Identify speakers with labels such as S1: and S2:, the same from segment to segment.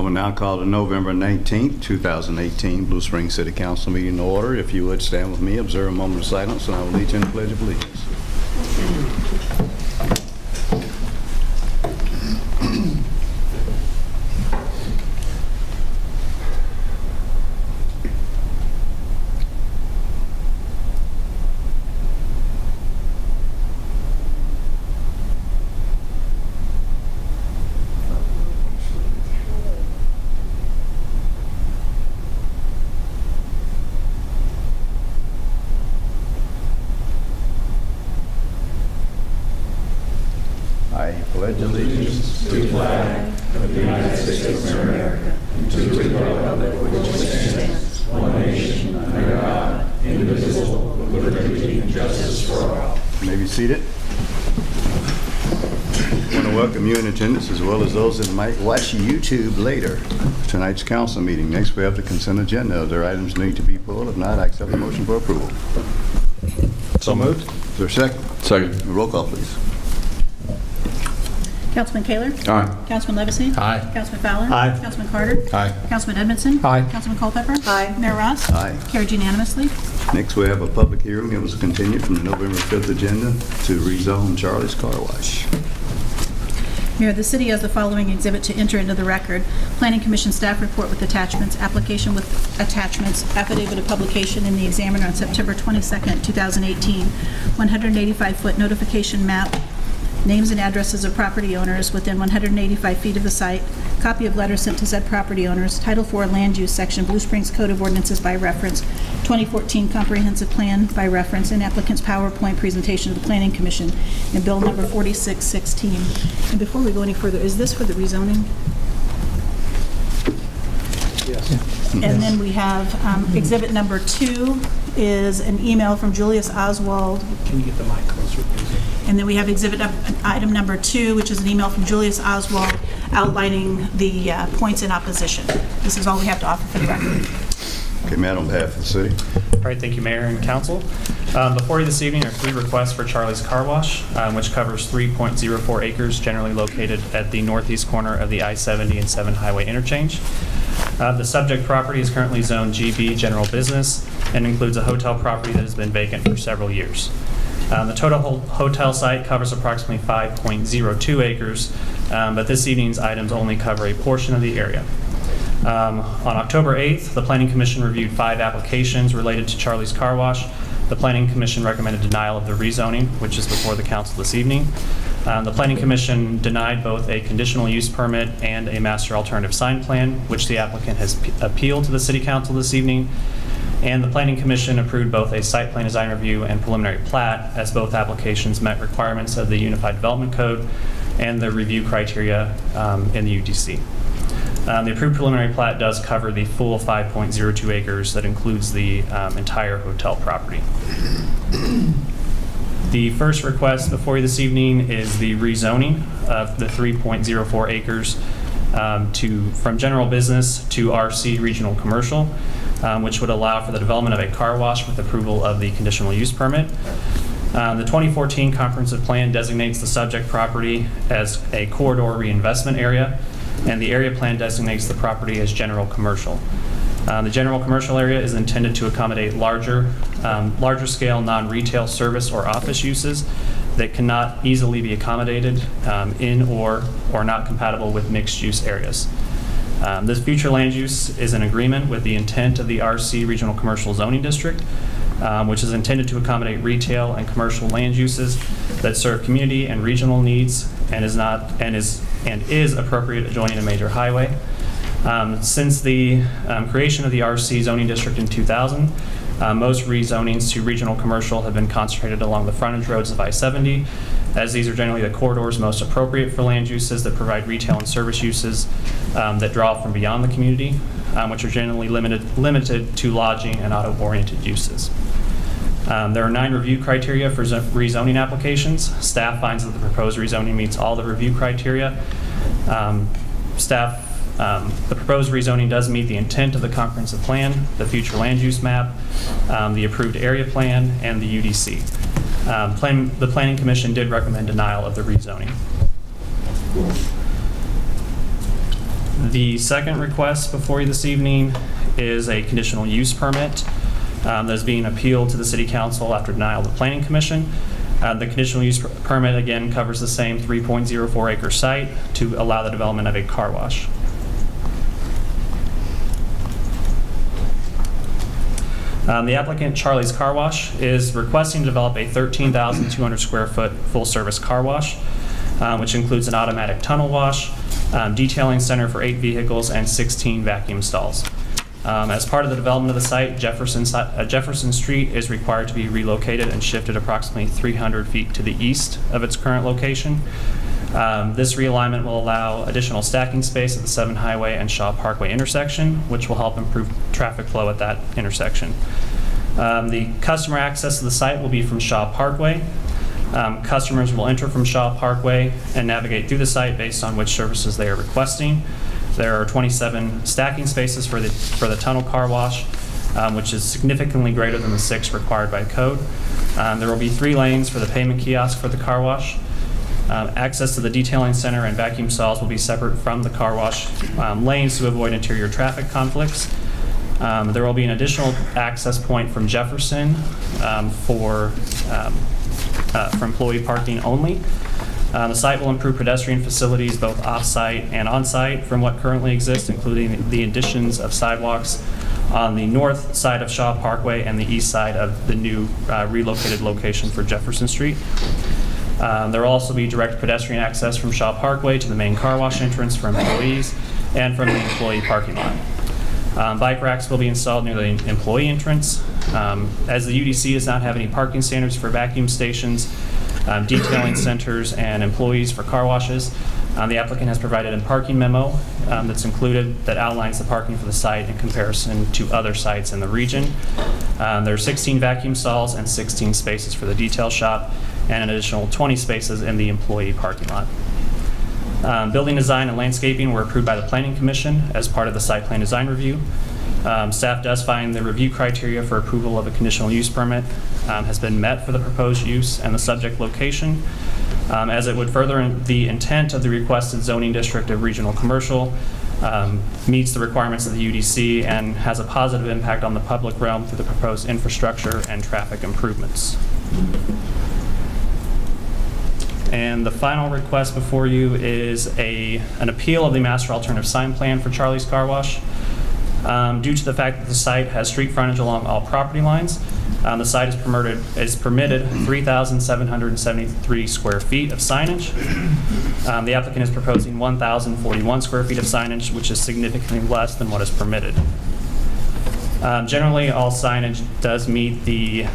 S1: will now call the November 19th, 2018 Blue Springs City Council meeting to order. If you would stand with me, observe a moment of silence, and I will lead you in the Pledge of Allegiance. I pledge allegiance to the flag of the United States of America and to the republic for which it stands, one nation, under God, indivisible, with liberty and justice for all. You may be seated. I want to welcome you in attendance as well as those that might watch YouTube later for tonight's council meeting. Next, we have the consent agenda. Are there items need to be pulled? If not, I accept the motion for approval.
S2: So moved.
S1: Is there a second?
S2: Second.
S1: Roll call, please.
S3: Councilman Kaler?
S2: Aye.
S3: Councilman Levesey?
S2: Aye.
S3: Councilman Fowler?
S2: Aye.
S3: Councilman Carter?
S2: Aye.
S3: Councilman Edmondson?
S2: Aye.
S3: Councilman Culpepper?
S4: Aye.
S3: Mayor Ross?
S1: Aye.
S3: Carried unanimously.
S1: Next, we have a public hearing. It was continued from the November 5th agenda to rezone Charlie's Car Wash.
S3: Mayor, the city has the following exhibit to enter into the record. Planning Commission staff report with attachments, application with attachments, affidavit of publication in the Examiner on September 22nd, 2018, 185-foot notification map, names and addresses of property owners within 185 feet of the site, copy of letter sent to said property owners, Title IV Land Use Section, Blue Springs Code of Ordinances by reference, 2014 Comprehensive Plan by reference, and applicant's PowerPoint presentation to the Planning Commission, and Bill number 4616. And before we go any further, is this for the rezoning?
S2: Yes.
S3: And then we have exhibit number 2 is an email from Julius Oswald.
S5: Can you get the mic closer, please?
S3: And then we have item number 2, which is an email from Julius Oswald outlining the points in opposition. This is all we have to offer for the record.
S1: Okay, Matt, on behalf of the city.
S6: All right, thank you, Mayor and Council. Before you this evening are 3 requests for Charlie's Car Wash, which covers 3.04 acres generally located at the northeast corner of the I-70 and 7 highway interchange. The subject property is currently zoned GB General Business and includes a hotel property that has been vacant for several years. The total hotel site covers approximately 5.02 acres, but this evening's items only cover a portion of the area. On October 8th, the Planning Commission reviewed 5 applications related to Charlie's Car Wash. The Planning Commission recommended denial of the rezoning, which is before the council this evening. The Planning Commission denied both a conditional use permit and a master alternative sign plan, which the applicant has appealed to the City Council this evening. And the Planning Commission approved both a site plan design review and preliminary plat, as both applications met requirements of the Unified Development Code and the review criteria in the UDC. The approved preliminary plat does cover the full 5.02 acres that includes the entire hotel property. The first request before you this evening is the rezoning of the 3.04 acres from general business to RC regional commercial, which would allow for the development of a car wash with approval of the conditional use permit. The 2014 comprehensive plan designates the subject property as a corridor reinvestment area, and the area plan designates the property as general commercial. The general commercial area is intended to accommodate larger scale non-retail service or office uses that cannot easily be accommodated in or not compatible with mixed use areas. This future land use is in agreement with the intent of the RC Regional Commercial Zoning District, which is intended to accommodate retail and commercial land uses that serve community and regional needs and is appropriate adjoining a major highway. Since the creation of the RC zoning district in 2000, most rezonings to regional commercial have been concentrated along the frontage roads of I-70, as these are generally the corridors most appropriate for land uses that provide retail and service uses that draw from beyond the community, which are generally limited to lodging and auto-oriented uses. There are 9 review criteria for rezoning applications. Staff finds that the proposed rezoning meets all the review criteria. The proposed rezoning does meet the intent of the comprehensive plan, the future land use map, the approved area plan, and the UDC. The Planning Commission did recommend denial of the rezoning. The second request before you this evening is a conditional use permit that is being appealed to the City Council after denial of the Planning Commission. The conditional use permit, again, covers the same 3.04 acre site to allow the development of a car wash. The applicant, Charlie's Car Wash, is requesting to develop a 13,200 square foot full-service car wash, which includes an automatic tunnel wash, detailing center for 8 vehicles, and 16 vacuum stalls. As part of the development of the site, Jefferson Street is required to be relocated and shifted approximately 300 feet to the east of its current location. This realignment will allow additional stacking space at the 7 Highway and Shaw Parkway intersection, which will help improve traffic flow at that intersection. The customer access to the site will be from Shaw Parkway. Customers will enter from Shaw Parkway and navigate through the site based on which services they are requesting. There are 27 stacking spaces for the tunnel car wash, which is significantly greater than the 6 required by code. There will be 3 lanes for the payment kiosk for the car wash. Access to the detailing center and vacuum stalls will be separate from the car wash lanes to avoid interior traffic conflicts. There will be an additional access point from Jefferson for employee parking only. The site will improve pedestrian facilities both off-site and on-site from what currently exists, including the additions of sidewalks on the north side of Shaw Parkway and the east side of the new relocated location for Jefferson Street. There will also be direct pedestrian access from Shaw Parkway to the main car wash entrance for employees and from the employee parking lot. Bike racks will be installed near the employee entrance. As the UDC does not have any parking standards for vacuum stations, detailing centers, and employees for car washes, the applicant has provided a parking memo that's included that outlines the parking for the site in comparison to other sites in the region. There are 16 vacuum stalls and 16 spaces for the detail shop, and an additional 20 spaces in the employee parking lot. Building design and landscaping were approved by the Planning Commission as part of the site plan design review. Staff does find the review criteria for approval of a conditional use permit has been met for the proposed use and the subject location, as it would further the intent of the requested zoning district of regional commercial, meets the requirements of the UDC, and has a positive impact on the public realm through the proposed infrastructure and traffic improvements. And the final request before you is an appeal of the master alternative sign plan for Charlie's Car Wash. Due to the fact that the site has street frontage along all property lines, the site is permitted 3,773 square feet of signage. The applicant is proposing 1,041 square feet of signage, which is significantly less than what is permitted. Generally, all signage does meet the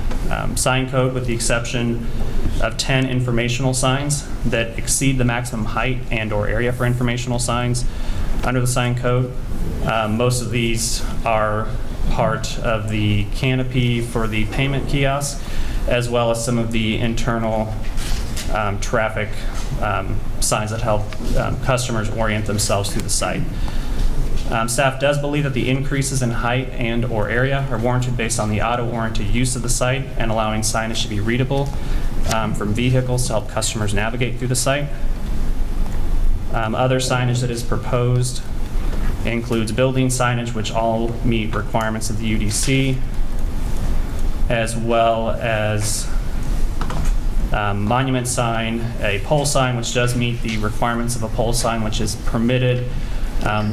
S6: sign code, with the exception of 10 informational signs that exceed the maximum height and/or area for informational signs under the sign code. Most of these are part of the canopy for the payment kiosk, as well as some of the internal traffic signs that help customers orient themselves through the site. Staff does believe that the increases in height and/or area are warranted based on the auto-oriented use of the site and allowing signage to be readable from vehicles to help customers navigate through the site. Other signage that is proposed includes building signage, which all meet requirements of the UDC, as well as monument sign, a pole sign, which does meet the requirements of a pole sign, which is permitted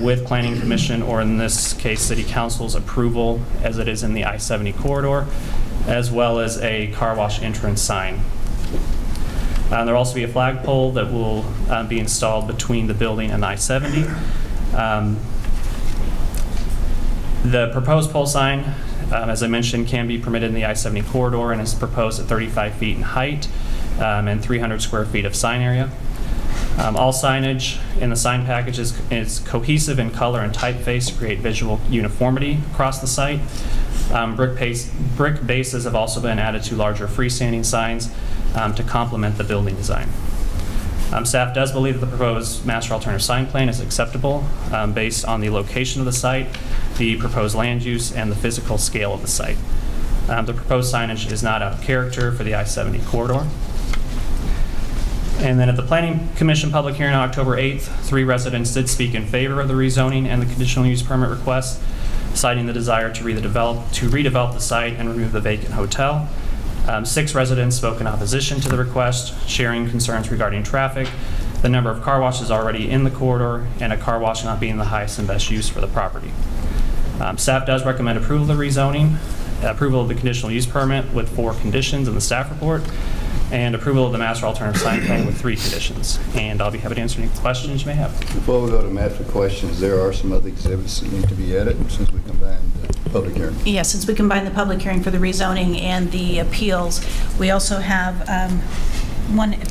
S6: with Planning Commission, or in this case, City Council's approval, as it is in the I-70 corridor, as well as a car wash entrance sign. There will also be a flagpole that will be installed between the building and I-70. The proposed pole sign, as I mentioned, can be permitted in the I-70 corridor and is proposed at 35 feet in height and 300 square feet of sign area. All signage in the sign package is cohesive in color and typeface to create visual uniformity across the site. Brick bases have also been added to larger freestanding signs to complement the building design. Staff does believe that the proposed master alternative sign plan is acceptable based on the location of the site, the proposed land use, and the physical scale of the site. The proposed signage is not out of character for the I-70 corridor. And then at the Planning Commission public hearing on October 8th, 3 residents did speak in favor of the rezoning and the conditional use permit request, citing the desire to redevelop the site and remove the vacant hotel. 6 residents spoke in opposition to the request, sharing concerns regarding traffic, the number of car washes already in the corridor, and a car wash not being the highest and best use for the property. Staff does recommend approval of the rezoning, approval of the conditional use permit with 4 conditions in the staff report, and approval of the master alternative sign plan with 3 conditions. And I'll be happy to answer any questions you may have.
S1: Before we go to Matt for questions, there are some other exhibits that need to be added since we combined the public hearing.
S3: Yes, since we combined the public hearing for the rezoning and the appeals, we also have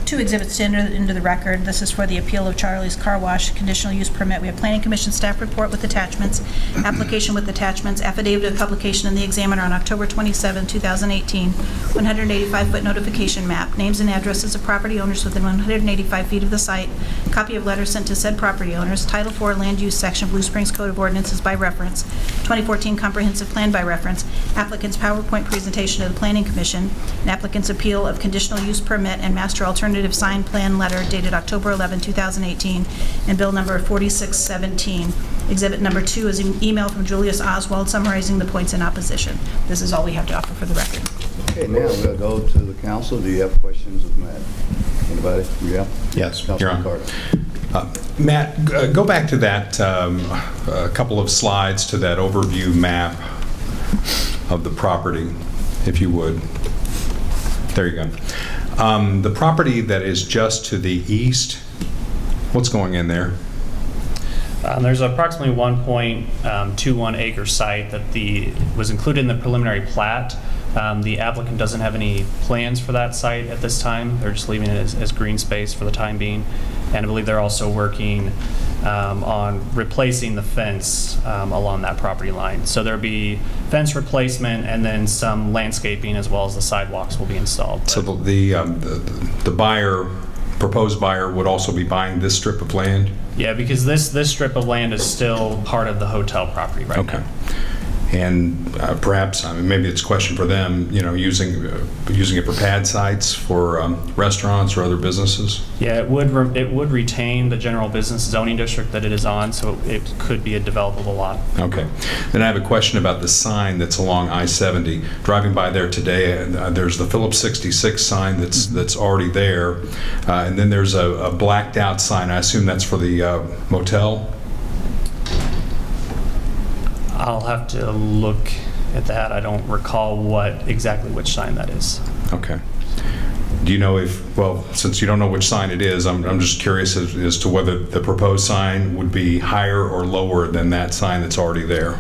S3: 2 exhibits to enter into the record. This is for the appeal of Charlie's Car Wash conditional use permit. We have Planning Commission staff report with attachments, application with attachments, affidavit of publication in the Examiner on October 27, 2018, 185-foot notification map, names and addresses of property owners within 185 feet of the site, copy of letter sent to said property owners, Title IV Land Use Section, Blue Springs Code of Ordinances by reference, 2014 Comprehensive Plan by reference, applicant's PowerPoint presentation to the Planning Commission, an applicant's appeal of conditional use permit and master alternative sign plan letter dated October 11, 2018, and bill number 4617. Exhibit number 2 is an email from Julius Oswald summarizing the points in opposition. This is all we have to offer for the record.
S1: Okay, now we'll go to the council. Do you have questions of Matt? Anybody? Yeah?
S4: Yes, Your
S1: Councilman
S4: Honor.
S1: Carter.
S4: Matt, go back to that a couple of slides to that overview map of the property, if you would. There you go. The property that is just to the east, what's going in there?
S6: There's approximately 1.21 acre site that was included in the preliminary plat. The applicant doesn't have any plans for that site at this time. They're just leaving it as green space for the time being. And I believe they're also working on replacing the fence along that property line. So there'll be fence replacement and then some landscaping as well as the sidewalks will be installed.
S4: So the buyer, proposed buyer, would also be buying this strip of land?
S6: Yeah, because this strip of land is still part of the hotel property right now.
S4: Okay. And perhaps, I mean, maybe it's a question for them, using it for pad sites for restaurants or other businesses?
S6: Yeah, it would retain the general business zoning district that it is on, so it could be a developable lot.
S4: Okay. Then I have a question about the sign that's along I-70. Driving by there today, there's the Phillips 66 sign that's already there, and then there's a blacked out sign. I assume that's for the motel?
S6: I'll have to look at that. I don't recall exactly which sign that is.
S4: Okay. Do you know since you don't know which sign it is, I'm just curious as to whether the proposed sign would be higher or lower than that sign that's already there?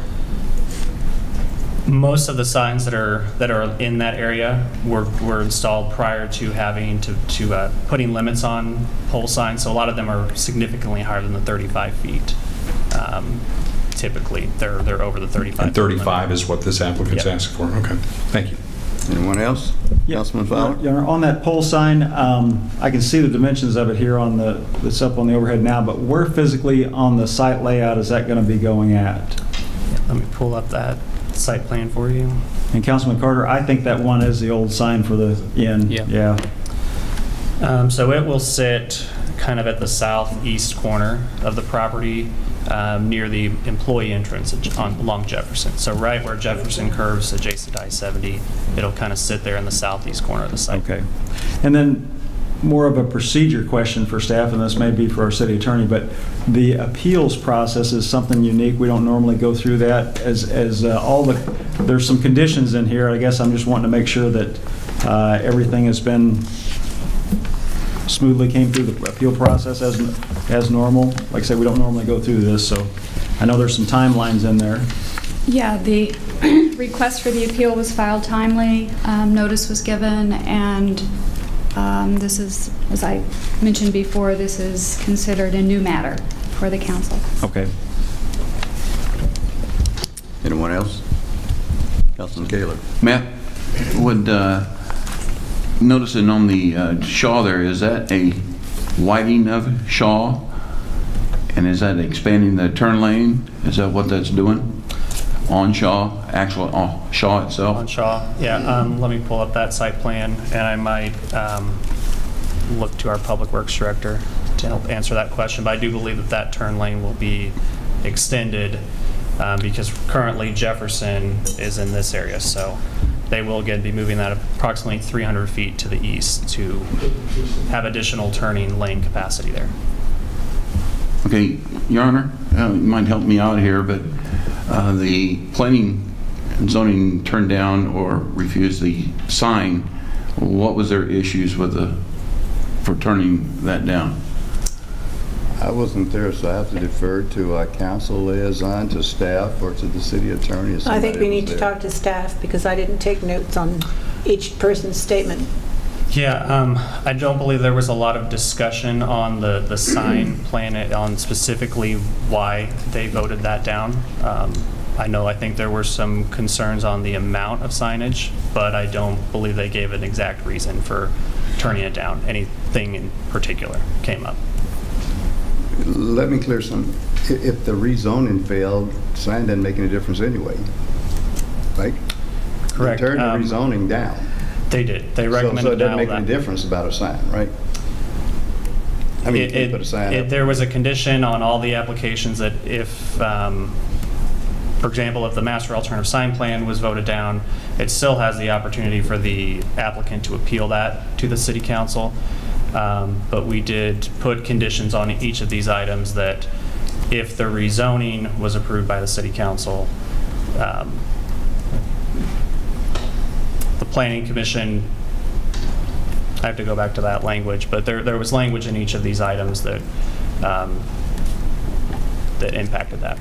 S6: Most of the signs that are in that area were installed prior to having to putting limits on pole signs, so a lot of them are significantly higher than the 35 feet. Typically, they're over the 35.
S4: And 35 is what this applicant's
S6: Yep.
S4: asking for. Okay. Thank you.
S1: Anyone else?
S2: Yeah.
S1: Councilman Fowler?
S2: Your Honor, on that pole sign, I can see the dimensions of it here it's up on the overhead now, but where physically on the site layout is that going to be going at?
S6: Let me pull up that site plan for you.
S2: And Councilman Carter, I think that one is the old sign for the inn.
S6: Yeah.
S2: Yeah.
S6: So it will sit kind of at the southeast corner of the property, near the employee entrance along Jefferson. So right where Jefferson curves adjacent to I-70, it'll kind of sit there in the southeast corner of the site.
S2: Okay. And then more of a procedure question for staff, and this may be for our city attorney, but the appeals process is something unique. We don't normally go through that there's some conditions in here. I guess I'm just wanting to make sure that everything has been smoothly came through the appeal process as normal. Like I said, we don't normally go through this, so I know there's some timelines in there.
S5: Yeah, the request for the appeal was filed timely, notice was given, and this is, as I mentioned before, this is considered a new matter for the council.
S2: Okay.
S1: Anyone else? Councilman Kaler?
S7: Matt, noticing on the Shaw there, is that a widening of Shaw? And is that expanding the turn lane? Is that what that's doing? On Shaw, on Shaw itself?
S6: On Shaw, yeah. Let me pull up that site plan, and I might look to our Public Works Director to help answer that question. But I do believe that that turn lane will be extended because currently Jefferson is in this area. So they will again be moving that approximately 300 feet to the east to have additional turning lane capacity there.
S7: Okay, Your Honor, you might help me out here, but the planning and zoning turned down or refused the sign. What was their issues with for turning that down?
S1: I wasn't there, so I have to defer to a council liaison, to staff, or to the city attorney.
S8: I think we need to talk to staff because I didn't take notes on each person's statement.
S6: Yeah, I don't believe there was a lot of discussion on the sign plan on specifically why they voted that down. I think there were some concerns on the amount of signage, but I don't believe they gave an exact reason for turning it down. Anything in particular came up.
S1: Let me clear some. If the rezoning failed, sign doesn't make any difference anyway, right?
S6: Correct.
S1: They turned the rezoning down.
S6: They did. They recommended
S1: So it doesn't
S6: now
S1: make
S6: that
S1: any difference about a sign, right? I mean, you can't put a sign up.
S6: there was a condition on all the applications that if, for example, if the master alternative sign plan was voted down, it still has the opportunity for the applicant to appeal that to the city council. But we did put conditions on each of these items that if the rezoning was approved by the city council, the planning commission, I have to go back to that language, but there was language in each of these items that that impacted that.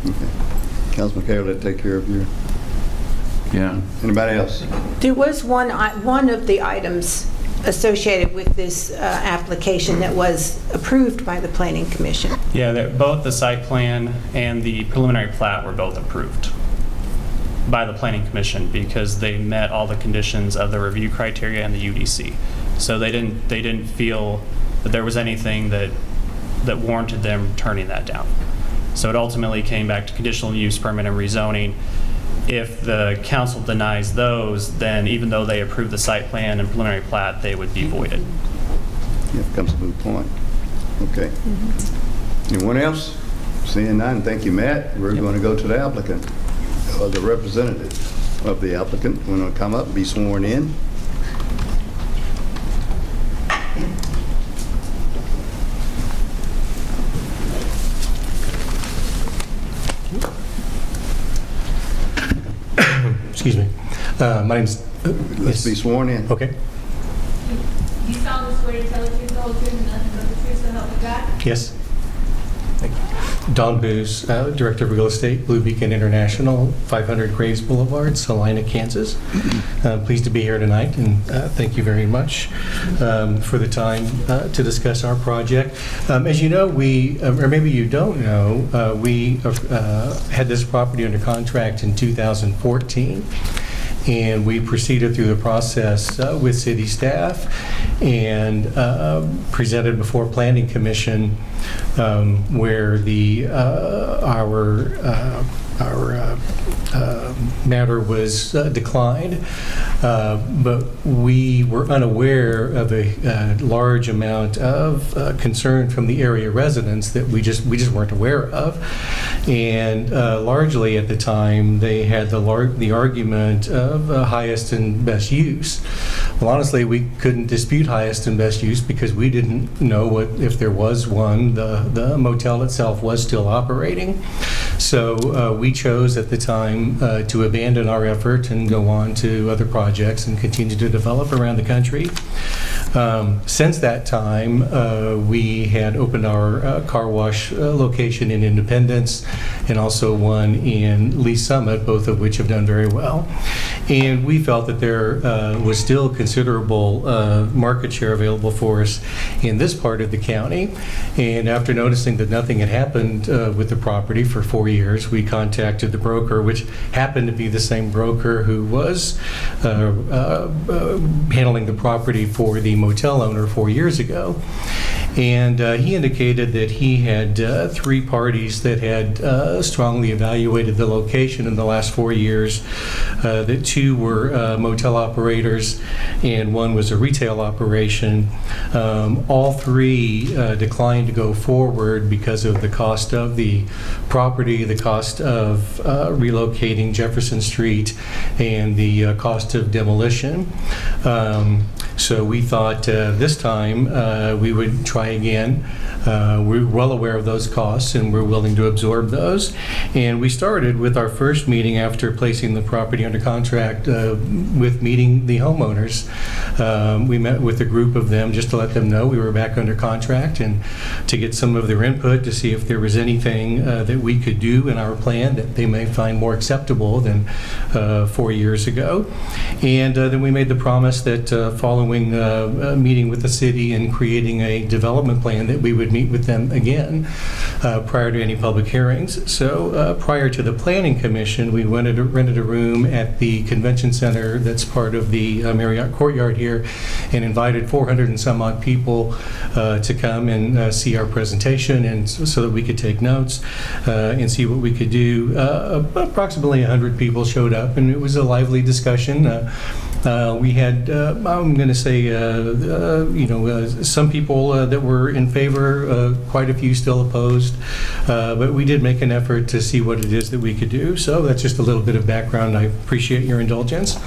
S1: Okay. Councilman Carroll, let take care of your.
S7: Yeah.
S1: Anybody else?
S8: There was one of the items associated with this application that was approved by the Planning Commission.
S6: Yeah, both the site plan and the preliminary plat were both approved by the Planning Commission because they met all the conditions of the review criteria and the UDC. So they didn't feel that there was anything that warranted them turning that down. So it ultimately came back to conditional use permit and rezoning. If the council denies those, then even though they approve the site plan and preliminary plat, they would be voided.
S1: Yeah, comes to the point. Okay. Anyone else? Seeing none, thank you, Matt. We're going to go to the applicant, or the representative of the applicant. We're going to come up and be sworn in.
S9: Excuse me. My name's...
S1: Let's be sworn in.
S9: Okay.
S10: You solemnly swear to tell the truth, the whole truth, and nothing but the truth, so help you God?
S9: Yes. Don Booz, Director of Real Estate, Blue Beacon International, 500 Graves Boulevard, Salina, Kansas. Pleased to be here tonight, and thank you very much for the time to discuss our project. As you know, or maybe you don't know, we had this property under contract in 2014. And we proceeded through the process with city staff and presented before Planning Commission where our matter was declined, but we were unaware of a large amount of concern from the area residents that we just weren't aware of, and largely at the time they had the argument of highest and best use. Well, honestly, we couldn't dispute highest and best use because we didn't know if there was one. The motel itself was still operating. So we chose at the time to abandon our effort and go on to other projects and continue to develop around the country. Since that time, we had opened our car wash location in Independence and also one in Lee Summit, both of which have done very well. And we felt that there was still considerable market share available for us in this part of the county. And after noticing that nothing had happened with the property for 4 years, we contacted the broker, which happened to be the same broker who was handling the property for the motel owner 4 years ago. And he indicated that he had 3 parties that had strongly evaluated the location in the last 4 years, that 2 were motel operators, and 1 was a retail operation. All 3 declined to go forward because of the cost of the property, the cost of relocating Jefferson Street, and the cost of demolition. So we thought this time we would try again. We're well aware of those costs, and we're willing to absorb those. And we started with our first meeting after placing the property under contract with meeting the homeowners. We met with a group of them just to let them know we were back under contract and to get some of their input to see if there was anything that we could do in our plan that they may find more acceptable than 4 years ago. And then we made the promise that following a meeting with the city and creating a development plan that we would meet with them again prior to any public hearings. So prior to the Planning Commission, we rented a room at the convention center that's part of the Marriott Courtyard here and invited 400 and some odd people to come and see our presentation, and so that we could take notes and see what we could do. Approximately 100 people showed up, and it was a lively discussion. We had, I'm going to say, some people that were in favor, quite a few still opposed, but we did make an effort to see what it is that we could do. So that's just a little bit of background. I appreciate your indulgence.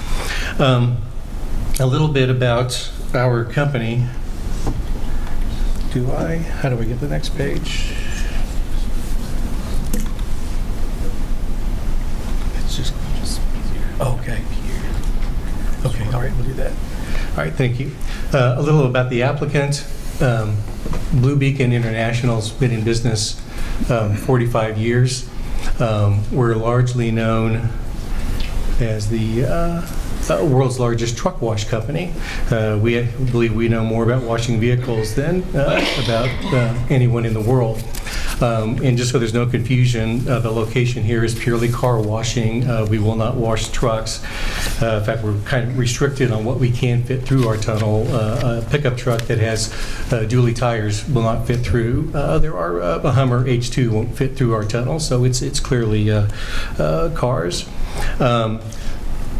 S9: A little bit about our company. How do I get the next page? It's just easier. Okay. Okay, all right, we'll do that. All right, thank you. A little about the applicant. Blue Beacon International's been in business 45 years. We're largely known as the world's largest truck wash company. We believe we know more about washing vehicles than about anyone in the world. And just so there's no confusion, the location here is purely car washing. We will not wash trucks. In fact, we're kind of restricted on what we can fit through our tunnel. A pickup truck that has dually tires will not fit through. There are a Hummer H2 won't fit through our tunnel, so it's clearly cars.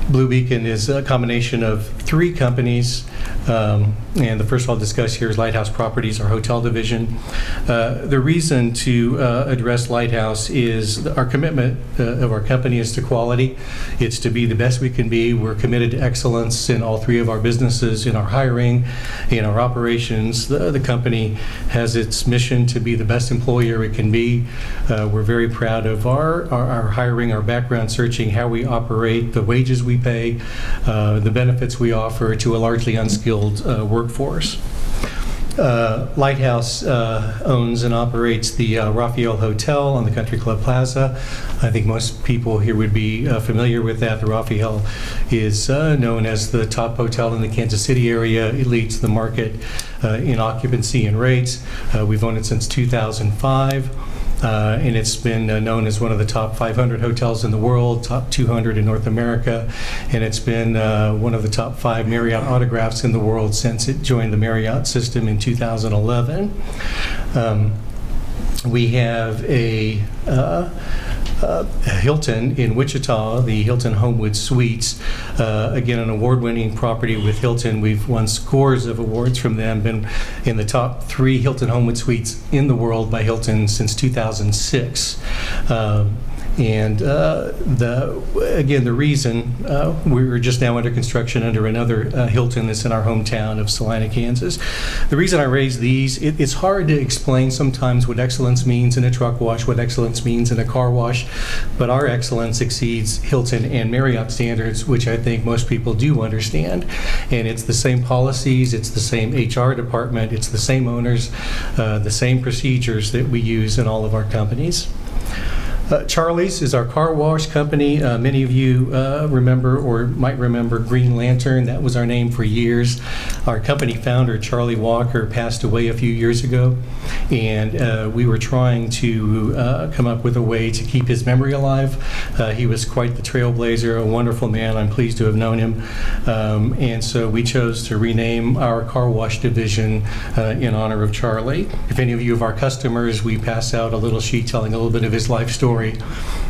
S9: Blue Beacon is a combination of 3 companies, and the first I'll discuss here is Lighthouse Properties, our hotel division. The reason to address Lighthouse is our commitment of our company is to quality. It's to be the best we can be. We're committed to excellence in all 3 of our businesses, in our hiring, in our operations. The company has its mission to be the best employer it can be. We're very proud of our hiring, our background searching, how we operate, the wages we pay, the benefits we offer to a largely unskilled workforce. Lighthouse owns and operates the Raphael Hotel on the Country Club Plaza. I think most people here would be familiar with that. The Raphael is known as the top hotel in the Kansas City area. It leads the market in occupancy and rates. We've owned it since 2005. And it's been known as one of the top 500 hotels in the world, top 200 in North America, and it's been one of the top 5 Marriott autographs in the world since it joined the Marriott system in 2011. We have a Hilton in Wichita, the Hilton Homewood Suites. Again, an award-winning property with Hilton. We've won scores of awards from them, been in the top 3 Hilton Homewood Suites in the world by Hilton since 2006. And the reason we're just now under construction under another Hilton that's in our hometown of Salina, Kansas. The reason I raise these, it's hard to explain sometimes what excellence means in a truck wash, what excellence means in a car wash, but our excellence exceeds Hilton and Marriott standards, which I think most people do understand. And it's the same policies, it's the same HR department, it's the same owners, the same procedures that we use in all of our companies. Charlie's is our car wash company. Many of you remember or might remember Green Lantern. That was our name for years. Our company founder, Charlie Walker, passed away a few years ago, and we were trying to come up with a way to keep his memory alive. He was quite the trailblazer, a wonderful man. I'm pleased to have known him. And so we chose to rename our car wash division in honor of Charlie. If any of you of our customers, we pass out a little sheet telling a little bit of his life story. Henry.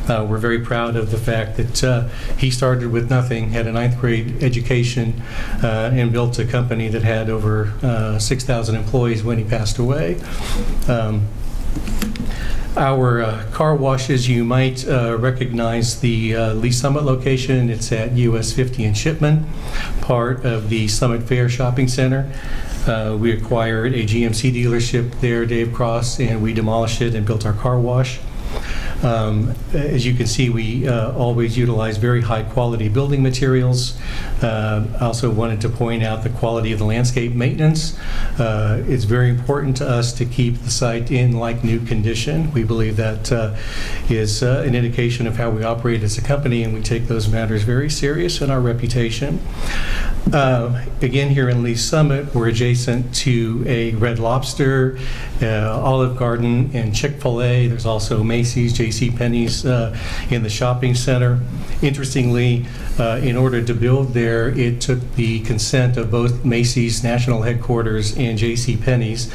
S9: We're very proud of the fact that he started with nothing, had a 9th grade education, and built a company that had over 6,000 employees when he passed away. Our car washes, you might recognize the Lee Summit location. It's at US 50 in Shipman, part of the Summit Fair Shopping Center. We acquired a GMC dealership there, Dave Cross, and we demolished it and built our car wash. As you can see, we always utilize very high-quality building materials. I also wanted to point out the quality of the landscape maintenance. It's very important to us to keep the site in like-new condition. We believe that is an indication of how we operate as a company, and we take those matters very serious in our reputation. Again, here in Lee Summit, we're adjacent to a Red Lobster, Olive Garden, and Chick-fil-A. There's also Macy's, JCPenney's in the shopping center. Interestingly, in order to build there, it took the consent of both Macy's national headquarters and JCPenney's,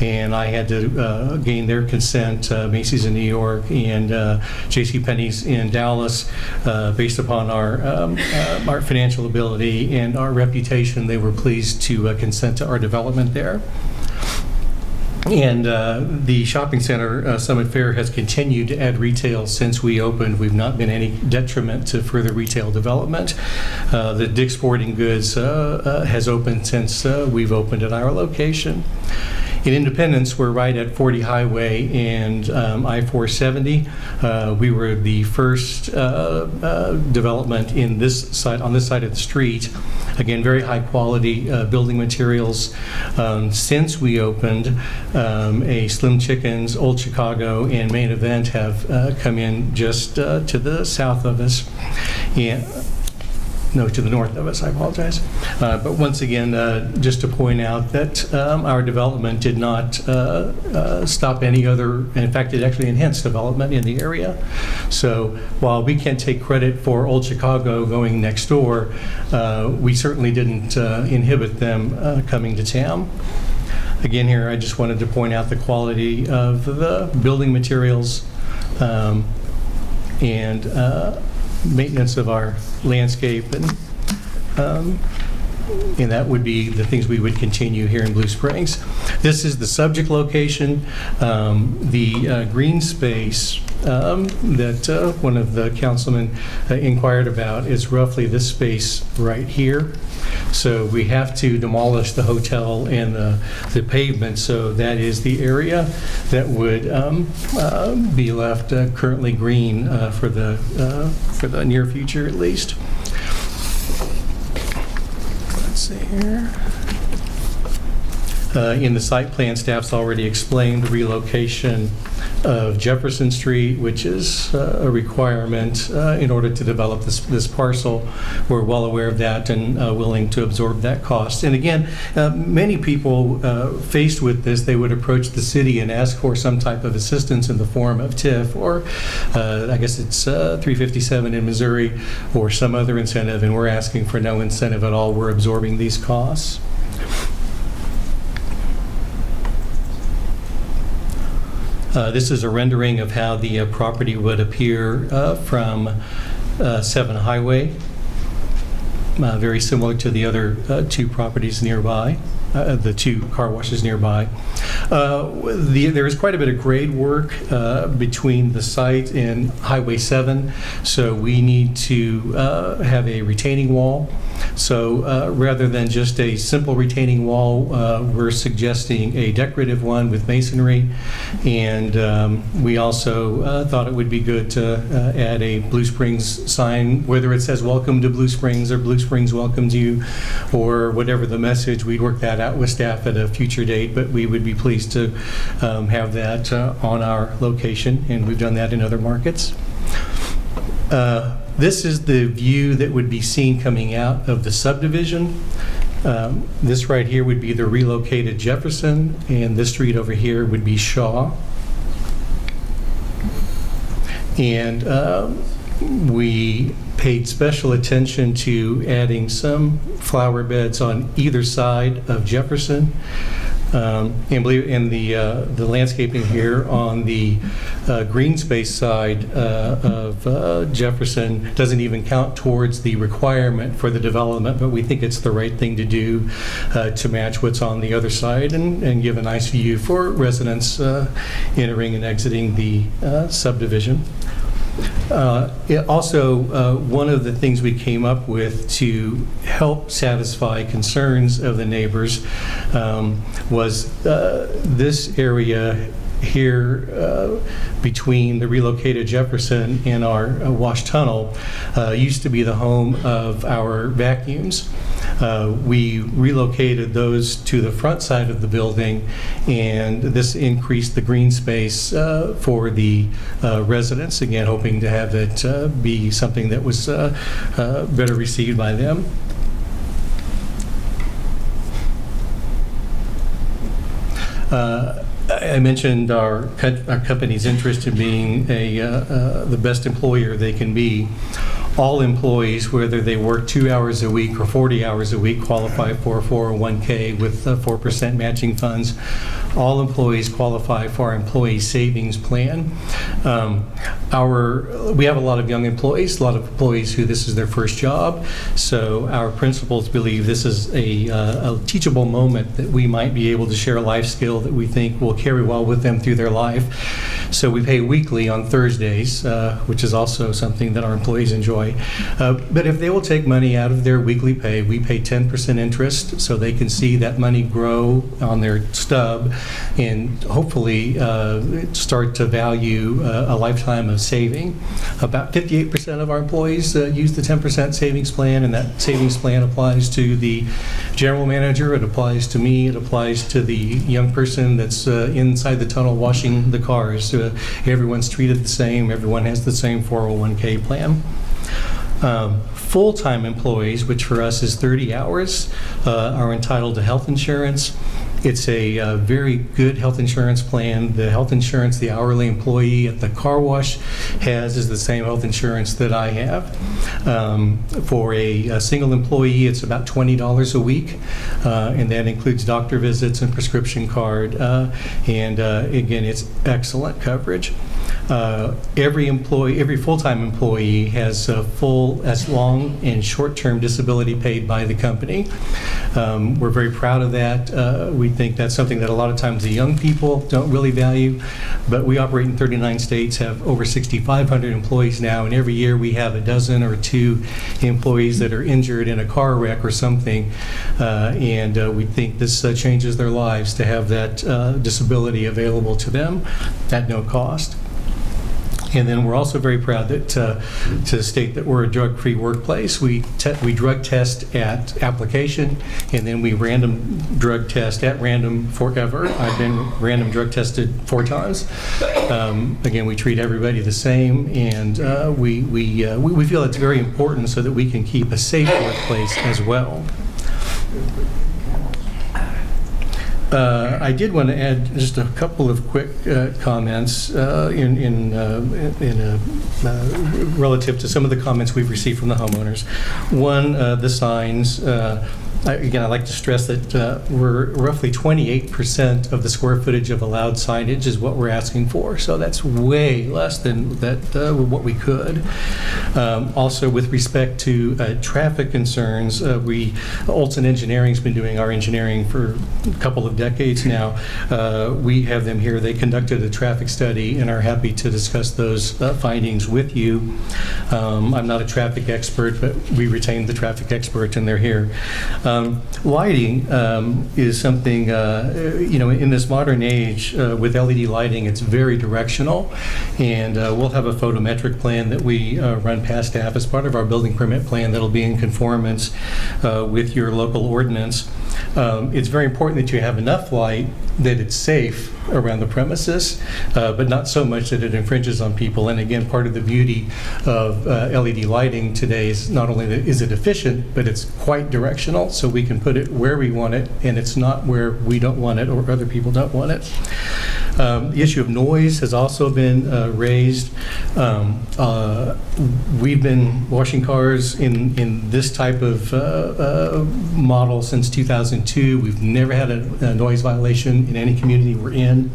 S9: and I had to gain their consent, Macy's in New York and JCPenney's in Dallas, based upon our financial ability and our reputation. They were pleased to consent to our development there. And the shopping center, Summit Fair, has continued to add retail since we opened. We've not been any detriment to further retail development. The Dick's Sporting Goods has opened since we've opened at our location. In Independence, we're right at 40 Highway and I-470. We were the first development in this side, on this side of the street. Again, very high quality building materials. Since we opened, a Slim Chickens, Old Chicago, and Main Event have come in just to the south of us. No, to the north of us, I apologize. But once again, just to point out that our development did not stop any other, in fact, it actually enhanced development in the area. So while we can't take credit for Old Chicago going next door, we certainly didn't inhibit them coming to town. Again, here, I just wanted to point out the quality of the building materials and maintenance of our landscape, and that would be the things we would continue here in Blue Springs. This is the subject location. The green space that one of the councilmen inquired about is roughly this space right here. So we have to demolish the hotel and the pavement, so that is the area that would be left currently green for the near future at least. Let's see here. In the site plan, staff's already explained the relocation of Jefferson Street, which is a requirement in order to develop this parcel. We're well aware of that and willing to absorb that cost. And again, many people faced with this, they would approach the city and ask for some type of assistance in the form of TIF, or I guess it's 357 in Missouri, or some other incentive, and we're asking for no incentive at all. We're absorbing these costs. This is a rendering of how the property would appear from 7 Highway, very similar to the other two properties nearby, the two car washes nearby. There is quite a bit of grade work between the site and Highway 7, so we need to have a retaining wall. So rather than just a simple retaining wall, we're suggesting a decorative one with masonry, and we also thought it would be good to add a Blue Springs sign, whether it says "Welcome to Blue Springs" or "Blue Springs welcomes you," or whatever the message. We'd work that out with staff at a future date, but we would be pleased to have that on our location, and we've done that in other markets. This is the view that would be seen coming out of the subdivision. This right here would be the relocated Jefferson, and this street over here would be Shaw. And we paid special attention to adding some flower beds on either side of Jefferson. And the landscaping here on the green space side of Jefferson doesn't even count towards the requirement for the development, but we think it's the right thing to do to match what's on the other side and give a nice view for residents entering and exiting the subdivision. Also, one of the things we came up with to help satisfy concerns of the neighbors was this area here between the relocated Jefferson and our wash tunnel used to be the home of our vacuums. We relocated those to the front side of the building, and this increased the green space for the residents, again hoping to have it be something that was better received by them. I mentioned our company's interest in being the best employer they can be. All employees, whether they work 2 hours a week or 40 hours a week, qualify for a 401k with 4% matching funds. All employees qualify for our employee savings plan. We have a lot of young employees, a lot of employees who this is their first job. So our principals believe this is a teachable moment that we might be able to share a life skill that we think will carry well with them through their life. So we pay weekly on Thursdays, which is also something that our employees enjoy. But if they will take money out of their weekly pay, we pay 10% interest so they can see that money grow on their stub and hopefully start to value a lifetime of saving. About 58% of our employees use the 10% savings plan, and that savings plan applies to the general manager, it applies to me, it applies to the young person that's inside the tunnel washing the cars. Everyone's treated the same, everyone has the same 401k plan. Full-time employees, which for us is 30 hours, are entitled to health insurance. It's a very good health insurance plan. The health insurance the hourly employee at the car wash has is the same health insurance that I have. For a single employee, it's about $20 a week, and that includes doctor visits and prescription card. And again, it's excellent coverage. Every full-time employee has as long and short-term disability paid by the company. We're very proud of that. We think that's something that a lot of times the young people don't really value, but we operate in 39 states, have over 6,500 employees now, and every year we have a dozen or two employees that are injured in a car wreck or something, and we think this changes their lives to have that disability available to them at no cost. And then we're also very proud that to state that we're a drug-free workplace. We drug test at application, and then we random drug test at random forever. I've been random drug tested 4 times. Again, we treat everybody the same, and we feel it's very important so that we can keep a safe workplace as well. I did want to add just a couple of quick comments relative to some of the comments we've received from the homeowners. One, the signs. Again, I'd like to stress that we're roughly 28% of the square footage of allowed signage is what we're asking for. So that's way less than what we could. Also, with respect to traffic concerns, Olson Engineering's been doing our engineering for a couple of decades now. We have them here. They conducted a traffic study and are happy to discuss those findings with you. I'm not a traffic expert, but we retained the traffic expert, and they're here. Lighting is something, in this modern age with LED lighting, it's very directional, and we'll have a photometric plan that we run past staff as part of our building permit plan that'll be in conformance with your local ordinance. It's very important that you have enough light that it's safe around the premises, but not so much that it infringes on people. And again, part of the beauty of LED lighting today is not only is it efficient, but it's quite directional, so we can put it where we want it, and it's not where we don't want it or other people don't want it. The issue of noise has also been raised. We've been washing cars in this type of model since 2002. We've never had a noise violation in any community we're in.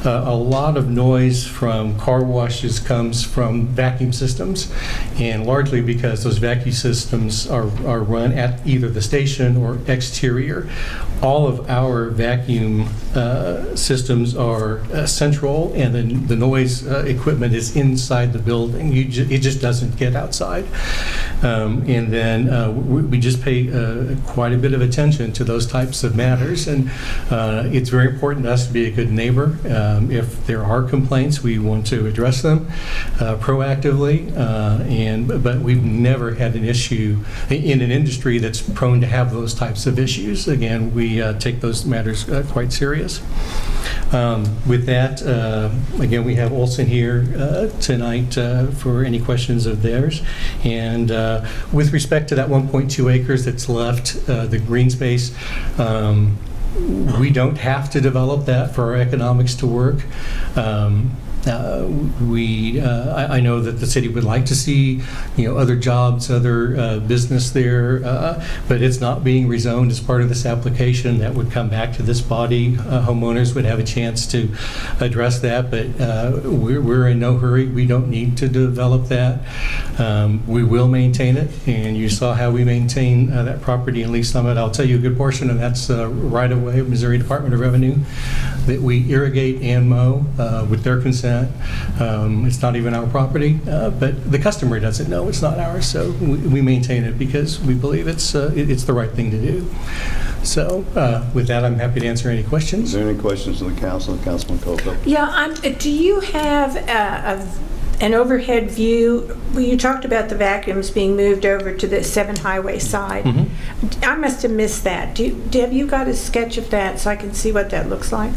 S9: A lot of noise from car washes comes from vacuum systems, and largely because those vacuum systems are run at either the station or exterior. All of our vacuum systems are central, and then the noise equipment is inside the building. It just doesn't get outside. And then we just pay quite a bit of attention to those types of matters, and it's very important to us to be a good neighbor. If there are complaints, we want to address them proactively, but we've never had an issue in an industry that's prone to have those types of issues. Again, we take those matters quite serious. With that, again, we have Olson here tonight for any questions of theirs. And with respect to that 1.2 acres that's left, the green space, we don't have to develop that for our economics to work. I know that the city would like to see, other jobs, other business there, but it's not being rezoned as part of this application. That would come back to this body. Homeowners would have a chance to address that, but we're in no hurry. We don't need to develop that. We will maintain it, and you saw how we maintain that property in Lee Summit. I'll tell you a good portion of that's right away, Missouri Department of Revenue, that we irrigate and mow with their consent. It's not even our property, but the customer doesn't know it's not ours, so we maintain it because we believe it's the right thing to do. So with that, I'm happy to answer any questions.
S1: Is there any questions from the council? Councilman Colville?
S8: Yeah, do you have an overhead view? Well, you talked about the vacuums being moved over to the 7 Highway side.
S9: Mm-hmm.
S8: I must have missed that. Have you got a sketch of that so I can see what that looks like?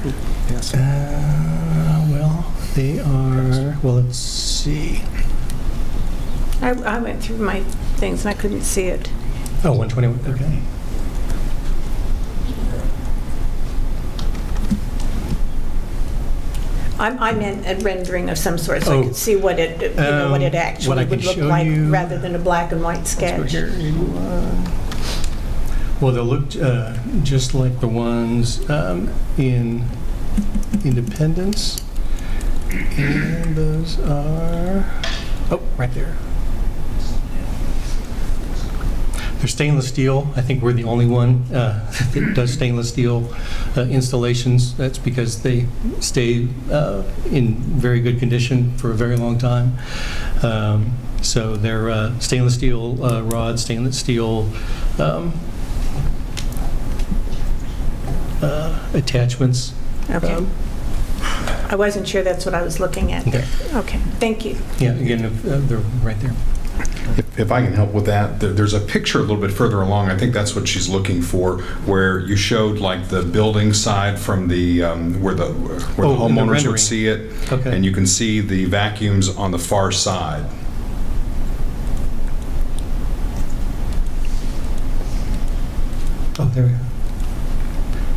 S9: Yes. Well, they are, let's see.
S8: I went through my things and I couldn't see it.
S9: Oh, 121, okay.
S8: I meant a rendering of some sort, so I could see what it, what it actually
S9: what I can
S8: would look
S9: show
S8: like,
S9: you-
S8: rather than a black and white
S9: Let's go
S8: sketch.
S9: here. Well, they'll look just like the ones in Independence. And those are, right there. They're stainless steel. I think we're the only one that does stainless steel installations. That's because they stay in very good condition for a very long time. So they're stainless steel rods, stainless steel attachments.
S8: Okay. I wasn't sure that's what I was looking at there. Okay, thank you.
S9: Yeah, again, they're right there.
S4: If I can help with that, there's a picture a little bit further along. I think that's what she's looking for, where you showed like the building side from the where the
S9: in the
S4: homeowners
S9: rendering.
S4: would see it,
S9: Okay.
S4: and you can see the vacuums on the far side.
S9: Oh, there we go.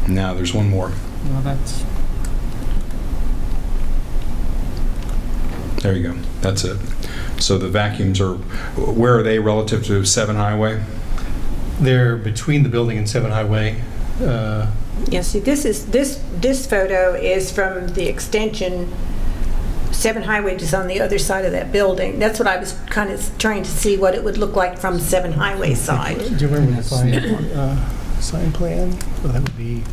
S4: Now there's one more.
S6: Well, that's
S4: There you go. That's it. So the vacuums are, where are they relative to 7 Highway?
S9: They're between the building and 7 Highway.
S8: Yeah, see, this photo is from the extension. 7 Highway is on the other side of that building. That's what I was kind of trying to see, what it would look like from 7 Highway side.
S9: Do you remember the sign plan? Well, that would be,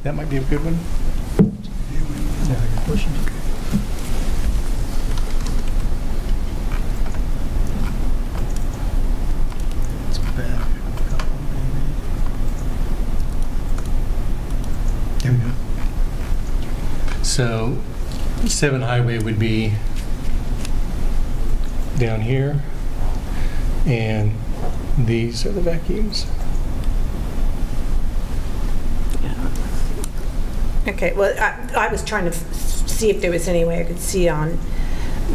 S9: that might be a good one. Yeah, I got questions. It's back. There we go. So 7 Highway would be down here, and these are the vacuums.
S8: Okay, well, I was trying to see if there was any way I could see on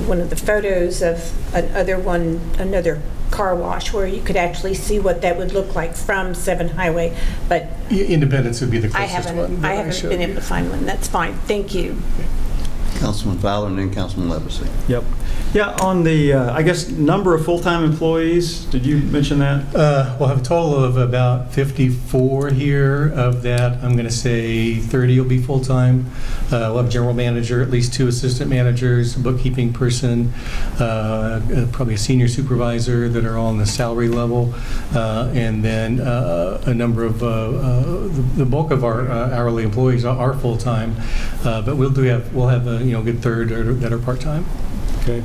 S8: one of the photos of another car wash where you could actually see what that would look like from 7 Highway, but
S9: Independence would be the
S8: I
S9: closest one.
S8: haven't,
S9: that
S8: I haven't
S9: showed
S8: been
S9: you.
S8: able to find one. That's fine. Thank you.
S1: Councilman Fowler and then Councilman Levacy.
S2: Yep. Yeah, on the, I guess, number of full-time employees, did you mention that?
S9: We'll have a total of about 54 here. Of that, I'm going to say 30 will be full-time. We'll have a general manager, at least 2 assistant managers, a bookkeeping person, probably a senior supervisor that are all on the salary level, and then a number of, the bulk of our hourly employees are full-time, but we'll have a good third that are part-time.
S2: Okay.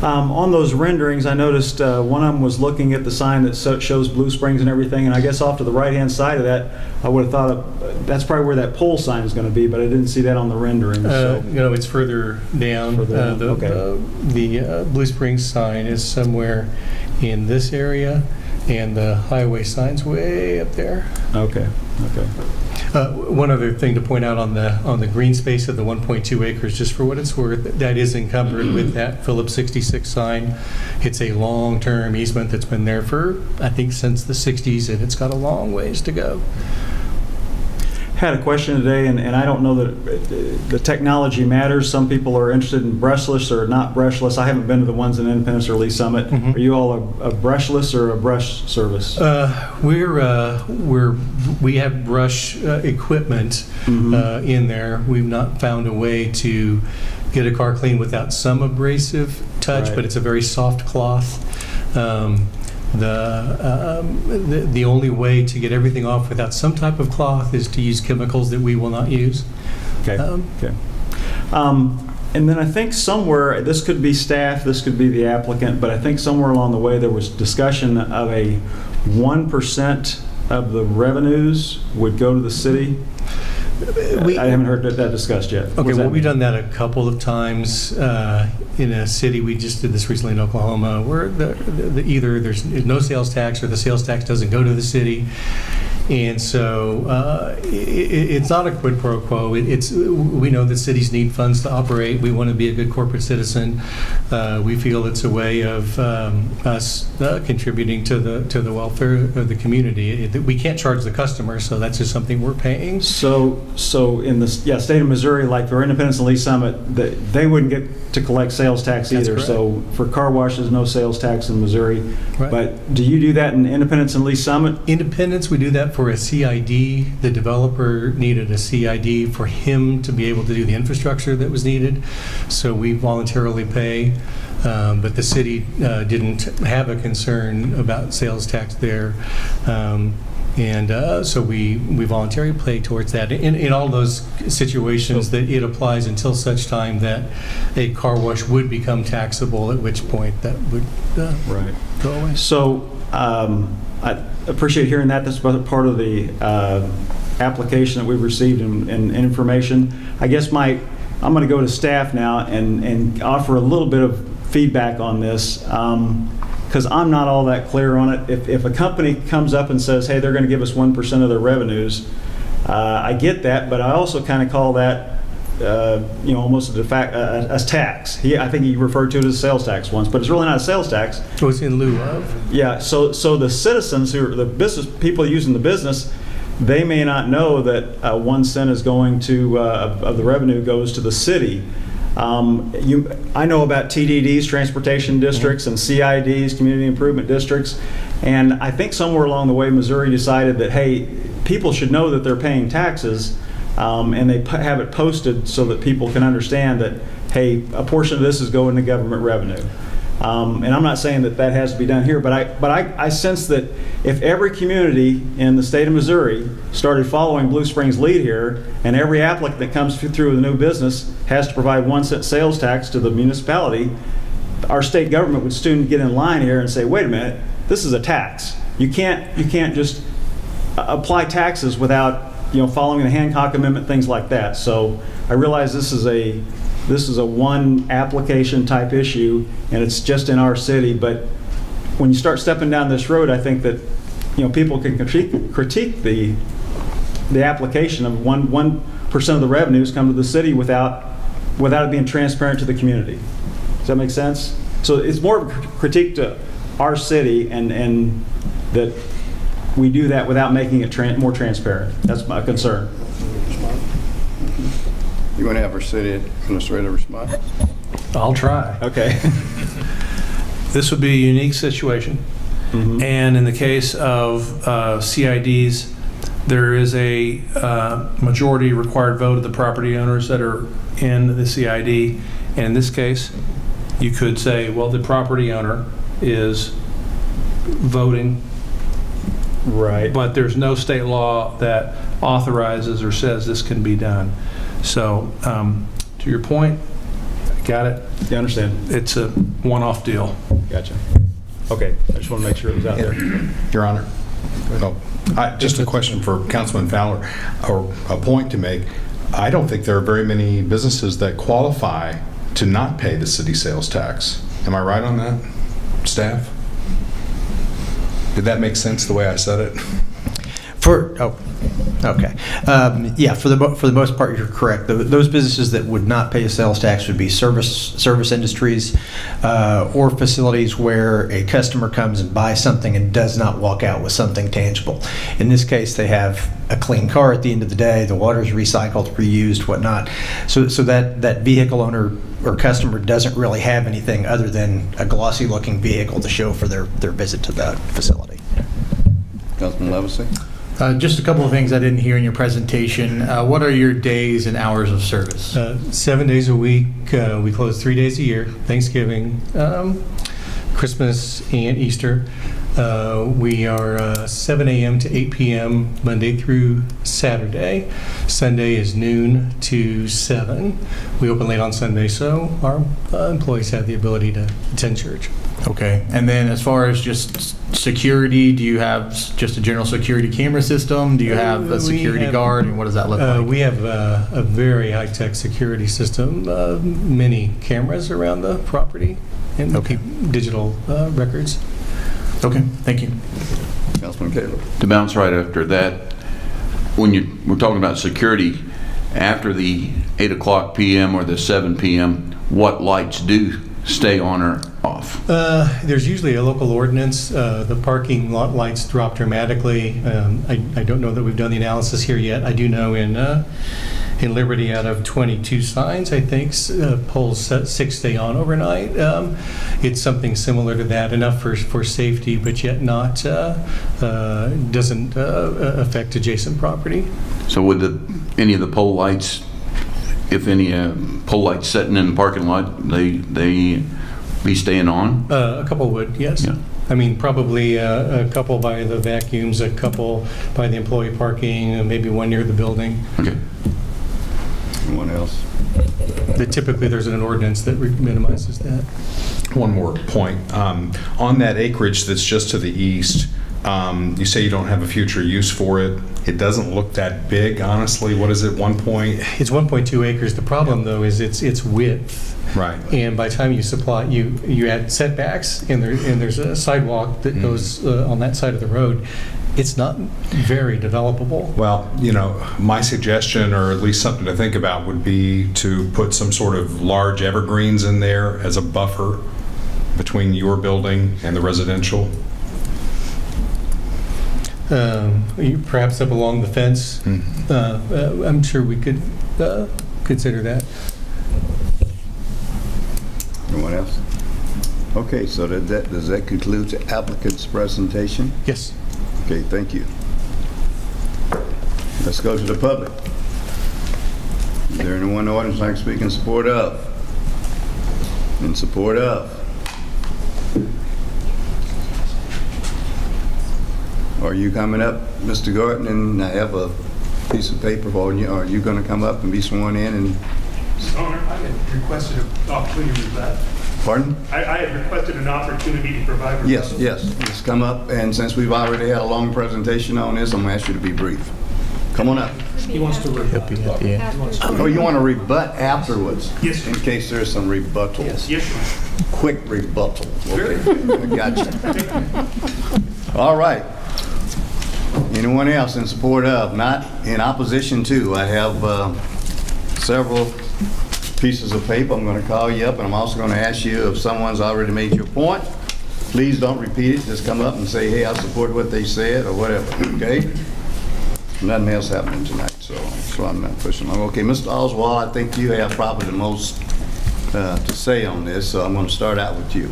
S2: On those renderings, I noticed one of them was looking at the sign that shows Blue Springs and everything, and I guess off to the right-hand side of that, I would have thought that's probably where that pole sign is going to be, but I didn't see that on the rendering. So.
S9: It's further down.
S2: Further down, okay.
S9: The Blue Springs sign is somewhere in this area, and the highway sign's way up there.
S2: Okay.
S9: One other thing to point out on the green space of the 1.2 acres, just for what it's worth, that is encumbered with that Phillips 66 sign. It's a long-term easement that's been there for, I think, since the 60s, and it's got a long ways to go.
S2: Had a question today, and I don't know that the technology matters. Some people are interested in brushless or not brushless. I haven't been to the ones in Independence or Lee Summit.
S9: Mhm.
S2: Are you all a brushless or a brush service?
S9: We have brush equipment in there. We've not found a way to get a car clean without some abrasive touch,
S2: Right.
S9: but it's a very soft cloth. The only way to get everything off without some type of cloth is to use chemicals that we will not use.
S2: Okay. Okay. And then I think somewhere, this could be staff, this could be the applicant, but I think somewhere along the way there was discussion of a 1% of the revenues would go to the city. I haven't heard that discussed yet. What
S9: Okay,
S2: does that
S9: well, we've
S2: mean?
S9: done that a couple of times in a city. We just did this recently in Oklahoma, where either there's no sales tax or the sales tax doesn't go to the city. And so it's not a quid pro quo. We know that cities need funds to operate. We want to be a good corporate citizen. We feel it's a way of us contributing to the welfare of the community. We can't charge the customer, so that's just something we're paying.
S2: So in the state of Missouri, like for Independence and Lee Summit, they wouldn't get to collect sales tax
S9: That's
S2: either.
S9: correct.
S2: So for car washes, no sales tax in Missouri.
S9: Right.
S2: But do you do that in Independence and Lee Summit?
S9: Independence, we do that for a CID. The developer needed a CID for him to be able to do the infrastructure that was needed, so we voluntarily pay. But the city didn't have a concern about sales tax there. So we voluntarily pay towards that. In all those situations, that it applies until such time that a car wash would become taxable, at which point that would
S2: Right.
S9: go away.
S2: So I appreciate hearing that. That's part of the application that we've received and information. I guess I'm going to go to staff now and offer a little bit of feedback on this, because I'm not all that clear on it. If a company comes up and says, hey, they're going to give us 1% of their revenues, I get that, but I also kind of call that almost a tax. I think he referred to it as a sales tax once, but it's really not a sales tax.
S9: It was in lieu of.
S2: Yeah, so the citizens who are the business people using the business, they may not know that 1 cent is going to of the revenue goes to the city. I know about TDDs, transportation districts, and CIDs, community improvement districts, and I think somewhere along the way Missouri decided that, hey, people should know that they're paying taxes, and they have it posted so that people can understand that, hey, a portion of this is going to government revenue. And I'm not saying that has to be done here, but I sense that if every community in the state of Missouri started following Blue Springs' lead here, and every applicant that comes through with a new business has to provide 1 cent sales tax to the municipality, our state government would soon get in line here and say, wait a minute, this is a tax. You can't just apply taxes without following the Hancock Amendment, things like that. So I realize this is a one application type issue, and it's just in our city. But when you start stepping down this road, I think that people can critique the application of 1% of the revenues come to the city without it being transparent to the community. Does that make sense? So it's more of a critique to our city and that we do that without making it more transparent. That's my concern.
S1: You want to have our city administrator respond?
S9: I'll try.
S2: Okay.
S11: This would be a unique situation. And in the case of CIDs, there is a majority required vote of the property owners that are in the CID. And in this case, you could say, well, the property owner is voting,
S2: Right.
S11: but there's no state law that authorizes or says this can be done. So to your point, I got it.
S2: You understand?
S11: It's a one-off deal.
S2: Gotcha. Okay. I just want to make sure it was out there.
S4: Your Honor. Oh, just a question for Councilman Fowler, or a point to make. I don't think there are very many businesses that qualify to not pay the city sales tax. Am I right on that, staff? Did that make sense the way I said it?
S12: Okay. Yeah, for the most part, you're correct. Those businesses that would not pay a sales tax would be service industries or facilities where a customer comes and buys something and does not walk out with something tangible. In this case, they have a clean car at the end of the day. The water is recycled, reused, whatnot. So that vehicle owner or customer doesn't really have anything other than a glossy-looking vehicle to show for their visit to the facility.
S1: Councilman Levacy?
S13: Just a couple of things I didn't hear in your presentation. What are your days and hours of service?
S9: 7 days a week. We close 3 days a year, Thanksgiving, Christmas, and Easter. We are 7 a.m. to 8 p.m. Monday through Saturday. Sunday is noon to 7. We open late on Sunday, so our employees have the ability to attend church.
S13: Okay. And then as far as just security, do you have just a general security camera system? Do you have a security guard? And what does that look like?
S9: We have a very high-tech security system, many cameras around the property, and digital records.
S13: Okay, thank you.
S1: Councilman Caleb?
S7: To bounce right after that, when we're talking about security, after the 8 o'clock p.m. or the 7 p.m., what lights do stay on or off?
S9: There's usually a local ordinance. The parking lot lights drop dramatically. I don't know that we've done the analysis here yet. I do know in Liberty, out of 22 signs, I think, poles 6 stay on overnight. It's something similar to that, enough for safety, but yet not doesn't affect adjacent property.
S7: So would any of the pole lights, if any pole lights sitting in the parking lot, they be staying on?
S9: A couple would, yes.
S7: Yeah.
S9: I mean, probably a couple by the vacuums, a couple by the employee parking, maybe one near the building.
S7: Okay.
S1: Anyone else?
S9: Typically, there's an ordinance that minimizes that.
S4: One more point. On that acreage that's just to the east, you say you don't have a future use for it. It doesn't look that big, honestly. What is it, 1 point?
S9: It's 1.2 acres. The problem, though, is its width.
S4: Right.
S9: And by the time you supply, you add setbacks, and there's a sidewalk that goes on that side of the road. It's not very developable.
S4: Well, my suggestion, or at least something to think about, would be to put some sort of large evergreens in there as a buffer between your building and the residential.
S9: Perhaps up along the fence. I'm sure we could consider that.
S1: Anyone else? Okay, so does that conclude the applicant's presentation?
S9: Yes.
S1: Okay, thank you. Let's go to the public. Is there anyone in the audience like to speak in support of? In support of? Are you coming up, Mr. Gordon, and I have a piece of paper for you? Are you going to come up and be sworn in? And
S14: Owner, I had requested an opportunity to provide.
S1: pardon?
S14: I had requested an opportunity to provide.
S1: Yes, just come up, and since we've already had a long presentation on this, I'm going to ask you to be brief. Come on up.
S14: He wants to rebut.
S1: Oh, you want to rebut afterwards?
S14: Yes, sir.
S1: In case there's some rebuttal.
S14: Yes, sir.
S1: Quick rebuttal. Okay, I got you. All right. Anyone else in support of? Not in opposition to? I have several pieces of paper. I'm going to call you up, and I'm also going to ask you if someone's already made your point. please don't repeat it. Just come up and say, hey, I support what they said, or whatever, okay? Nothing else happening tonight, so I'm not pushing on. Okay, Mr. Oswald, I think you have probably the most to say on this, so I'm going to start out with you.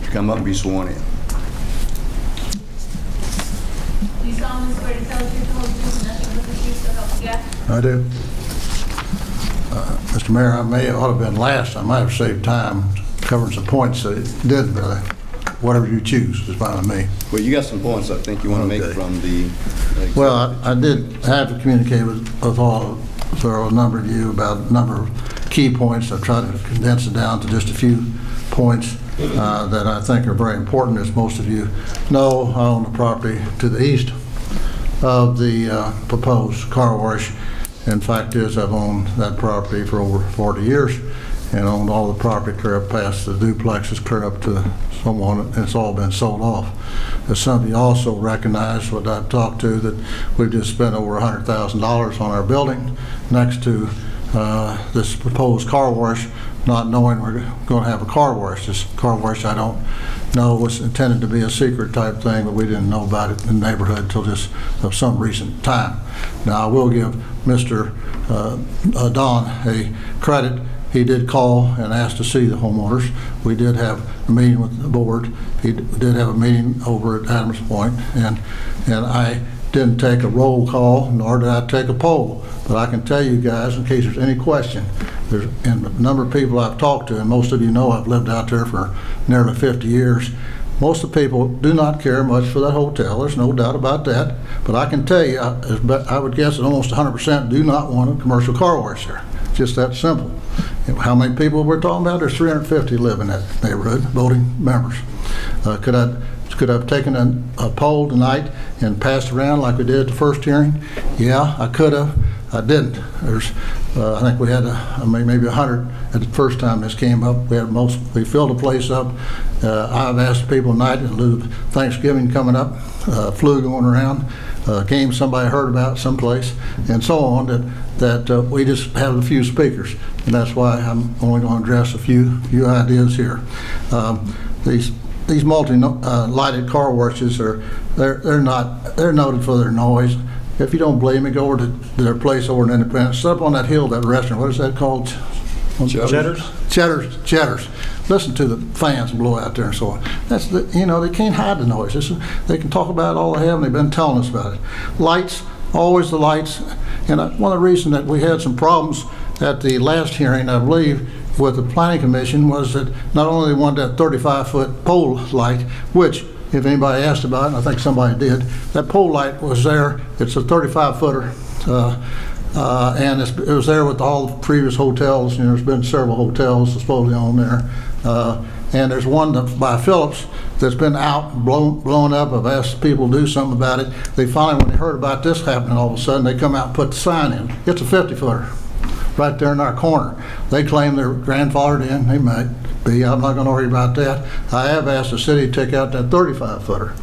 S1: Come up and be sworn in.
S10: Do you solemnly swear to tell the truth, the whole truth, and nothing but the truth, so help you God?
S15: I do. Mr. Mayor, I may ought to have been last. I might have saved time covering some points that it did, but whatever you choose is fine with me.
S1: Well, you got some points I think you want to make from the...
S15: Well, I did have to communicate with a number of you about a number of key points. I've tried to condense it down to just a few points that I think are very important. As most of you know, I own the property to the east of the proposed car wash. In fact is, I've owned that property for over 40 years and owned all the property clear up past the duplexes, clear up to someone, and it's all been sold off. As some of you also recognize, what I've talked to, that we've just spent over $100,000 on our building next to this proposed car wash, not knowing we're going to have a car wash. This car wash, I don't know, was intended to be a secret type thing, but we didn't know about it in the neighborhood until just of some recent time. Now, I will give Mr. Don a credit. He did call and ask to see the homeowners. We did have a meeting with the board. He did have a meeting over at Adams Point, and I didn't take a roll call, nor did I take a poll. But I can tell you guys, in case there's any question, and the number of people I've talked to, and most of you know I've lived out there for nearly 50 years, most of the people do not care much for that hotel. There's no doubt about that. But I can tell you, I would guess that almost 100% do not want a commercial car wash there. Just that simple. How many people we're talking about? There's 350 live in that neighborhood, voting members. Could I have taken a poll tonight and passed around like we did at the first hearing? Yeah, I could have. I didn't. There's, I think we had maybe 100 at the first time this came up. We filled the place up. I've asked people tonight in lieu of Thanksgiving coming up, flu going around, game somebody heard about someplace, and so on, that we just have a few speakers, and that's why I'm only going to address a few ideas here. These multi-lighted car washes they're noted for their noise. If you don't believe me, go over to their place over in Independence. Up on that hill, that restaurant, what is that called? Cheddar's. Listen to the fans blow out there and so on. That's they can't hide the noise. They can talk about it all they have, and they've been telling us about it. Lights, always the lights. And one of the reasons that we had some problems at the last hearing, I believe, with the Planning Commission was that not only they wanted that 35-foot pole light, which, if anybody asked about it, and I think somebody did, that pole light was there. It's a 35-footer, and it was there with all the previous hotels. There's been several hotels supposedly on there, and there's one by Phillips that's been out and blown up. I've asked people to do something about it. They finally, when they heard about this happening, all of a sudden they come out and put the sign in. It's a 50-footer. Right there in our corner. They claim they're grandfathered in. They might be. I'm not going to argue about that. I have asked the city to take out that 35-footer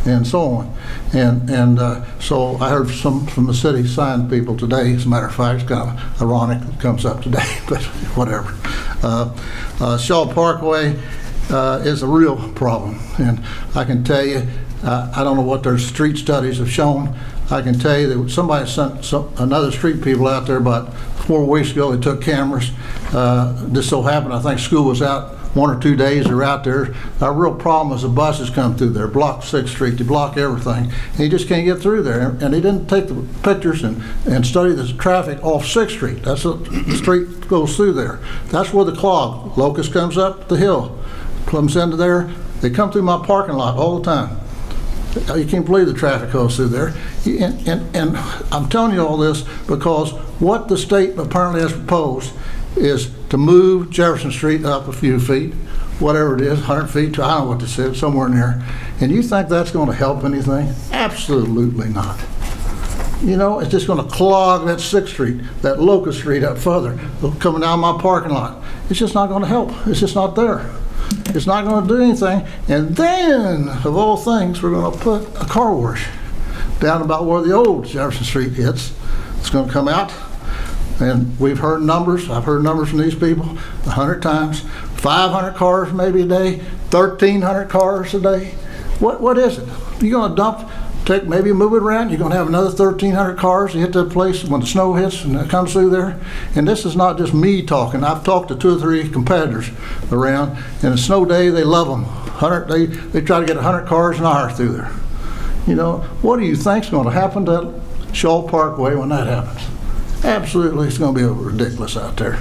S15: and so on. And so I heard some from the city sign people today. As a matter of fact, it's kind of ironic it comes up today, but whatever. Shaw Parkway is a real problem. And I can tell you, I don't know what their street studies have shown. I can tell you that somebody sent another street people out there about 4 weeks ago. They took cameras. This so happened, I think school was out 1 or 2 days. They're out there. Our real problem is the buses come through there, block 6th Street. They block everything. And you just can't get through there. And they didn't take the pictures and study the traffic off 6th Street. That's the street goes through there. That's where the clog. Locust comes up the hill, comes into there. They come through my parking lot all the time. You can't believe the traffic goes through there. And I'm telling you all this because what the state apparently has proposed is to move Jefferson Street up a few feet, whatever it is, 100 feet, I don't know what this is, somewhere in there. And you think that's going to help anything? Absolutely not. It's just going to clog that 6th Street, that Locust Street up further, coming down my parking lot. It's just not going to help. It's just not there. It's not going to do anything. And then, of all things, we're going to put a car wash down about where the old Jefferson Street hits. It's going to come out And we've heard numbers, I've heard numbers from these people 100 times, 500 cars maybe a day, 1,300 cars a day. What is it? You're gonna dump, maybe move it around, you're gonna have another 1,300 cars to hit that place when the snow hits and it comes through there. And this is not just me talking. I've talked to 2 or 3 competitors around, and a snow day, they love them. They try to get 100 cars an hour through there. You know, what do you think's gonna happen to Shaw Parkway when that happens? Absolutely, it's going to be ridiculous out there.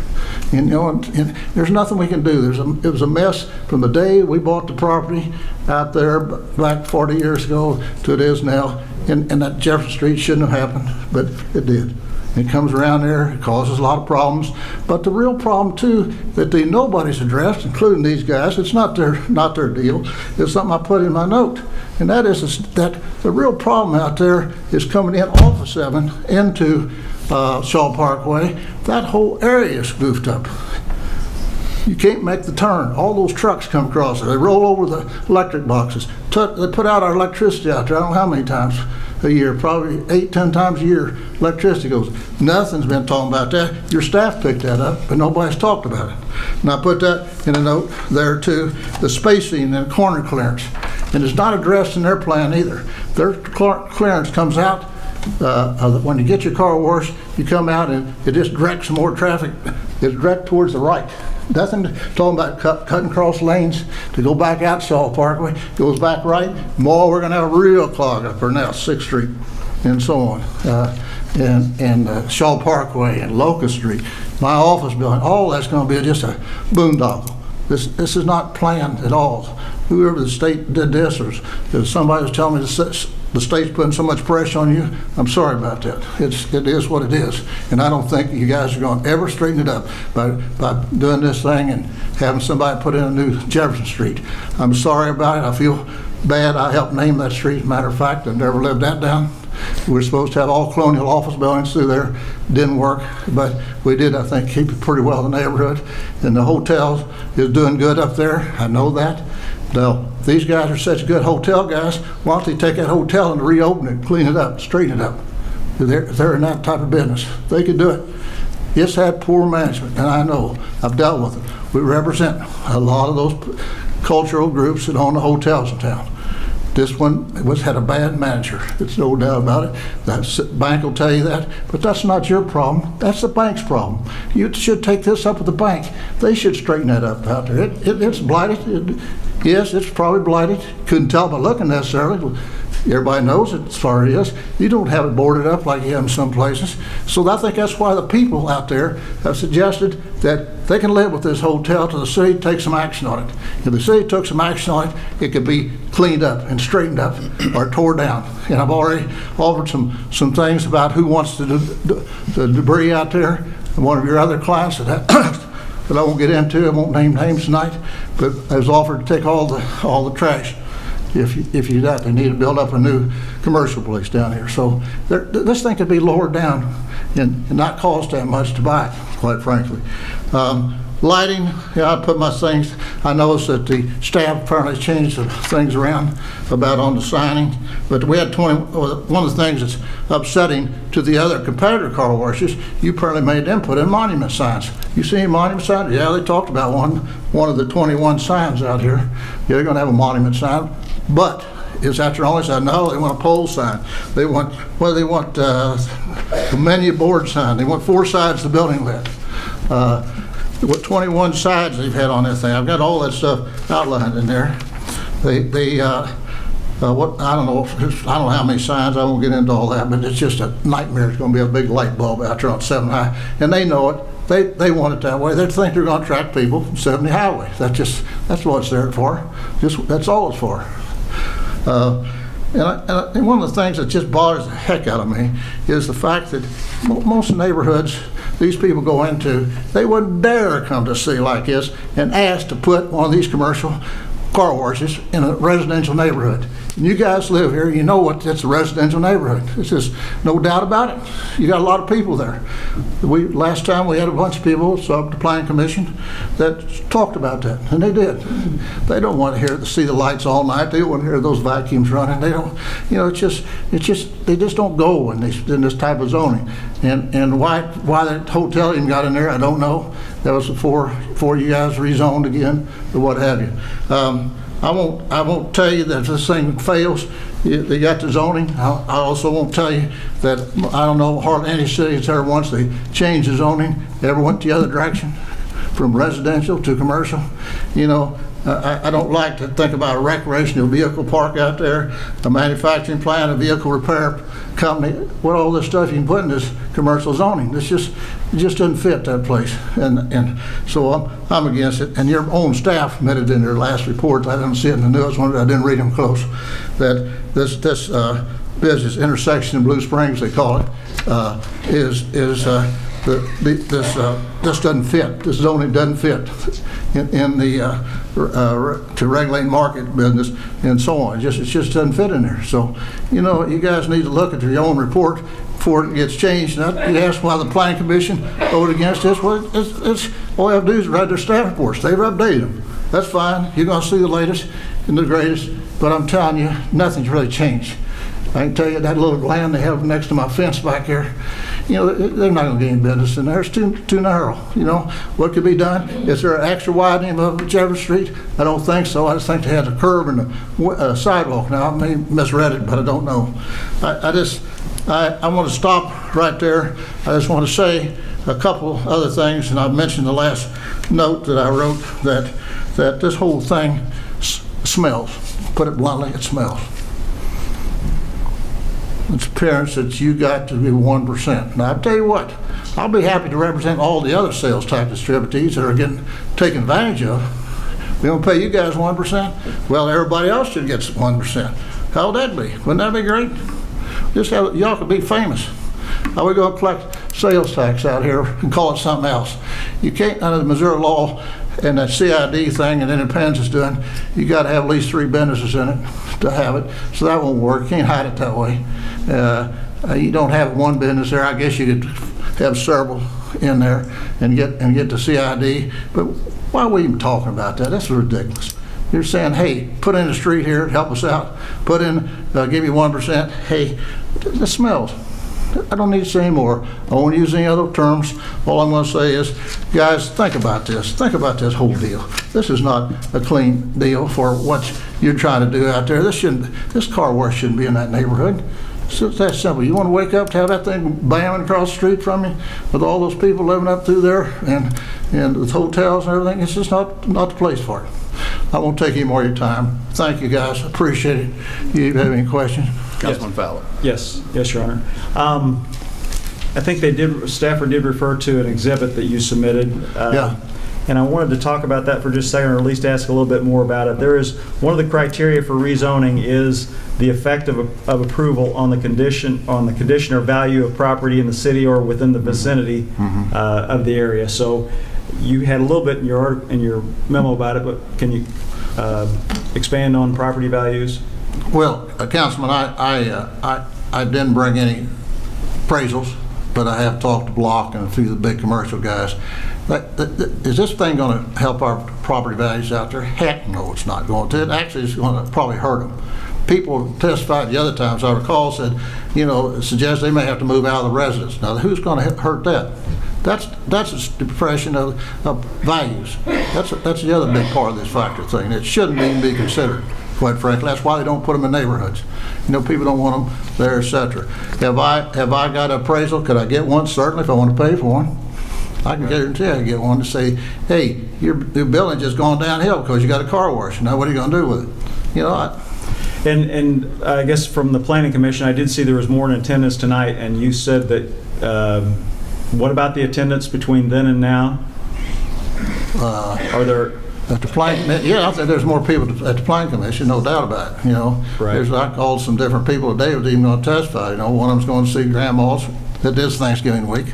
S15: You know, and there's nothing we can do. It was a mess from the day we bought the property out there back 40 years ago to it is now. And that Jefferson Street shouldn't have happened, but it did. It comes around there, it causes a lot of problems. But the real problem too that nobody's addressed, including these guys, it's not their deal. It's something I put in my note, and that is that the real problem out there is coming in off of 7 into Shaw Parkway. That whole area is goofed up. You can't make the turn. All those trucks come across it. They roll over the electric boxes. They put out our electricity out there. I don't know how many times a year, probably 8-10 times a year, electricity goes. Nothing's been talking about that. Your staff picked that up, but nobody's talked about it. And I put that in a note there too, the spacing and corner clearance. And it's not addressed in their plan either. Their clearance comes out, when you get your car washed, you come out and it just directs some more traffic. It's direct towards the right. Nothing talking about cutting cross lanes to go back out Shaw Parkway. Goes back right. More, we're going to have a real clog up there now, 6th Street and so on. And Shaw Parkway and Locust Street. My office building, all that's going to be just a boondoggle. This is not planned at all. Whoever the state did this, or if somebody was telling me the state's putting so much pressure on you, I'm sorry about that. It is what it is. And I don't think you guys are going to ever straighten it up by doing this thing and having somebody put in a new Jefferson Street. I'm sorry about it. I feel bad. I helped name that street. As a matter of fact, I've never lived that down. We're supposed to have all colonial office buildings through there. Didn't work, but we did, I think, keep it pretty well in the neighborhood. And the hotel is doing good up there. I know that. Now, these guys are such good hotel guys. Why don't they take that hotel and reopen it, clean it up, straighten it up? They're in that type of business. They could do it. It's had poor management, and I know. I've dealt with it. We represent a lot of those cultural groups that own the hotels in town. This one had a bad manager. There's no doubt about it. That bank will tell you that, but that's not your problem. That's the bank's problem. You should take this up with the bank. They should straighten that up out there. It's blighted. Yes, it's probably blighted. Couldn't tell by looking necessarily. Everybody knows it as far as it is. You don't have it boarded up like you have in some places. So I think that's why the people out there have suggested that they can live with this hotel till the city takes some action on it. If the city took some action on it, it could be cleaned up and straightened up or tore down. And I've already offered some things about who wants the debris out there. And one of your other clients that I won't get into, I won't name names tonight, but has offered to take all the trash. If you that, they need to build up a new commercial place down here. So this thing could be lowered down and not cost that much to buy, quite frankly. Lighting, I put my things. I noticed that the staff apparently changed the things around about on the signing, but we had one of the things that's upsetting to the other competitor car washes, you apparently made them put in monument signs. You see any monument signs? Yeah, they talked about one of the 21 signs out here. Yeah, they're going to have a monument sign, but is that your only sign? No, they want a pole sign. They want a menu board sign. They want 4 sides of the building lit. What 21 sides they've had on that thing. I've got all that stuff outlined in there. I don't know how many signs. I won't get into all that, but it's just a nightmare. It's going to be a big light bulb out there on 70 High, and they know it. They want it that way. They think they're going to attract people from 70 Highway. That's what it's there for. That's all it's for. And one of the things that just bothers the heck out of me is the fact that most neighborhoods these people go into, they wouldn't dare come to a city like this and ask to put one of these commercial car washes in a residential neighborhood. And you guys live here, you know what, it's a residential neighborhood. It's just no doubt about it. You got a lot of people there. Last time we had a bunch of people, so the Planning Commission, that talked about that, and they did. They don't want to see the lights all night. They don't want to hear those vacuums running. They don't, you know, they just don't go in this type of zoning. And why that hotel even got in there, I don't know. That was before you guys rezoned again, or what have you. I won't tell you that if this thing fails, they got the zoning. I also won't tell you that I don't know hardly any city that's ever, once they changed the zoning, ever went the other direction from residential to commercial. You know, I don't like to think about a recreational vehicle park out there, a manufacturing plant, a vehicle repair company, what all this stuff you can put in this commercial zoning. It just doesn't fit that place. And so I'm against it. And your own staff admitted in their last report, I didn't see it in the newest one, I didn't read them close, that this business intersection in Blue Springs, they call it, this doesn't fit. This zoning doesn't fit in the to regulate market business and so on. It just doesn't fit in there. So, you know, you guys need to look at your own report before it gets changed. You ask why the Planning Commission voted against this. Well, it's all you have to do is write their staff reports. They've updated them. That's fine. You're going to see the latest and the greatest. But I'm telling you, nothing's really changed. I can tell you that little land they have next to my fence back here, you know, they're not going to get any business in there. It's too narrow. You know, what could be done? Is there an extra widening of Jefferson Street? I don't think so. I just think they had a curb and a sidewalk. Now, I may misread it, but I don't know. I want to stop right there. I just want to say a couple other things, and I've mentioned the last note that I wrote that this whole thing smells. Put it bluntly, it smells. It's appearance that you got to be 1%. Now, I'll tell you what, I'll be happy to represent all the other sales tax distributors that are getting taken advantage of. We don't pay you guys 1%. Well, everybody else should get 1%. How would that be? Wouldn't that be great? Just have, y'all could be famous. How we going to collect sales tax out here and call it something else? You can't, under the Missouri law and that CID thing and Independence is doing, you got to have at least 3 businesses in it to have it. So that won't work. You can't hide it that way. You don't have one business there. I guess you could have several in there and get the CID. But why are we even talking about that? That's ridiculous. You're saying, hey, put in the street here, help us out. Put in, give you 1%. Hey, it smells. I don't need to say more. I won't use any other terms. All I'm going to say is, guys, think about this. Think about this whole deal. This is not a clean deal for what you're trying to do out there. This car wash shouldn't be in that neighborhood. It's that simple. You want to wake up to have that thing bamming across the street from you with all those people living up through there and with hotels and everything. It's just not the place for it. I won't take any more of your time. Thank you, guys. Appreciate it. You have any questions?
S13: Councilman Fowler.
S2: Yes, Your Honor. I think Stafford did refer to an exhibit that you submitted.
S15: Yeah.
S2: And I wanted to talk about that for just a second, or at least ask a little bit more about it. There is, one of the criteria for rezoning is the effect of approval on the condition or value of property in the city or within the vicinity of the area. So you had a little bit in your memo about it, but can you expand on property values?
S15: Well, Councilman, I didn't bring any appraisals, but I have talked to Block and a few of the big commercial guys. Is this thing going to help our property values out there? Heck no, it's not going to. It actually is going to probably hurt them. People testified the other times I recall said, suggest they may have to move out of the residence. Now, who's going to hurt that? That's a depression of values. That's the other big part of this factor thing. It shouldn't even be considered, quite frankly. That's why they don't put them in neighborhoods. People don't want them there, etc. Have I got an appraisal? Could I get one? Certainly, if I want to pay for one. I can guarantee I can get one to say, hey, your building just gone downhill because you got a car wash. Now, what are you going to do with it?
S2: And I guess from the Planning Commission, I did see there was more in attendance tonight, and you said that, what about the attendance between then and now? Are there...
S15: At the Planning, yeah, I think there's more people at the Planning Commission, no doubt about it.
S2: Right.
S15: I called some different people today who was even going to testify. One of them's going to see grandmas. It is Thanksgiving week.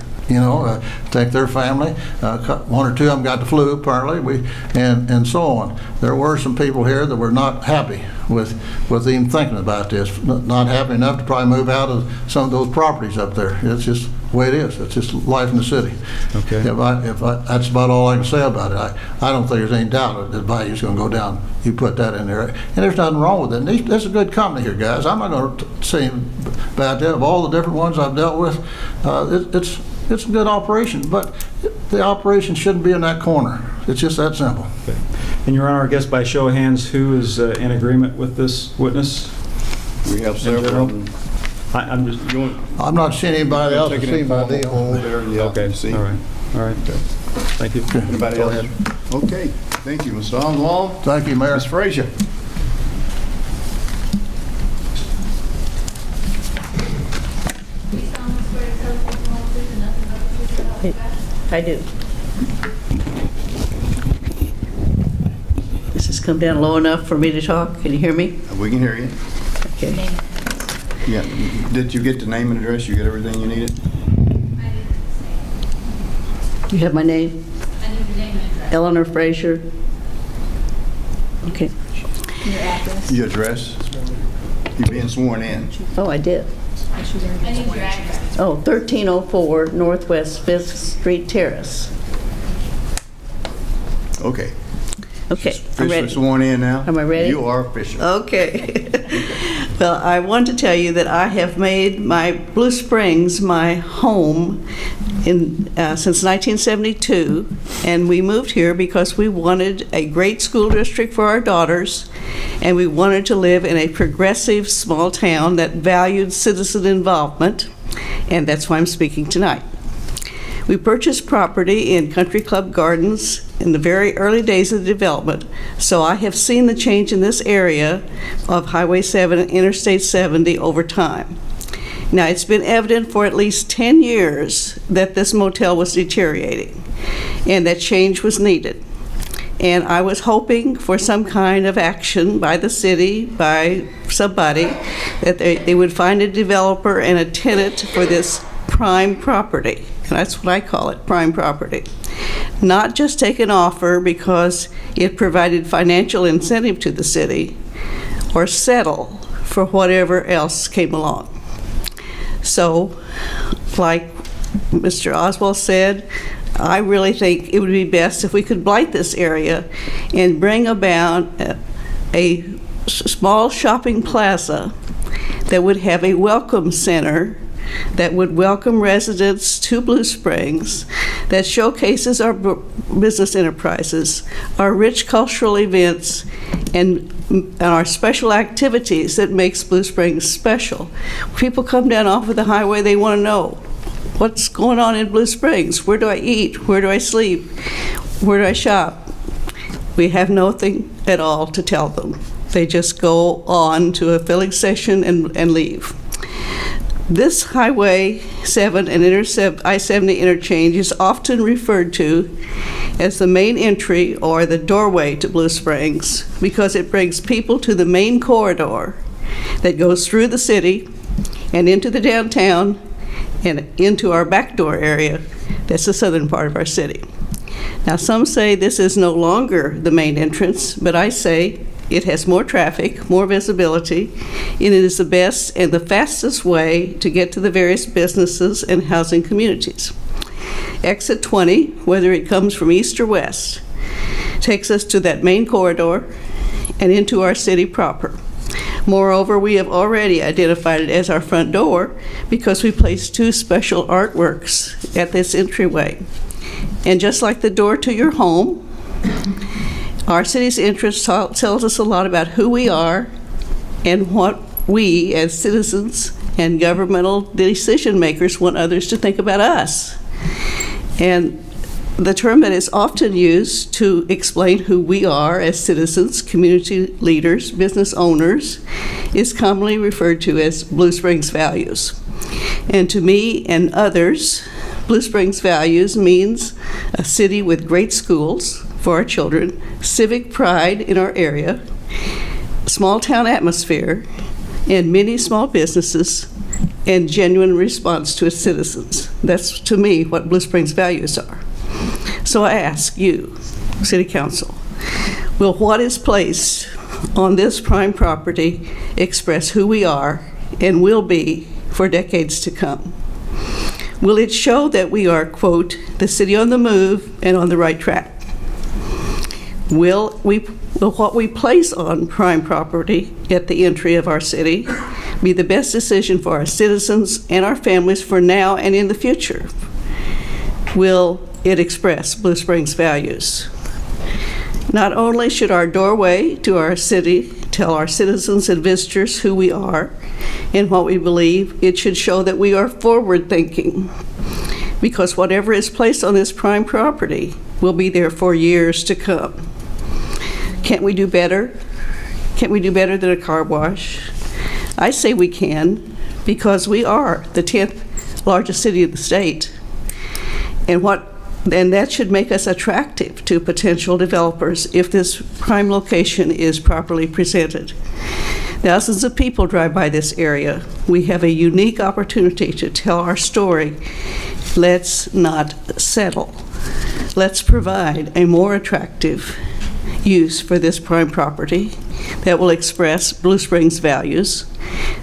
S15: take their family. One or two of them got the flu, apparently, and so on. There were some people here that were not happy with even thinking about this, not happy enough to probably move out of some of those properties up there. It's just the way it is. It's just life in the city.
S2: Okay.
S15: That's about all I can say about it. I don't think there's any doubt that the value's going to go down. You put that in there. And there's nothing wrong with it. And there's a good company here, guys. I'm not going to say about that. Of all the different ones I've dealt with, it's a good operation. But the operation shouldn't be in that corner. It's just that simple.
S2: Okay. And Your Honor, I guess by show of hands, who is in agreement with this witness?
S1: We have several. of them.
S2: I'm just going.
S15: I'm not seeing anybody else.
S1: Taking
S15: See
S1: it
S15: my
S1: formal
S15: deal.
S1: over there. Yeah,
S2: Okay.
S1: see.
S2: All right.
S1: Okay.
S2: Thank you.
S1: Anybody
S2: Go
S1: else?
S2: ahead.
S1: Okay. Thank you, Mr. Oswald.
S15: Thank you, Mayor.
S1: Ms. Frazier.
S10: Do you solemnly swear to tell the truth, the whole truth, and nothing but the truth, so help you God?
S16: I do. Does this come down low enough for me to talk? Can you hear me?
S1: We can hear you.
S16: Okay.
S1: Yeah. Did you get the name and address? You get everything you needed?
S10: I didn't say.
S16: You have my name?
S10: I need your name and address.
S16: Eleanor Frazier. Okay.
S3: Your address.
S1: Your address? You're being sworn in.
S16: Oh, I did.
S10: I need your address.
S16: Oh, 1304 Northwest 5th Street Terrace.
S1: Okay.
S16: Okay, I'm
S1: Officially
S16: ready.
S1: sworn in now?
S16: Am I ready?
S1: You are official.
S16: Okay. Well, I want to tell you that I have made my Blue Springs my home since 1972, and we moved here because we wanted a great school district for our daughters, and we wanted to live in a progressive small town that valued citizen involvement, and that's why I'm speaking tonight. We purchased property in Country Club Gardens in the very early days of the development, so I have seen the change in this area of Highway 7 and Interstate 70 over time. Now, it's been evident for at least 10 years that this motel was deteriorating and that change was needed. And I was hoping for some kind of action by the city, by somebody, that they would find a developer and a tenant for this prime property. And that's what I call it, prime property. Not just take an offer because it provided financial incentive to the city, or settle for whatever else came along. So, like Mr. Oswald said, I really think it would be best if we could blight this area and bring about a small shopping plaza that would have a welcome center that would welcome residents to Blue Springs, that showcases our business enterprises, our rich cultural events, and our special activities that makes Blue Springs special. People come down off of the highway, they want to know, what's going on in Blue Springs? Where do I eat? Where do I sleep? Where do I shop? We have nothing at all to tell them. They just go on to a filling station and leave. This Highway 7 and I-70 interchange is often referred to as the main entry or the doorway to Blue Springs because it brings people to the main corridor that goes through the city and into the downtown and into our back door area. That's the southern part of our city. Now, some say this is no longer the main entrance, but I say it has more traffic, more visibility, and it is the best and the fastest way to get to the various businesses and housing communities. Exit 20, whether it comes from east or west, takes us to that main corridor and into our city proper. Moreover, we have already identified it as our front door because we placed two special artworks at this entryway. And just like the door to your home, our city's interest tells us a lot about who we are and what we, as citizens and governmental decision makers, want others to think about us. And the term that is often used to explain who we are as citizens, community leaders, business owners, is commonly referred to as Blue Springs values. And to me and others, Blue Springs values means a city with great schools for our children, civic pride in our area, small town atmosphere, and many small businesses, and genuine response to its citizens. That's, to me, what Blue Springs values are. So I ask you, City Council, will what is placed on this prime property express who we are and will be for decades to come? Will it show that we are, quote, the city on the move and on the right track? Will what we place on prime property at the entry of our city be the best decision for our citizens and our families for now and in the future? Will it express Blue Springs values? Not only should our doorway to our city tell our citizens and visitors who we are and what we believe, it should show that we are forward-thinking, because whatever is placed on this prime property will be there for years to come. Can't we do better? Can't we do better than a car wash? I say we can, because we are the 10th largest city in the state. And that should make us attractive to potential developers if this prime location is properly presented. Thousands of people drive by this area. We have a unique opportunity to tell our story. Let's not settle. Let's provide a more attractive use for this prime property that will express Blue Springs values,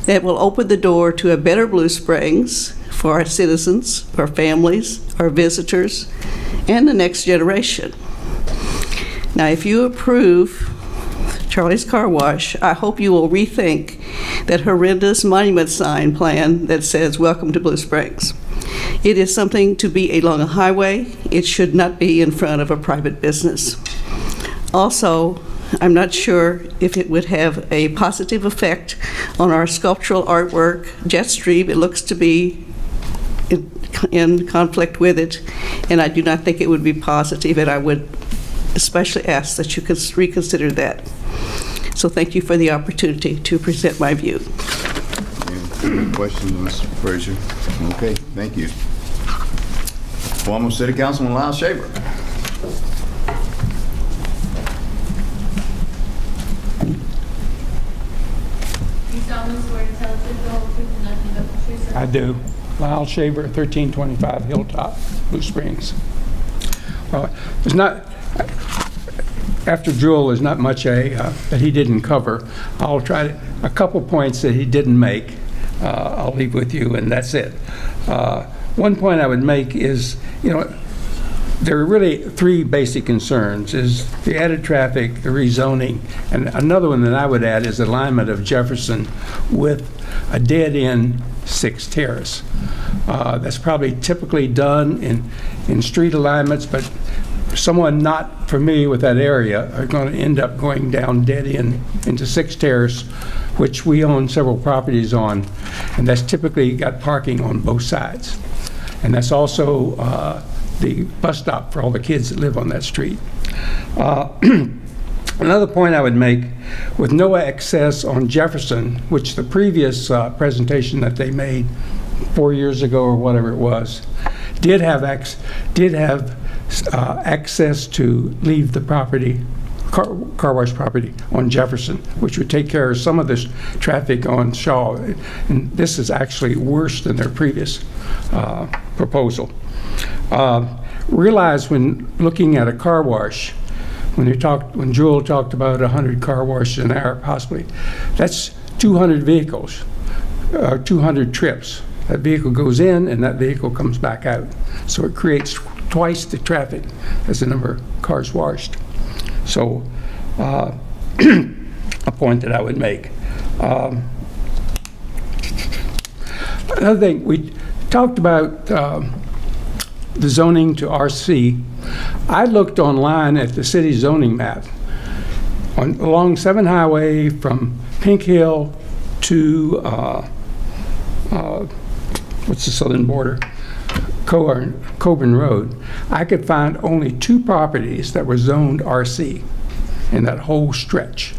S16: that will open the door to a better Blue Springs for our citizens, our families, our visitors, and the next generation. Now, if you approve Charlie's Car Wash, I hope you will rethink that horrendous monument sign plan that says, "Welcome to Blue Springs." It is something to be along a highway. It should not be in front of a private business. Also, I'm not sure if it would have a positive effect on our sculptural artwork, Jetstream. It looks to be in conflict with it, and I do not think it would be positive, and I would especially ask that you could reconsider that. So thank you for the opportunity to present my view.
S1: Any questions, Mr. Frazier? Okay, thank you. Former City Councilman Lyle Shaver.
S10: You solemnly swear to tell the truth, the whole truth, and nothing but the truth, sir?
S17: I do. Lyle Shaver, 1325 Hilltop, Blue Springs. There's not, after Jewel, there's not much that he didn't cover. I'll try to, a couple points that he didn't make, I'll leave with you, and that's it. One point I would make is, there are really three basic concerns, is the added traffic, the rezoning, and another one that I would add is alignment of Jefferson with a dead-end 6th Terrace. That's probably typically done in street alignments, but someone not familiar with that area are going to end up going down dead-end into 6th Terrace, which we own several properties on, and that's typically got parking on both sides. And that's also the bus stop for all the kids that live on that street. Another point I would make, with no access on Jefferson, which the previous presentation that they made 4 years ago or whatever it was, did have access to leave the property, car wash property on Jefferson, which would take care of some of this traffic on Shaw. And this is actually worse than their previous proposal. Realize when looking at a car wash, when Jewel talked about 100 car washes an hour possibly, that's 200 vehicles, 200 trips. That vehicle goes in and that vehicle comes back out. So it creates twice the traffic as the number of cars washed. So a point that I would make. Another thing, we talked about the zoning to RC. I looked online at the city zoning map along 7 Highway from Pink Hill to what's the southern border? Coburn Road. I could find only 2 properties that were zoned RC in that whole stretch.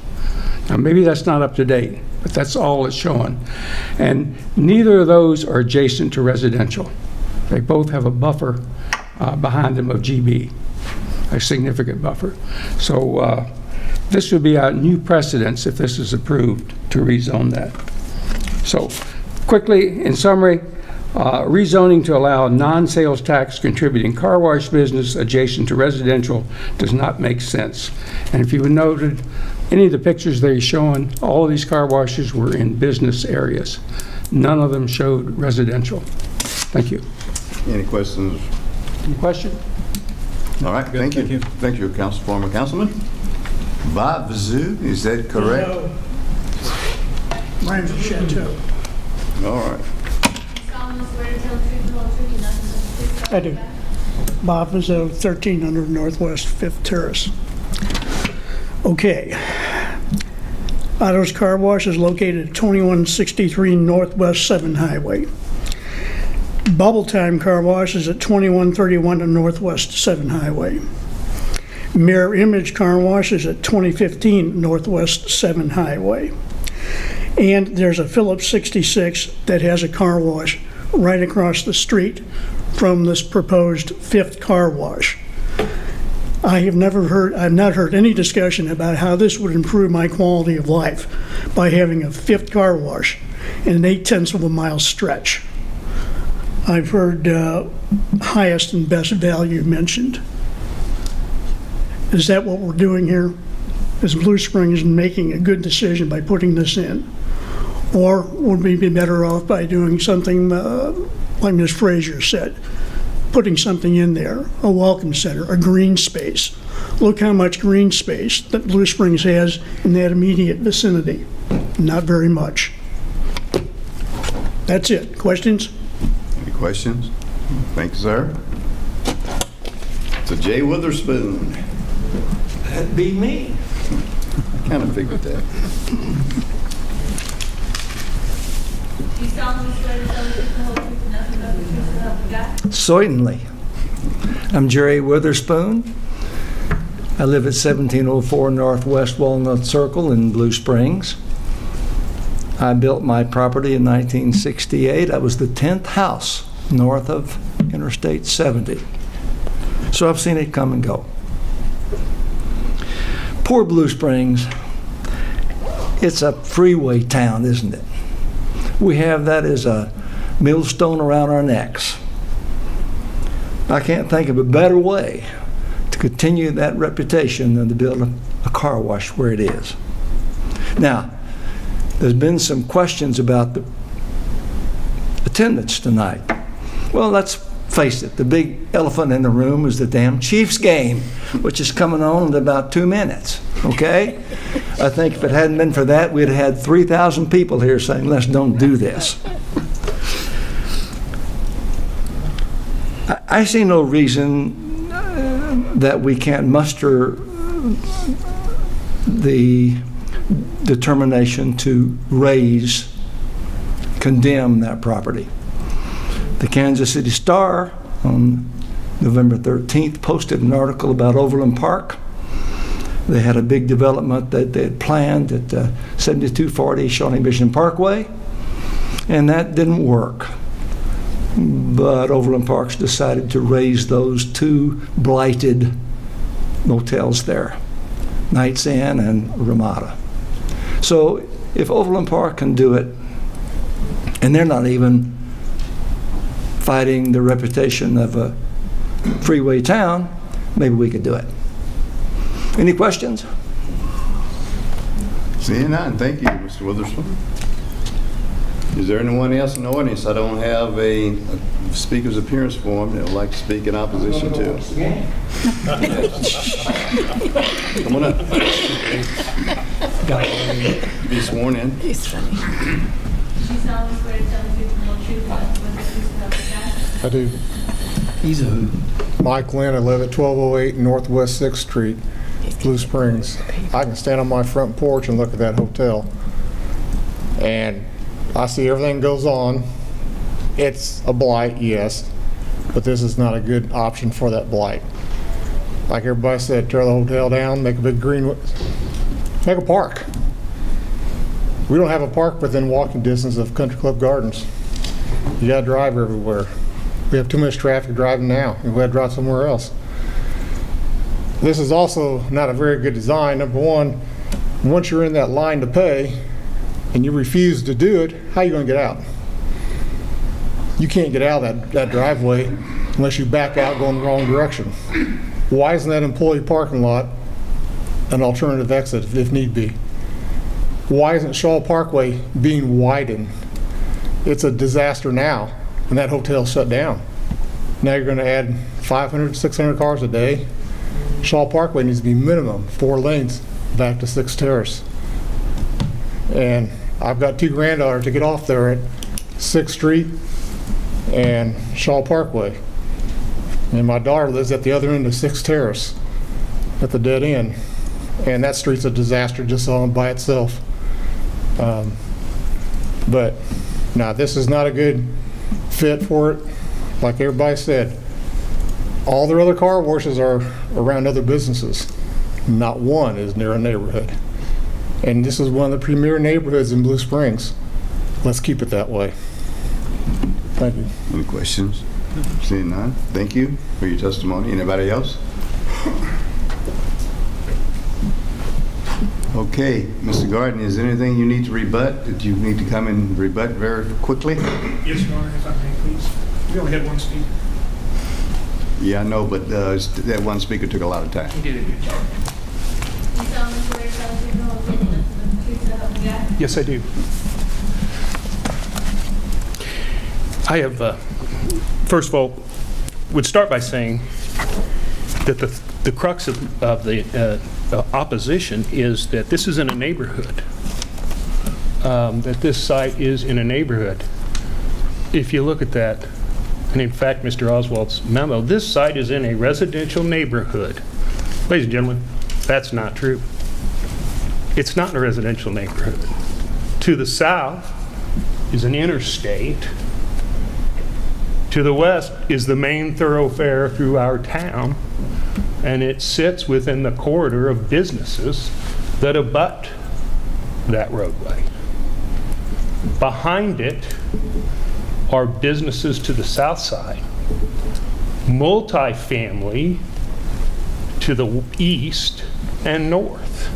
S17: Now maybe that's not up to date, but that's all it's showing. And neither of those are adjacent to residential. They both have a buffer behind them of GB, a significant buffer. So this would be a new precedence if this is approved to rezone that. So quickly, in summary, Rezoning to allow non-sales tax contributing car wash business adjacent to residential does not make sense. And if you noted, any of the pictures they're showing, all of these car washes were in business areas. None of them showed residential. Thank you.
S1: Any questions?
S17: Any question?
S1: All right, thank you. Thank you, former councilman. Bob Zoo, is that correct?
S18: Mine's a Chateau.
S1: All right.
S10: solemnly swear to tell the truth, the whole truth, and nothing but the truth, so
S18: I
S10: help you
S18: do.
S10: God?
S18: Bob Vizzo, 1300 Northwest 5th Terrace. Okay. Otto's Car Wash is located at 2163 Northwest 7 Highway. Bubble Time Car Wash is at 2131 to Northwest 7 Highway. Mirror Image Car Wash is at 2015 Northwest 7 Highway. And there's a Phillips 66 that has a car wash right across the street from this proposed 5th car wash. I've not heard any discussion about how this would improve my quality of life by having a 5th car wash in an 0.8 of a mile stretch. I've heard highest and best value mentioned. Is that what we're doing here? Is Blue Springs making a good decision by putting this in? Or would we be better off by doing something like Ms. Frazier said, putting something in there, a welcome center, a green space. Look how much green space that Blue Springs has in that immediate vicinity. Not very much. That's it. Questions?
S1: Any questions? Thank you, sir. So Jay Witherspoon.
S19: That'd be me.
S1: I kind of figured that.
S10: Do you solemnly swear to tell the truth, the whole truth, and nothing but the truth, so help you God?
S19: Certainly. I'm Jerry Witherspoon. I live at 1704 Northwest Walnut Circle in Blue Springs. I built my property in 1968. I was the 10th house north of Interstate 70. So I've seen it come and go. Poor Blue Springs. It's a freeway town, isn't it? We have that as a millstone around our necks. I can't think of a better way to continue that reputation than to build a car wash where it is. Now, there's been some questions about the attendance tonight. Well, let's face it, the big elephant in the room is the damn Chiefs game, which is coming on in about 2 minutes, okay? I think if it hadn't been for that, we'd have had 3,000 people here saying, let's don't do this. I see no reason that we can't muster the determination to condemn that property. The Kansas City Star on November 13th posted an article about Overland Park. They had a big development that they had planned at 7240 Shawnee Mission Parkway, and that didn't work. But Overland Park's decided to raise those 2 blighted motels there, Knights Inn and Ramada. So if Overland Park can do it, and they're not even fighting the reputation of a freeway town, maybe we could do it. Any questions?
S1: Seeing none, thank you, Mr. Witherspoon. Is there anyone else in the audience I don't have a speaker's appearance form that would like to speak in opposition to? Come on up. Be sworn in.
S8: He's funny.
S10: Do you solemnly swear to tell the truth, the whole truth, and nothing but the truth, so help you God?
S20: I do.
S19: He's a
S20: Mike Lynn, I live at 1208 Northwest 6th Street, Blue Springs. I can stand on my front porch and look at that hotel. And I see everything goes on. It's a blight, yes, but this is not a good option for that blight. Like everybody said, tear the hotel down, make a big green, make a park. We don't have a park within walking distance of Country Club Gardens. You gotta drive everywhere. We have too much traffic driving now, and we gotta drive somewhere else. This is also not a very good design. Number one, once you're in that line to pay and you refuse to do it, how are you gonna get out? you can't get out of that driveway unless you back out going the wrong direction. Why isn't that employee parking lot an alternative exit if need be? Why isn't Shaw Parkway being widened? It's a disaster now, and that hotel's shut down. Now you're going to add 500, 600 cars a day. Shaw Parkway needs to be minimum 4 lanes back to 6th Terrace. And I've got 2 granddaughters to get off there at 6th Street and Shaw Parkway. And my daughter lives at the other end of 6th Terrace at the dead end. And that street's a disaster just on by itself. But now this is not a good fit for it. Like everybody said, all their other car washes are around other businesses. Not one is near a neighborhood. And this is one of the premier neighborhoods in Blue Springs. Let's keep it that way. Thank you.
S1: Any questions? Seeing none, thank you for your testimony. Anybody else? Okay, Mr. Garden, is there anything you need to rebut? Did you need to come and rebut very quickly?
S14: Yes, Your Honor, if I may, please. We only had one speaker.
S1: Yeah, I know, but that one speaker took a lot of time.
S14: He did a good job.
S10: You solemnly swear to tell the truth, the whole truth, and nothing but the truth, so help me God?
S11: Yes, I do. I have, first of all, would start by saying that the crux of the opposition is that this is in a neighborhood, that this site is in a neighborhood. If you look at that, and in fact, Mr. Oswald's memo, this site is in a residential neighborhood. Ladies and gentlemen, that's not true. It's not in a residential neighborhood. To the south is an interstate. To the west is the main thoroughfare through our town, and it sits within the corridor of businesses that abut that roadway. Behind it are businesses to the south side, multifamily to the east and north.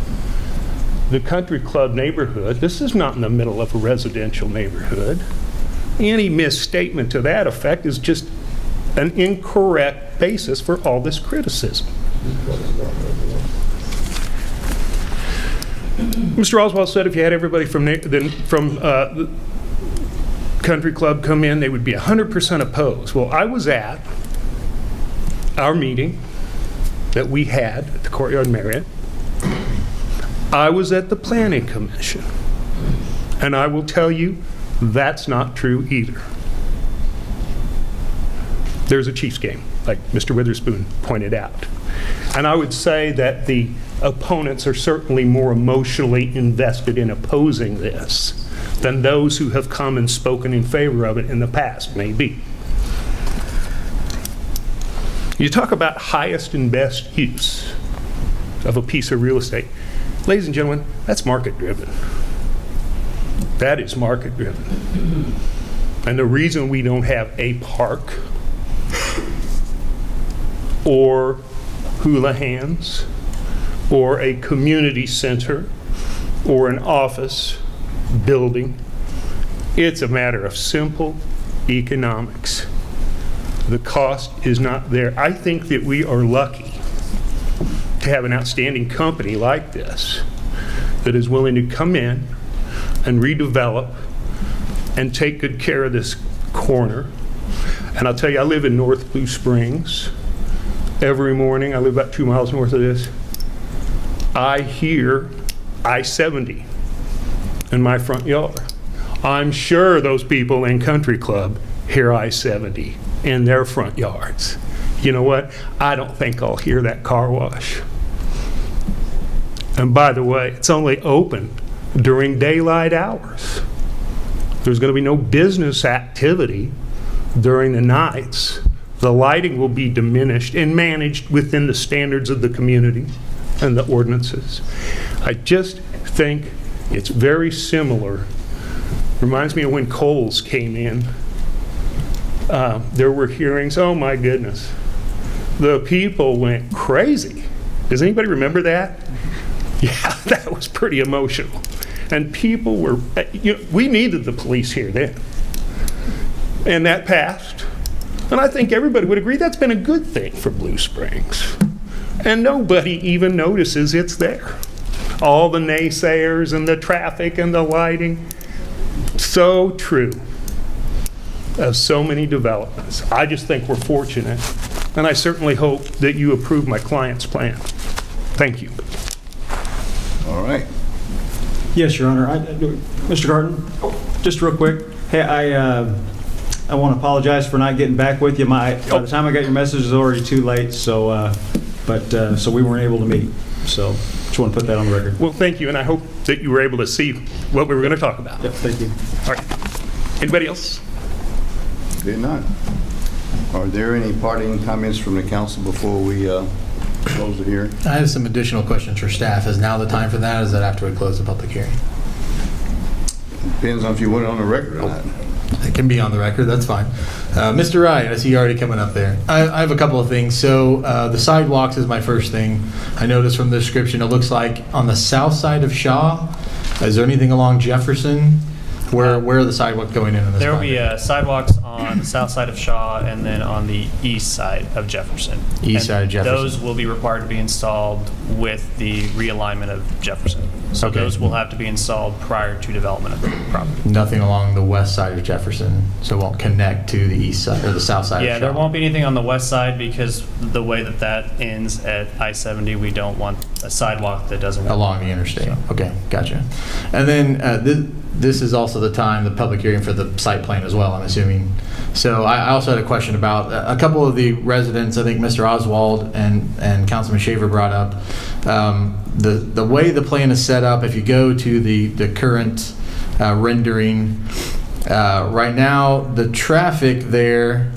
S11: The Country Club neighborhood, this is not in the middle of a residential neighborhood. Any misstatement to that effect is just an incorrect basis for all this criticism. Mr. Oswald said if you had everybody from the Country Club come in, they would be 100% opposed. Well, I was at our meeting that we had at the Courtyard Marriott. I was at the Planning Commission, and I will tell you that's not true either. There's a Chiefs game, like Mr. Witherspoon pointed out. And I would say that the opponents are certainly more emotionally invested in opposing this than those who have come and spoken in favor of it in the past, maybe. You talk about highest and best use of a piece of real estate. Ladies and gentlemen, that's market-driven. That is market-driven. And the reason we don't have a park or hula hands or a community center or an office building, it's a matter of simple economics. The cost is not there. I think that we are lucky to have an outstanding company like this that is willing to come in and redevelop and take good care of this corner. And I'll tell you, I live in North Blue Springs. Every morning, I live about 2 miles north of this, I hear I-70 in my front yard. I'm sure those people in Country Club hear I-70 in their front yards. You know what? I don't think I'll hear that car wash. And by the way, it's only open during daylight hours. There's going to be no business activity during the nights. The lighting will be diminished and managed within the standards of the community and the ordinances. I just think it's very similar. Reminds me of when Kohl's came in. There were hearings. Oh my goodness. The people went crazy. Does anybody remember that? Yeah, that was pretty emotional. And people were, we needed the police here then.
S14: And that passed. And I think everybody would agree that's been a good thing for Blue Springs. And nobody even notices it's there. All the naysayers and the traffic and the lighting. So true of so many developments. I just think we're fortunate, and I certainly hope that you approve my client's plan. Thank you.
S1: All right.
S2: Yes, Your Honor. Mr. Garten, just real quick. Hey, I want to apologize for not getting back with you. By the time I got your message, it was already too late. So, so we weren't able to meet. So, just want to put that on the record.
S14: Well, thank you, and I hope that you were able to see what we were going to talk about.
S2: Yep, thank you.
S14: All right. Anybody else?
S1: Did not. Are there any parting comments from the council before we close the hearing?
S13: I have some additional questions for staff. Is now the time for that, or is that after we close the public hearing?
S1: Depends on if you want it on the record or not.
S13: It can be on the record, that's fine. Mr. Wright, I see you already coming up there. I have a couple of things. So the sidewalks is my first thing. I noticed from the description, it looks like on the south side of Shaw, is there anything along Jefferson? Where are the sidewalks going in this?
S6: There will be sidewalks on the south side of Shaw and then on the east side of Jefferson.
S13: East side of Jefferson.
S6: Those will be required to be installed with the realignment of Jefferson. So
S13: Okay.
S6: those will have to be installed prior to development of the property.
S13: Nothing along the west side of Jefferson, so it won't connect to the east side or the south side
S6: Yeah,
S13: of Shaw?
S6: there won't be anything on the west side because the way that ends at I-70, we don't want a sidewalk that doesn't
S13: Along the interstate. Okay, gotcha. And then this is also the time, the public hearing for the site plan as well, I'm assuming. So I also had a question about a couple of the residents, I think Mr. Oswald and Councilman Shaver brought up, the way the plan is set up, if you go to the current rendering, right now, the traffic there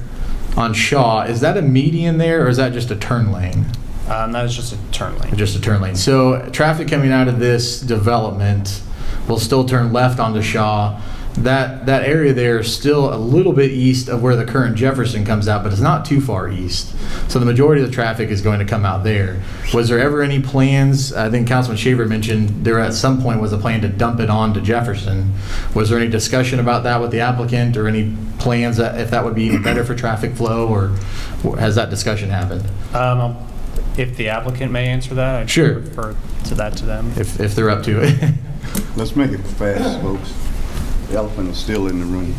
S13: on Shaw, is that a median there or is that just a turn lane?
S6: That is just a turn lane.
S13: Just a turn lane. So traffic coming out of this development will still turn left onto Shaw. That area there is still a little bit east of where the current Jefferson comes out, but it's not too far east. So the majority of the traffic is going to come out there. Was there ever any plans, I think Councilman Shaver mentioned there at some point was a plan to dump it onto Jefferson. Was there any discussion about that with the applicant or any plans that if that would be even better for traffic flow, or has that discussion happened?
S6: If the applicant may answer that, I'd
S13: Sure.
S6: refer to them.
S13: If they're up to it.
S1: Let's make it fast, folks. The elephant is still in the room.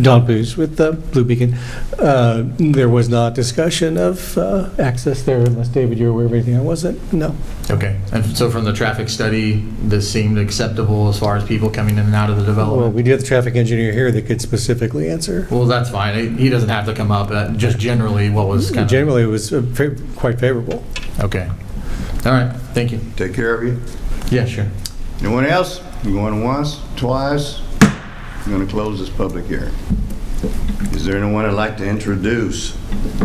S9: Don Booz with Blue Beacon. There was not discussion of access there, unless, David, you're aware of anything. I wasn't? No.
S13: Okay. And so from the traffic study, this seemed acceptable as far as people coming in and out of the
S9: Well,
S13: development?
S9: we do have the traffic engineer here that could specifically answer.
S13: Well, that's fine. He doesn't have to come up. Just generally, what was kind of...
S9: Generally, it was quite favorable.
S13: Okay. All right. Thank you.
S1: Take care of you.
S13: Yeah, sure.
S1: Anyone else? You going once, twice? I'm going to close this public hearing. Is there anyone that'd like to introduce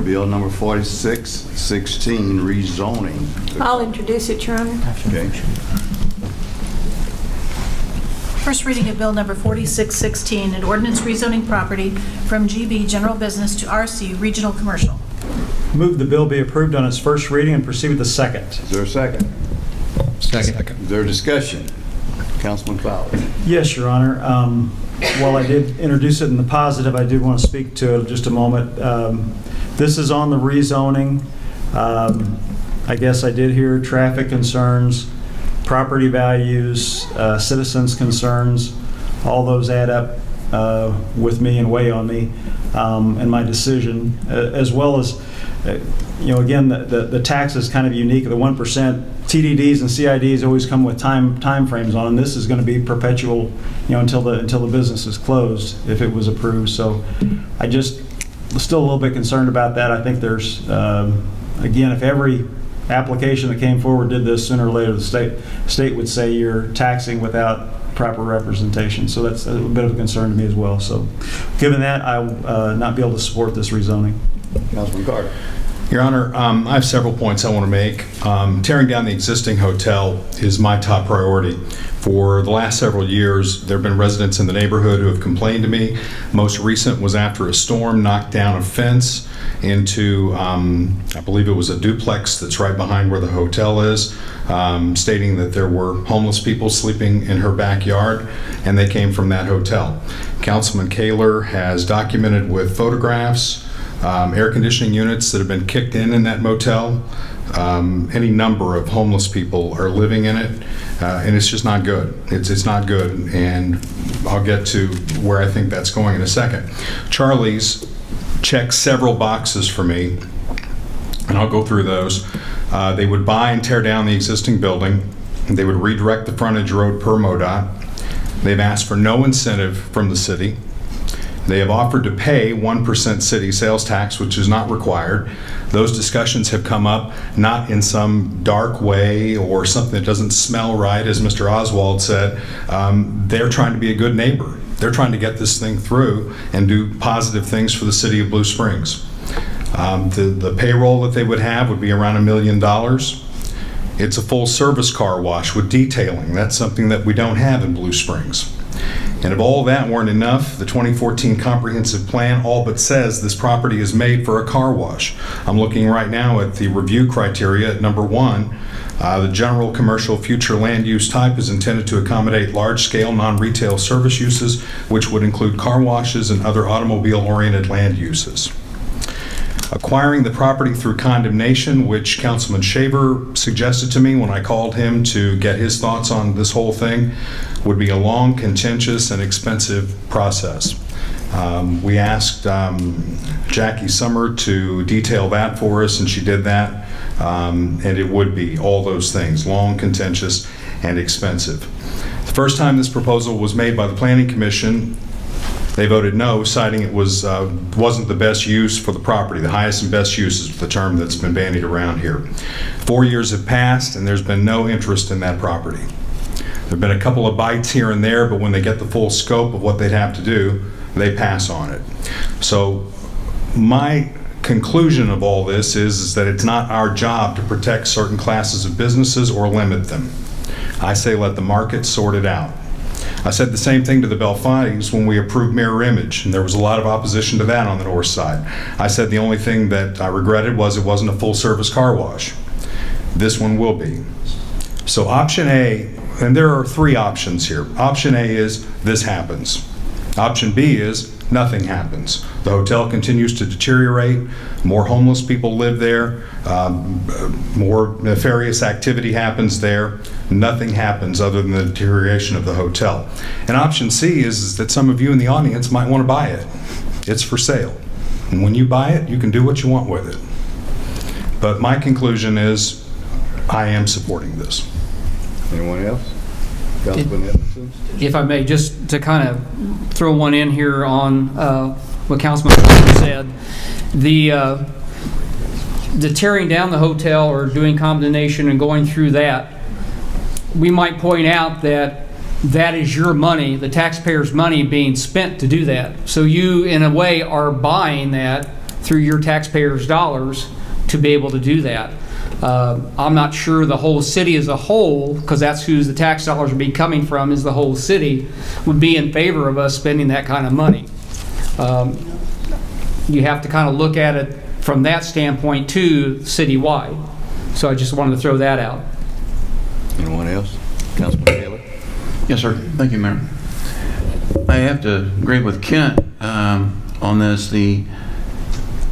S1: Bill number 4616, rezoning?
S8: I'll introduce it, Your Honor.
S1: Okay.
S3: First reading of Bill number 4616, an ordinance rezoning property from GB General Business to RC Regional Commercial.
S2: Move the bill be approved on its first reading and proceed with the second.
S1: Is there a second?
S13: Second.
S1: Is there a discussion? Councilman Fowler.
S2: Yes, Your Honor. While I did introduce it in the positive, I did want to speak to it just a moment. This is on the rezoning. I guess I did hear traffic concerns, property values, citizens' concerns. All those add up with me and weigh on me and my decision, as well as, again, the tax is kind of unique. The 1%, TDDs and CIDs always come with time frames on them. This is going to be perpetual, until the business is closed if it was approved. So I just still a little bit concerned about that. I think there's, again, if every application that came forward did this, sooner or later the state would say you're taxing without proper representation. So that's a bit of a concern to me as well. So given that, I will not be able to support this rezoning.
S1: Councilman Carter.
S4: Your Honor, I have several points I want to make. Tearing down the existing hotel is my top priority. For the last several years, there have been residents in the neighborhood who have complained to me. Most recent was after a storm knocked down a fence into, I believe it was a duplex that's right behind where the hotel is, stating that there were homeless people sleeping in her backyard, and they came from that hotel. Councilman Kaler has documented with photographs air conditioning units that have been kicked in that motel. Any number of homeless people are living in it, and it's just not good. It's not good, and I'll get to where I think that's going in a second. Charlie's checked several boxes for me, and I'll go through those. They would buy and tear down the existing building. They would redirect the frontage road per MoDOT. They've asked for no incentive from the city. They have offered to pay 1% city sales tax, which is not required. Those discussions have come up not in some dark way or something that doesn't smell right, as Mr. Oswald said. They're trying to be a good neighbor. They're trying to get this thing through and do positive things for the city of Blue Springs. The payroll that they would have would be around $1 million. It's a full service car wash with detailing. That's something that we don't have in Blue Springs. And if all that weren't enough, the 2014 comprehensive plan all but says this property is made for a car wash. I'm looking right now at the review criteria at number 1. The general commercial future land use type is intended to accommodate large-scale non-retail service uses, which would include car washes and other automobile-oriented land uses. Acquiring the property through condemnation, which Councilman Shaver suggested to me when I called him to get his thoughts on this whole thing, would be a long, contentious, and expensive process. We asked Jackie Summer to detail that for us, and she did that. And it would be all those things, long, contentious, and expensive. The first time this proposal was made by the Planning Commission, they voted no, citing it wasn't the best use for the property. The highest and best use is the term that's been bandied around here. 4 years have passed, and there's been no interest in that property. There have been a couple of bites here and there, but when they get the full scope of what they'd have to do, they pass on it. So my conclusion of all this is that it's not our job to protect certain classes of businesses or limit them. I say let the market sort it out. I said the same thing to the Belfines when we approved Mirror Image, and there was a lot of opposition to that on the north side. I said the only thing that I regretted was it wasn't a full-service car wash. This one will be. So option A, and there are 3 options here. Option A is this happens. Option B is nothing happens. The hotel continues to deteriorate, more homeless people live there, more nefarious activity happens there, nothing happens other than the deterioration of the hotel. And option C is that some of you in the audience might want to buy it. It's for sale. And when you buy it, you can do what you want with it. But my conclusion is I am supporting this.
S1: Anyone else? Councilman Edmondson?
S21: If I may, just to kind of throw one in here on what Councilman said, the tearing down the hotel or doing condemnation and going through that, we might point out that that is your money, the taxpayers' money being spent to do that. So you, in a way, are buying that through your taxpayers' dollars to be able to do that. I'm not sure the whole city as a whole, because that's who the tax dollars would be coming from, is the whole city, would be in favor of us spending that kind of money. You have to kind of look at it from that standpoint too, citywide. So I just wanted to throw that out.
S1: Anyone else? Councilman Taylor?
S7: Yes, sir. Thank you, Mayor. I have to agree with Kent on this.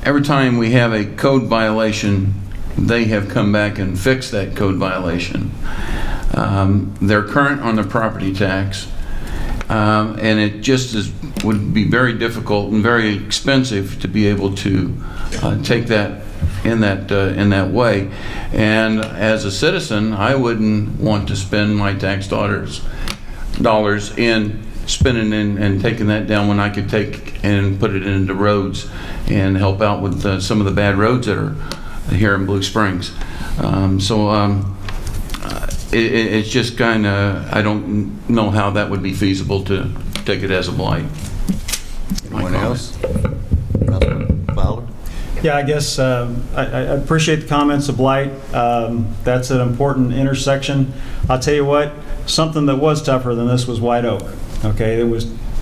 S7: Every time we have a code violation, they have come back and fixed that code violation. They're current on their property tax, and it just would be very difficult and very expensive to be able to take that in that way. And as a citizen, I wouldn't want to spend my tax dollars in spending and taking that down when I could take and put it into roads and help out with some of the bad roads that are here in Blue Springs. It's just kind of, I don't know how that would be feasible to take it as a blight.
S1: Anyone else? Councilman Fowler?
S2: Yeah, I guess I appreciate the comments of Blight. That's an important intersection. I'll tell you what, something that was tougher than this was White Oak. Okay,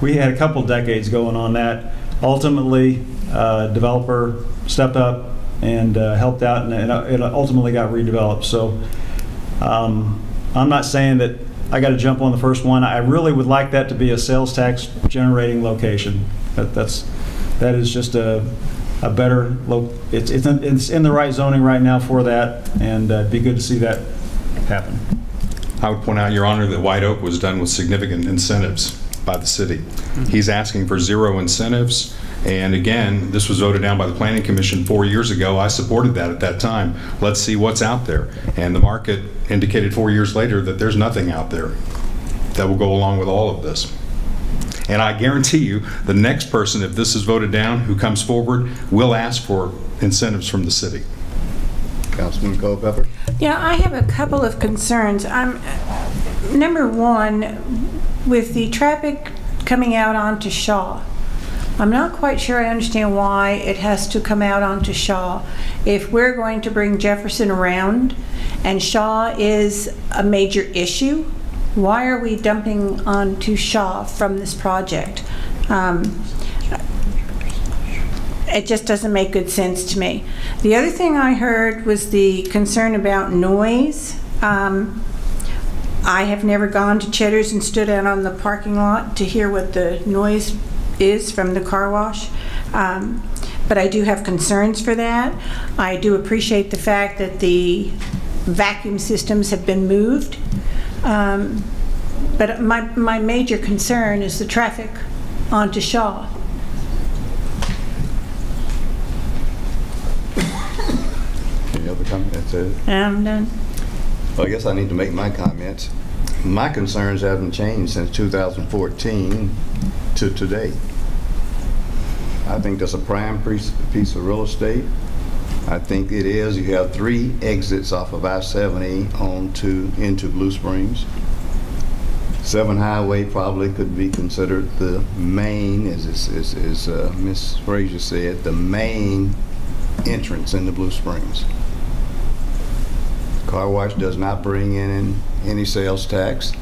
S2: we had a couple decades going on that. Ultimately, developer stepped up and helped out, and it ultimately got redeveloped. So I'm not saying that I got to jump on the first one. I really would like that to be a sales tax generating location. That is just a better it's in the right zoning right now for that, and it'd be good to see that happen.
S4: I would point out, Your Honor, that White Oak was done with significant incentives by the city. He's asking for 0 incentives, and again, this was voted down by the Planning Commission 4 years ago. I supported that at that time. Let's see what's out there. And the market indicated 4 years later that there's nothing out there that will go along with all of this. And I guarantee you, the next person, if this is voted down, who comes forward, will ask for incentives from the city.
S1: Councilman Culpepper?
S8: Yeah, I have a couple of concerns. Number one, with the traffic coming out onto Shaw, I'm not quite sure I understand why it has to come out onto Shaw. If we're going to bring Jefferson around and Shaw is a major issue, why are we dumping onto Shaw from this project? It just doesn't make good sense to me. The other thing I heard was the concern about noise. I have never gone to Cheddar's and stood out on the parking lot to hear what the noise is from the car wash. But I do have concerns for that. I do appreciate the fact that the vacuum systems have been moved. But my major concern is the traffic onto Shaw.
S1: Any other comments? That's it?
S8: And I'm done.
S1: Well, I guess I need to make my comments. My concerns haven't changed since 2014 to today. I think that's a prime piece of real estate. I think it is. You have 3 exits off of I-70 into Blue Springs. 7 Highway probably could be considered the main, as Ms. Frazier said, the main entrance into Blue Springs. Car wash does not bring in any sales tax.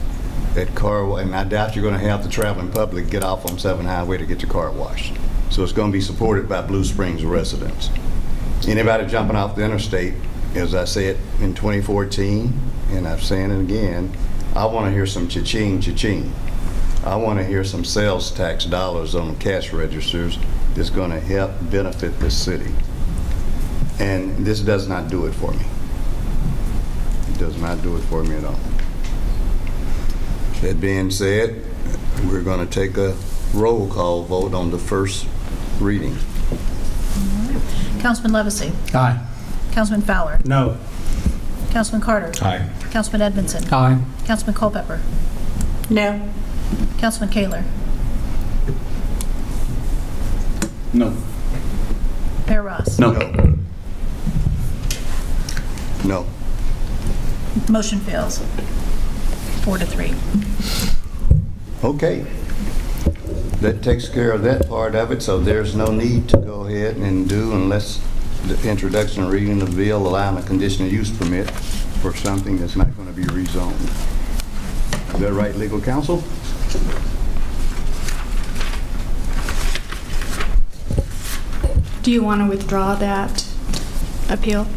S1: That car, and I doubt you're going to have the traveling public get off on 7 Highway to get your car washed. So it's going to be supported by Blue Springs residents. Anybody jumping off the interstate, as I said in 2014, and I'm saying it again, I want to hear some cha-ching, cha-ching. I want to hear some sales tax dollars on cash registers that's going to help benefit this city. And this does not do it for me. It does not do it for me at all. That being said, we're going to take a roll call vote on the first reading.
S3: Councilman Levesey?
S13: Aye.
S3: Councilman Fowler?
S2: No.
S3: Councilman Carter?
S4: Aye.
S3: Councilman Edmondson?
S21: Aye.
S3: Councilman Culpepper?
S8: No.
S3: Councilman Kaler?
S7: No.
S3: Mayor Ross?
S7: No.
S1: No.
S3: Motion fails. 4-3.
S1: Okay. That takes care of that part of it, so there's no need to go ahead and do, unless the introduction and reading of the bill allowing a conditional use permit for something that's not going to be rezoned. Is that right, legal counsel?
S5: Do you want to withdraw that appeal?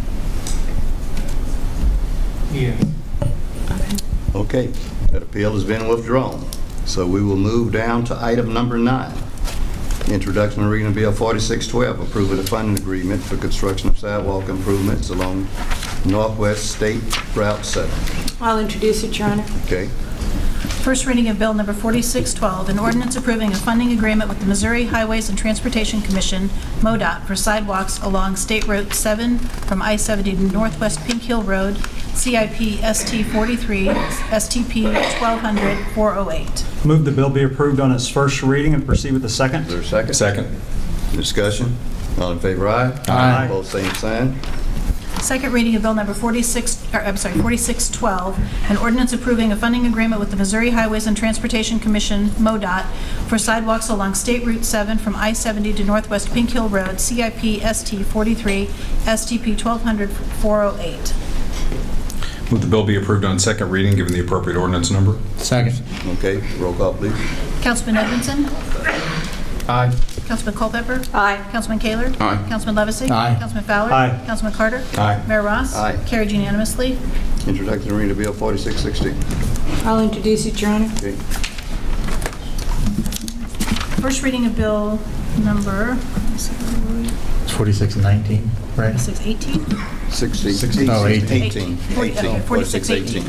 S21: Yeah.
S1: Okay, that appeal has been withdrawn. So we will move down to item number 9. Introduction and reading of Bill 4612, approving a funding agreement for construction of sidewalk improvements along Northwest State Route 7.
S8: I'll introduce it, Your Honor.
S1: Okay.
S3: First reading of Bill Number 4612, an ordinance approving a funding agreement with the Missouri Highways and Transportation Commission, MoDOT, for sidewalks along State Route 7 from I-70 to Northwest Pink Hill Road, CIP ST43, STP 1200-408.
S2: Move the bill be approved on its first reading and proceed with the second.
S1: Is there a second?
S4: Second.
S1: Discussion? All in favor, aye?
S2: Aye.
S1: Both same sign.
S3: Second reading of bill number 4612, an ordinance approving a funding agreement with the Missouri Highways and Transportation Commission, MoDOT, for sidewalks along State Route 7 from I-70 to Northwest Pink Hill Road, CIP ST 43, STP 1200-408.
S4: Move the bill be approved on second reading, given the appropriate ordinance number.
S13: Second.
S1: Okay, roll call, please.
S3: Councilman Edmondson?
S11: Aye.
S3: Councilman Culpepper?
S8: Aye.
S3: Councilman Kaler?
S7: Aye.
S3: Councilman Levesey?
S13: Aye.
S3: Councilman Fowler?
S2: Aye.
S3: Councilman Carter?
S4: Aye.
S3: Mayor Ross?
S1: Aye.
S3: Carried unanimously.
S1: Introduction and reading of Bill 4616.
S8: I'll introduce it, Your Honor.
S1: Okay.
S3: First reading of bill number
S13: It's 4619, right?
S3: 4618?
S1: 16.
S13: Oh, 18.
S1: 18.
S3: 4618.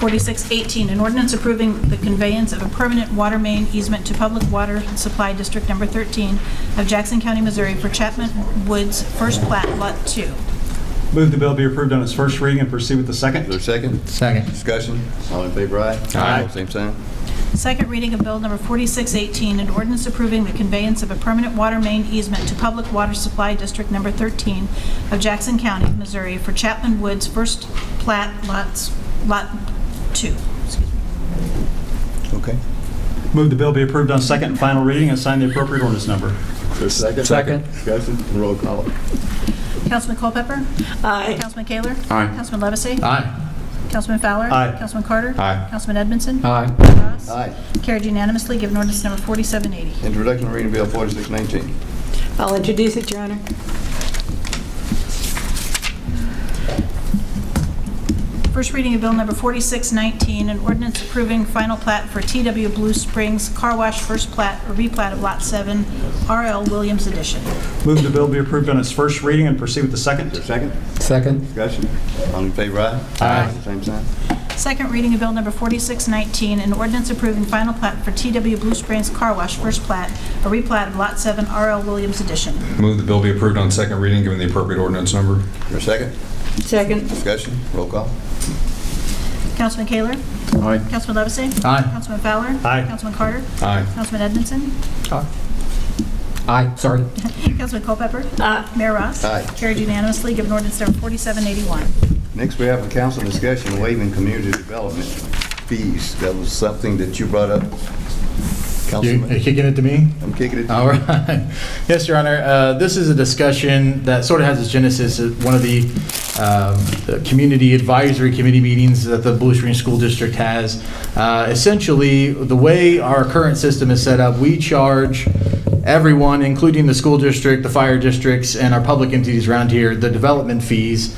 S3: 4618, an ordinance approving the conveyance of a permanent water main easement to Public Water Supply District Number 13 of Jackson County, Missouri for Chapman Woods First Plat, Lot 2.
S2: Move the bill be approved on its first reading and proceed with the second.
S1: Is there a second?
S13: Second.
S1: Discussion? All in favor, aye?
S2: Aye.
S1: Same sign?
S3: Second reading of bill number 4618, an ordinance approving the conveyance of a permanent water main easement to Public Water Supply District Number 13 of Jackson County, Missouri for Chapman Woods First Plat, Lot 2.
S1: Okay.
S2: Move the bill be approved on second and final reading and assign the appropriate ordinance number.
S1: Is there a second?
S11: Second.
S1: Discussion? Roll call.
S3: Councilman Culpepper?
S8: Aye.
S3: Councilman Kaler?
S7: Aye.
S3: Councilman Levesey?
S13: Aye.
S3: Councilman Fowler?
S2: Aye.
S3: Councilman Carter?
S4: Aye.
S3: Councilman Edmondson?
S11: Aye.
S3: Mayor Ross?
S1: Aye.
S3: Carried unanimously, given ordinance number 4780.
S1: Introduction and reading of Bill 4619.
S8: I'll introduce it, Your Honor.
S3: First reading of bill number 4619, an ordinance approving final plat for TW Blue Springs Car Wash First Plat or replat of Lot 7, RL Williams Edition.
S2: Move the bill be approved on its first reading and proceed with the second.
S1: Is there a second?
S11: Second.
S1: Discussion? All in favor, aye?
S13: Aye.
S1: Same sign?
S3: Second reading of bill number 4619, an ordinance approving final plat for TW Blue Springs Car Wash First Plat, a replat of Lot 7, RL Williams Edition.
S4: Move the bill be approved on second reading, given the appropriate ordinance number.
S1: Is there a second?
S8: Second.
S1: Discussion? Roll call.
S3: Councilman Kaler?
S7: Aye.
S3: Councilman Levesey?
S13: Aye.
S3: Councilman Fowler?
S2: Aye.
S3: Councilman Carter?
S4: Aye.
S3: Councilman Edmondson?
S11: Aye, sorry.
S3: Councilman Culpepper?
S8: Aye.
S3: Mayor Ross?
S1: Aye.
S3: Carried unanimously, given ordinance number 4781.
S1: Next, we have a council discussion waiving community development fees. That was something that you brought up,
S13: You
S1: Councilman.
S13: kicking it to me?
S1: I'm kicking it to
S13: All right. Yes, Your Honor. This is a discussion that sort of has its genesis at one of the community advisory committee meetings that the Blue Springs School District has. Essentially, the way our current system is set up, we charge everyone, including the school district, the fire districts, and our public entities around here, the development fees.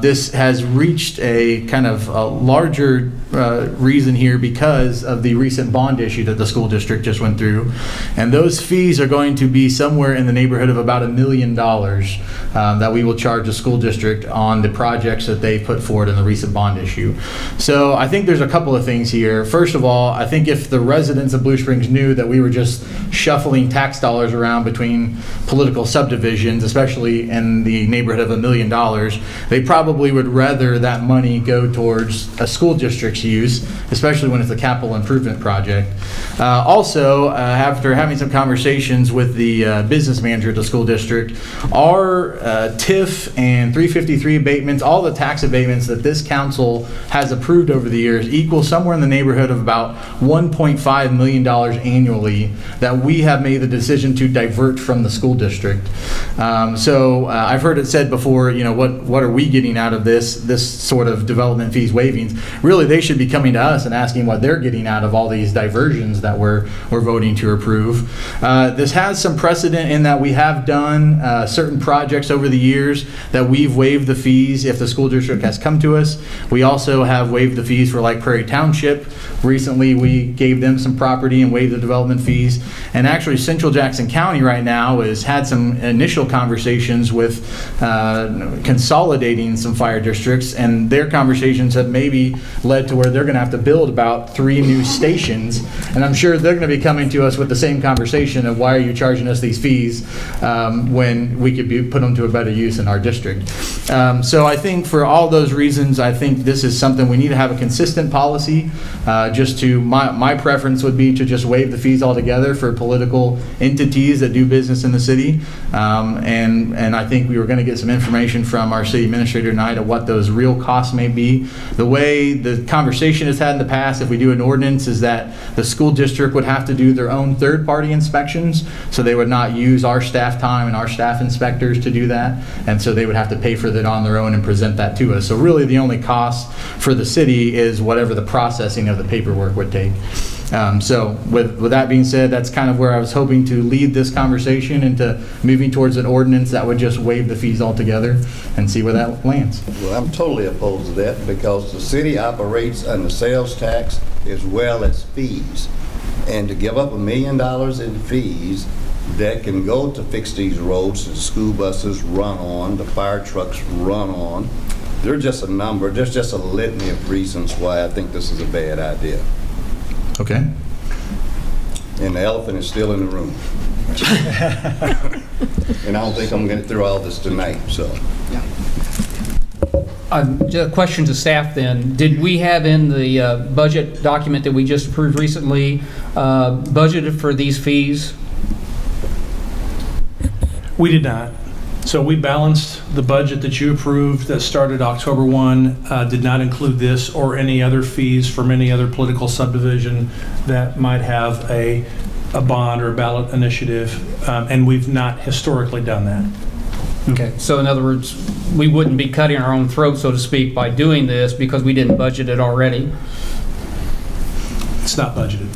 S13: This has reached a kind of a larger reason here because of the recent bond issue that the school district just went through. And those fees are going to be somewhere in the neighborhood of about $1 million that we will charge the school district on the projects that they put forward in the recent bond issue. So I think there's a couple of things here. First of all, I think if the residents of Blue Springs knew that we were just shuffling tax dollars around between political subdivisions, especially in the neighborhood of $1 million, they probably would rather that money go towards a school district's use, especially when it's a capital improvement project. Also, after having some conversations with the business manager at the school district, our TIF and 353 abatements, all the tax abatements that this council has approved over the years equal somewhere in the neighborhood of about $1.5 million annually that we have made the decision to divert from the school district. So I've heard it said before, you know, what are we getting out of this sort of development fees waivings? Really, they should be coming to us and asking what they're getting out of all these diversions that we're voting to approve. This has some precedent in that we have done certain projects over the years that we've waived the fees if the school district has come to us. We also have waived the fees for like Prairie Township. Recently, we gave them some property and waived the development fees. And actually, Central Jackson County right now has had some initial conversations with consolidating some fire districts, and their conversations have maybe led to where they're going to have to build about 3 new stations. And I'm sure they're going to be coming to us with the same conversation of why are you charging us these fees when we could put them to a better use in our district. So I think for all those reasons, I think this is something we need to have a consistent policy. My preference would be to just waive the fees altogether for political entities that do business in the city. And I think we were going to get some information from our city administrator tonight of what those real costs may be. The way the conversation has had in the past, if we do an ordinance, is that the school district would have to do their own third-party inspections, so they would not use our staff time and our staff inspectors to do that, and so they would have to pay for that on their own and present that to us. So really the only cost for the city is whatever the processing of the paperwork would take. So with that being said, that's kind of where I was hoping to lead this conversation into moving towards an ordinance that would just waive the fees altogether and see where that lands.
S1: Well, I'm totally opposed to that because the city operates on the sales tax as well as fees. And to give up $1 million in fees that can go to fix these roads that the school buses run on, the fire trucks run on, there's just a number, there's just a litany of reasons why I think this is a bad idea.
S13: Okay.
S1: And the elephant is still in the room. And I don't think I'm going to get through all this tonight, so.
S21: A question to staff then. Did we have in the budget document that we just approved recently budgeted for these fees?
S11: We did not. So we balanced the budget that you approved that started October 1, did not include this or any other fees from any other political subdivision that might have a bond or a ballot initiative, and we've not historically done that.
S21: Okay, so in other words, we wouldn't be cutting our own throat, so to speak, by doing this because we didn't budget it already?
S11: It's not budgeted.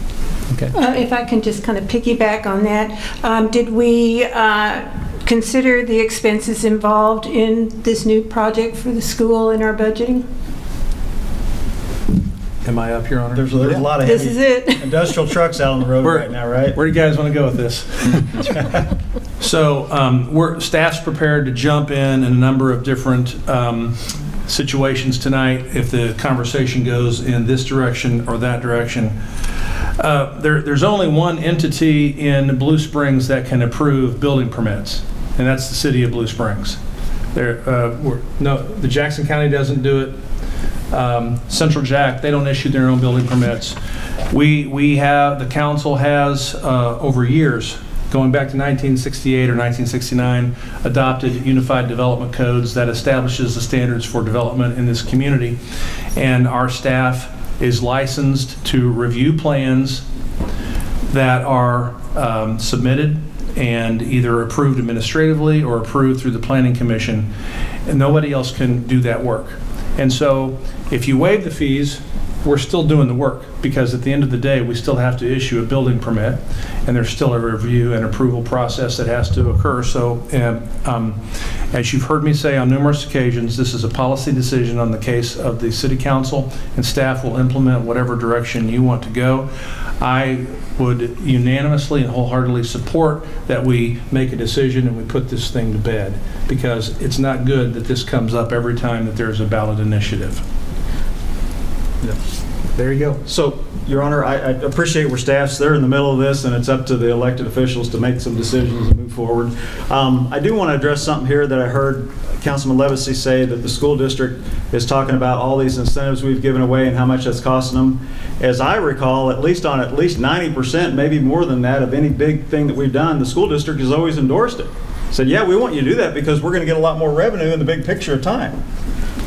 S21: Okay.
S8: If I can just kind of piggyback on that, did we consider the expenses involved in this new project for the school in our budgeting?
S11: Am I up, Your Honor?
S2: There's a lot of
S8: This
S2: heavy
S8: is it.
S2: industrial trucks out on the road right now, right?
S11: Where do you guys want to go with this? So staff's prepared to jump in a number of different situations tonight if the conversation goes in this direction or that direction. There's only one entity in Blue Springs that can approve building permits, and that's the city of Blue Springs. The Jackson County doesn't do it. Central Jack, they don't issue their own building permits. The council has over years, going back to 1968 or 1969, adopted unified development codes that establishes the standards for development in this community. And our staff is licensed to review plans that are submitted and either approved administratively or approved through the Planning Commission. And nobody else can do that work. And so if you waive the fees, we're still doing the work, because at the end of the day, we still have to issue a building permit, and there's still a review and approval process that has to occur. So as you've heard me say on numerous occasions, this is a policy decision on the case of the city council, and staff will implement whatever direction you want to go. I would unanimously and wholeheartedly support that we make a decision and we put this thing to bed, because it's not good that this comes up every time that there's a ballot initiative.
S2: Yeah. There you go. So, Your Honor, I appreciate where staff's, they're in the middle of this, and it's up to the elected officials to make some decisions and move forward. I do want to address something here that I heard Councilman Levesey say, that the school district is talking about all these incentives we've given away and how much that's costing them. As I recall, at least 90%, maybe more than that, of any big thing that we've done, the school district has always endorsed it. Said, yeah, we want you to do that because we're going to get a lot more revenue in the big picture of time.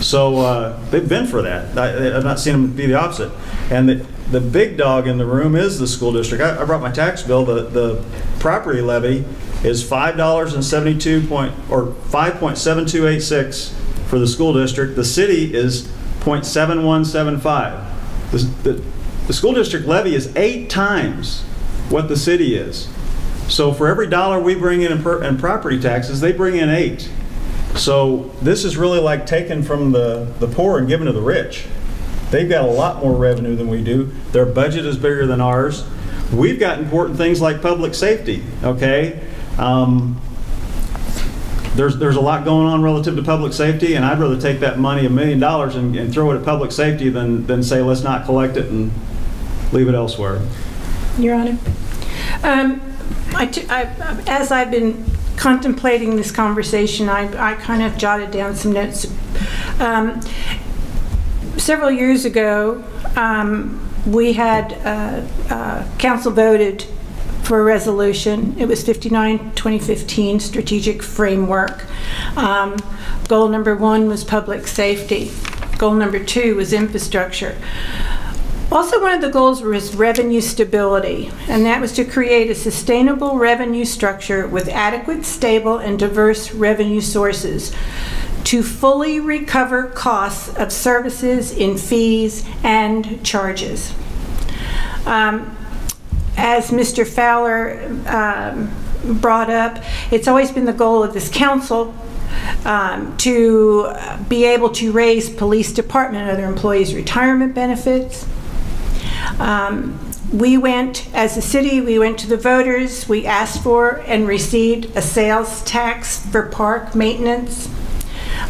S2: So they've been for that. I've not seen them be the opposite. And the big dog in the room is the school district. I brought my tax bill. The property levy is $5.7286 for the school district. The city is $0.7175. The school district levy is 8 times what the city is. So for every dollar we bring in property taxes, they bring in 8. So this is really like taking from the poor and giving to the rich. They've got a lot more revenue than we do. Their budget is bigger than ours. We've got important things like public safety, okay? There's a lot going on relative to public safety, and I'd rather take that money, $1 million, and throw it at public safety than say, let's not collect it and leave it elsewhere.
S8: Your Honor, as I've been contemplating this conversation, I kind of jotted down some notes. Several years ago, we had council voted for a resolution. It was 59, 2015 strategic framework. Goal number 1 was public safety. Goal number 2 was infrastructure. Also, one of the goals was revenue stability, and that was to create a sustainable revenue structure with adequate, stable, and diverse revenue sources to fully recover costs of services in fees and charges. As Mr. Fowler brought up, it's always been the goal of this council to be able to raise police department and other employees' retirement benefits. We went, as a city, we went to the voters, we asked for and received a sales tax for park maintenance.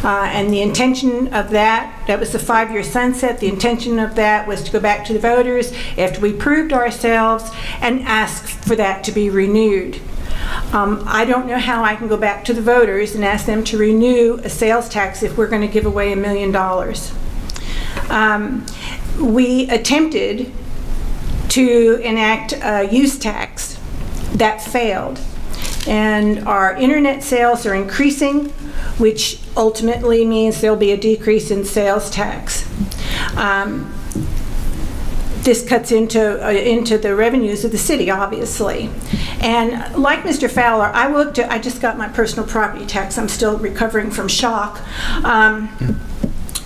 S8: And the intention of that was the 5-year sunset. The intention of that was to go back to the voters after we proved ourselves and ask for that to be renewed. I don't know how I can go back to the voters and ask them to renew a sales tax if we're going to give away $1 million. We attempted to enact a use tax that failed. And our internet sales are increasing, which ultimately means there'll be a decrease in sales tax. This cuts into the revenues of the city, obviously. And like Mr. Fowler, I just got my personal property tax. I'm still recovering from shock.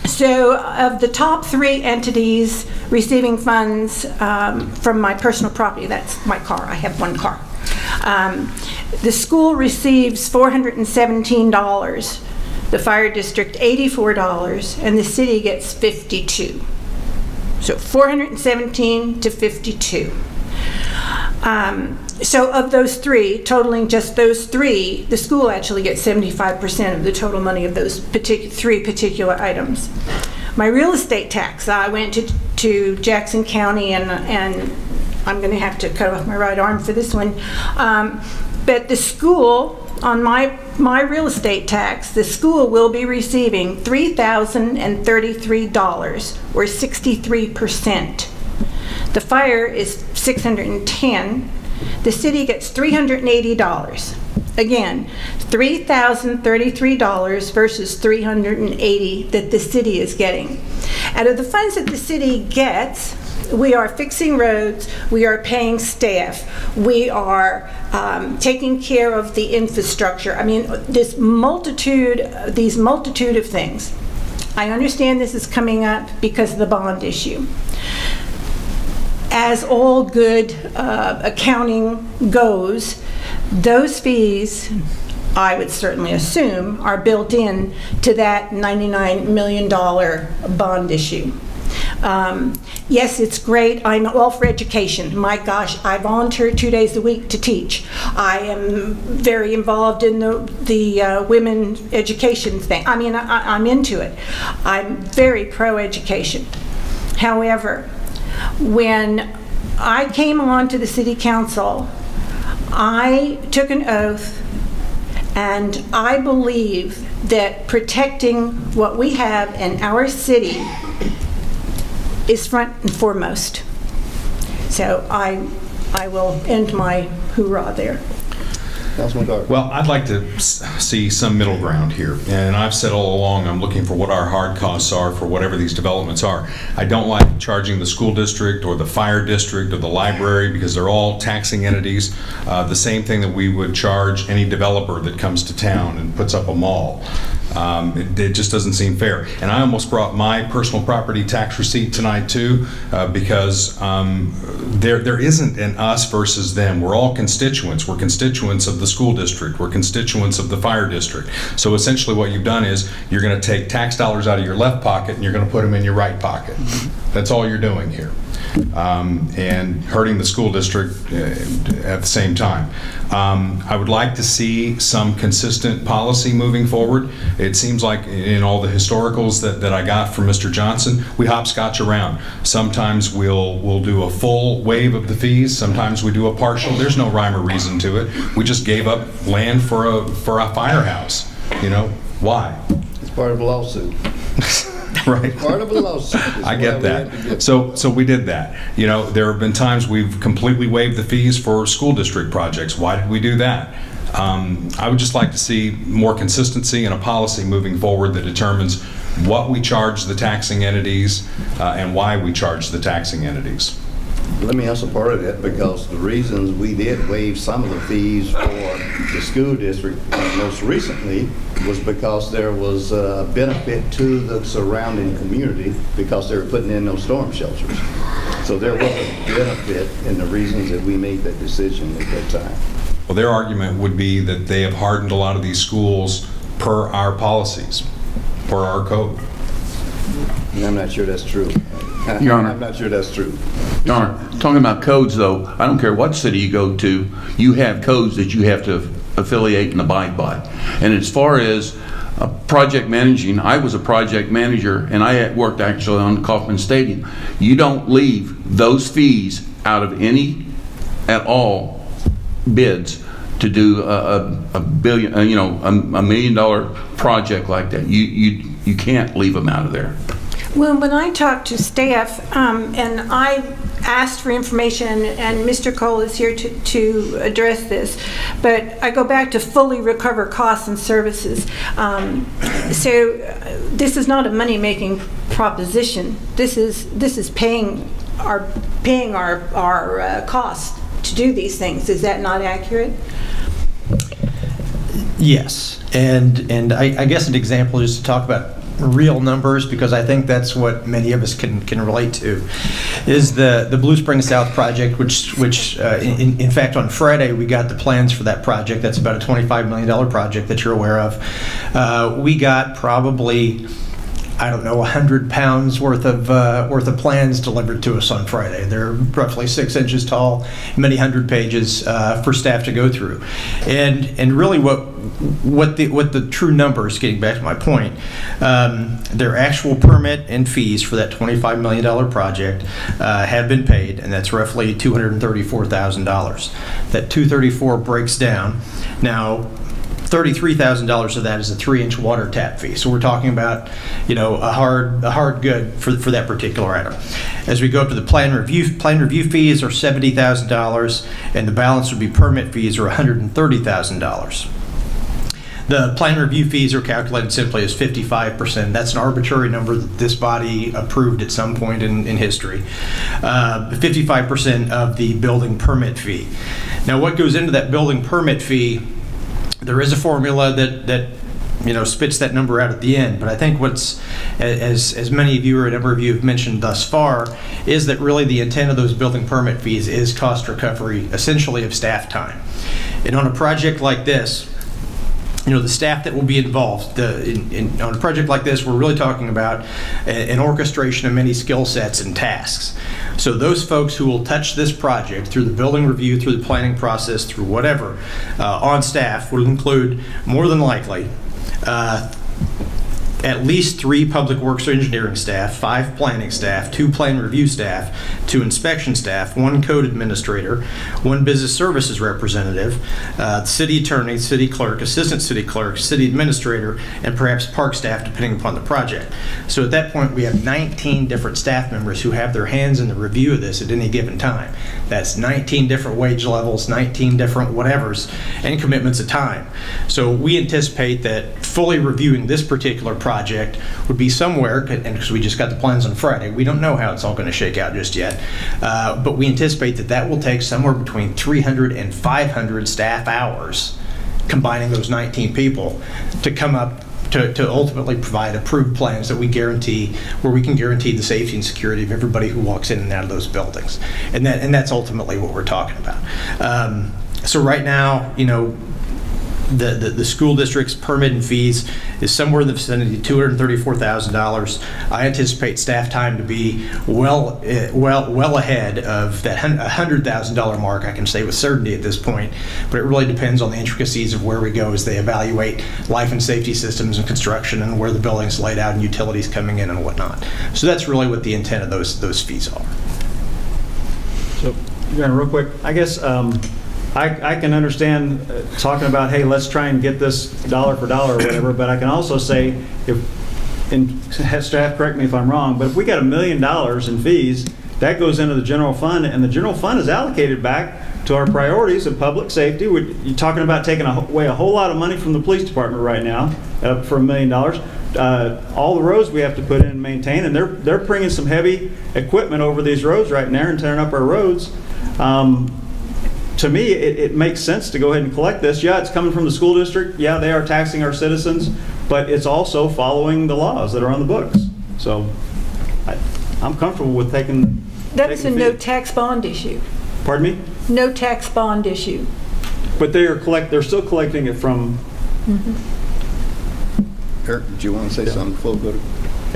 S8: So of the top 3 entities receiving funds from my personal property, that's my car, I have 1 car. The school receives $417, the fire district $84, and the city gets $52. So 417 to 52. So of those 3, totaling just those 3, the school actually gets 75% of the total money of those 3 particular items. My real estate tax, I went to Jackson County, and I'm going to have to cut off my right arm for this one. But the school, on my real estate tax, the school will be receiving $3,033, or 63%. The fire is $610. The city gets $380. Again, $3,033 versus $380 that the city is getting. Out of the funds that the city gets, we are fixing roads, we are paying staff, we are taking care of the infrastructure. I mean, these multitude of things. I understand this is coming up because of the bond issue. As all good accounting goes, those fees, I would certainly assume, are built in to that $99 million bond issue. Yes, it's great. I'm all for education. My gosh, I volunteer 2 days a week to teach. I am very involved in the women education thing. I mean, I'm into it. I'm very pro-education. However, when I came on to the city council, I took an oath, and I believe that protecting what we have in our city is front and foremost. So I will end my hoorah there.
S4: Well, I'd like to see some middle ground here, and I've said all along I'm looking for what our hard costs are for whatever these developments are. I don't like charging the school district or the fire district or the library because they're all taxing entities. The same thing that we would charge any developer that comes to town and puts up a mall. It just doesn't seem fair. And I almost brought my personal property tax receipt tonight too, because there isn't an us versus them. We're all constituents. We're constituents of the school district. We're constituents of the fire district. So essentially what you've done is you're going to take tax dollars out of your left pocket and you're going to put them in your right pocket. That's all you're doing here. And hurting the school district at the same time. I would like to see some consistent policy moving forward. It seems like in all the historicals that I got from Mr. Johnson, we hopscotch around. Sometimes we'll do a full waive of the fees. Sometimes we do a partial. There's no rhyme or reason to it. We just gave up land for a firehouse. You know, why?
S1: It's part of a lawsuit.
S4: Right.
S1: Part of a lawsuit.
S4: I get that. So we did that. You know, there have been times we've completely waived the fees for school district projects. Why did we do that? I would just like to see more consistency and a policy moving forward that determines what we charge the taxing entities and why we charge the taxing entities.
S1: Let me answer part of that, because the reasons we did waive some of the fees for the school district most recently was because there was a benefit to the surrounding community because they were putting in those storm shelters. So there was a benefit in the reasons that we made that decision at that time.
S4: Well, their argument would be that they have hardened a lot of these schools per our policies, per our code.
S1: And I'm not sure that's true.
S7: Your Honor.
S1: I'm not sure that's true.
S7: Your Honor, talking about codes, though, I don't care what city you go to, you have codes that you have to affiliate and abide by. And as far as project managing, I was a project manager, and I had worked actually on Kauffman Stadium. You don't leave those fees out of any at all bids to do a billion, $1 million project like that. You can't leave them out of there.
S8: Well, when I talked to staff, and I asked for information, and Mr. Cole is here to address this, but I go back to fully recover costs and services. So this is not a money-making proposition. This is paying our costs to do these things. Is that not accurate?
S12: Yes, and I guess an example just to talk about real numbers, because I think that's what many of us can relate to, is the Blue Springs South project, which in fact on Friday we got the plans for that project. That's about a $25 million project that you're aware of. We got probably, I don't know, 100 pounds worth of plans delivered to us on Friday. They're roughly 6 inches tall, many hundred pages for staff to go through, and really what the true numbers, getting back to my point, their actual permit and fees for that $25 million project have been paid, and that's roughly $234,000. That $234,000 breaks down now. $33,000 of that is a 3-inch water tap fee. So we're talking about, a hard good for that particular item. As we go up to the plan review fees are $70,000, and the balance would be permit fees are $130,000. The plan review fees are calculated simply as 55%. That's an arbitrary number that this body approved at some point in history. 55% of the building permit fee. Now, what goes into that building permit fee? There is a formula that spits that number out at the end, but I think what's, as many of you or a number of you have mentioned thus far, is that really the intent of those building permit fees is cost recovery, essentially of staff time. And on a project like this, the staff that will be involved on a project like this, we're really talking about an orchestration of many skill sets and tasks. So those folks who will touch this project through the building review, through the planning process, through whatever, on staff will include, more than likely, at least 3 public works or engineering staff, 5 planning staff, 2 plan review staff, 2 inspection staff, 1 code administrator, 1 business services representative, city attorney, city clerk, assistant city clerk, city administrator, and perhaps park staff, depending upon the project. So at that point, we have 19 different staff members who have their hands in the review of this at any given time. That's 19 different wage levels, 19 different whatevers, and commitments of time. So we anticipate that fully reviewing this particular project would be somewhere, and because we just got the plans on Friday, we don't know how it's all going to shake out just yet, but we anticipate that will take somewhere between 300 and 500 staff hours, combining those 19 people, to come up to ultimately provide approved plans that we guarantee, where we can guarantee the safety and security of everybody who walks in and out of those buildings. And that's ultimately what we're talking about. So right now, the school district's permit and fees is somewhere in the vicinity of $234,000. I anticipate staff time to be well ahead of that $100,000 mark. I can say with certainty at this point, but it really depends on the intricacies of where we go as they evaluate life and safety systems and construction and where the building's laid out and utilities coming in and whatnot. So that's really what the intent of those fees are.
S2: So, real quick, I guess. I can understand talking about, hey, let's try and get this dollar for dollar or whatever, but I can also say, if and staff, correct me if I'm wrong, but if we got $1 million in fees, that goes into the general fund, and the general fund is allocated back to our priorities of public safety. You're talking about taking away a whole lot of money from the police department right now for $1 million. All the roads we have to put in and maintain, and they're bringing some heavy equipment over these roads right now and tearing up our roads. To me, it makes sense to go ahead and collect this. Yeah, it's coming from the school district. Yeah, they are taxing our citizens, but it's also following the laws that are on the books. So I'm comfortable with taking.
S8: That was a no tax bond issue.
S2: Pardon me?
S8: No tax bond issue.
S2: But they're still collecting it from.
S1: Eric, did you want to say something before we go to?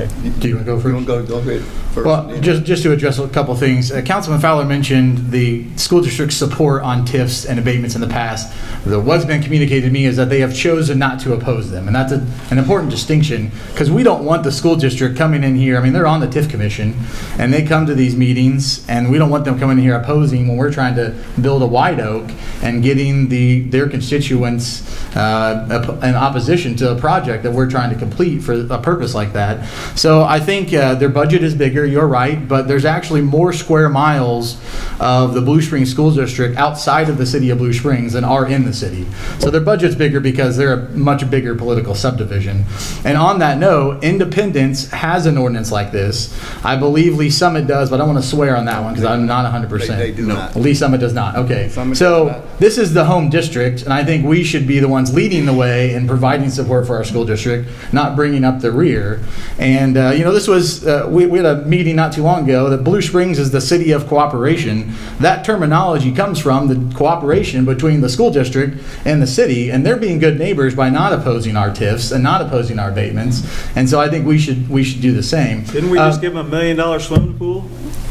S13: Okay. Do you want to go first?
S1: You want to go ahead first?
S13: Well, just to address a couple of things. Councilman Fowler mentioned the school district's support on TIFs and abatements in the past. What's been communicated to me is that they have chosen not to oppose them. And that's an important distinction, because we don't want the school district coming in here. I mean, they're on the TIF commission, and they come to these meetings, and we don't want them coming in here opposing when we're trying to build a White Oak and getting their constituents in opposition to a project that we're trying to complete for a purpose like that. So I think their budget is bigger, you're right, but there's actually more square miles of the Blue Springs School District outside of the city of Blue Springs than are in the city. So their budget's bigger because they're a much bigger political subdivision. And on that note, Independence has an ordinance like this. I believe Lee Summit does, but I don't want to swear on that one because I'm not 100%.
S1: They do not.
S13: Lee Summit does not. Okay. So this is the home district, and I think we should be the ones leading the way in providing support for our school district, not bringing up the rear. And, this was, we had a meeting not too long ago that Blue Springs is the city of cooperation. That terminology comes from the cooperation between the school district and the city, and they're being good neighbors by not opposing our TIFs and not opposing our abatements. And so I think we should do the same.
S2: Didn't we just give them $1 million swimming pool?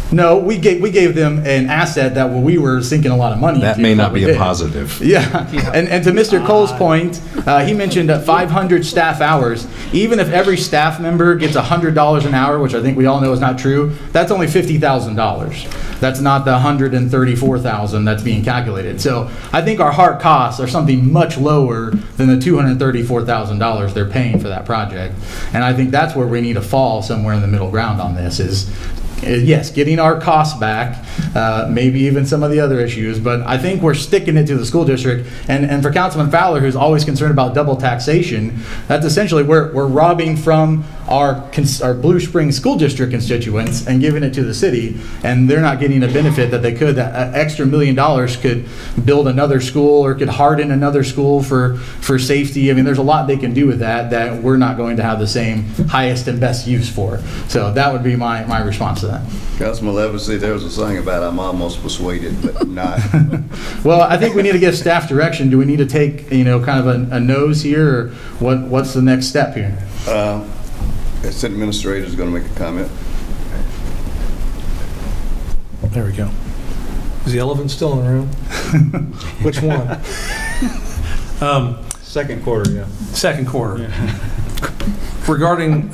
S13: No, we gave them an asset that we were sinking a lot of money into.
S4: That may not be a positive.
S13: Yeah. And to Mr. Cole's point, he mentioned 500 staff hours. Even if every staff member gets $100 an hour, which I think we all know is not true, that's only $50,000. That's not the $134,000 that's being calculated. So I think our hard costs are something much lower than the $234,000 they're paying for that project. And I think that's where we need to fall somewhere in the middle ground on this is, yes, getting our costs back, maybe even some of the other issues, but I think we're sticking it to the school district. And for Councilman Fowler, who's always concerned about double taxation, that's essentially we're robbing from our Blue Springs School District constituents and giving it to the city, and they're not getting a benefit that they could. That extra $1 million could build another school or could harden another school for safety. I mean, there's a lot they can do with that we're not going to have the same highest and best use for. So that would be my response to that.
S1: Councilman Levacy, there was a saying about I'm almost persuaded, but not.
S13: Well, I think we need to give staff direction. Do we need to take, kind of a nose here, or what's the next step here?
S1: The city administrator is going to make a comment.
S11: There we go. Is the elephant still in the room? Which one?
S2: Second quarter, yeah.
S11: Second quarter. Yeah. Regarding,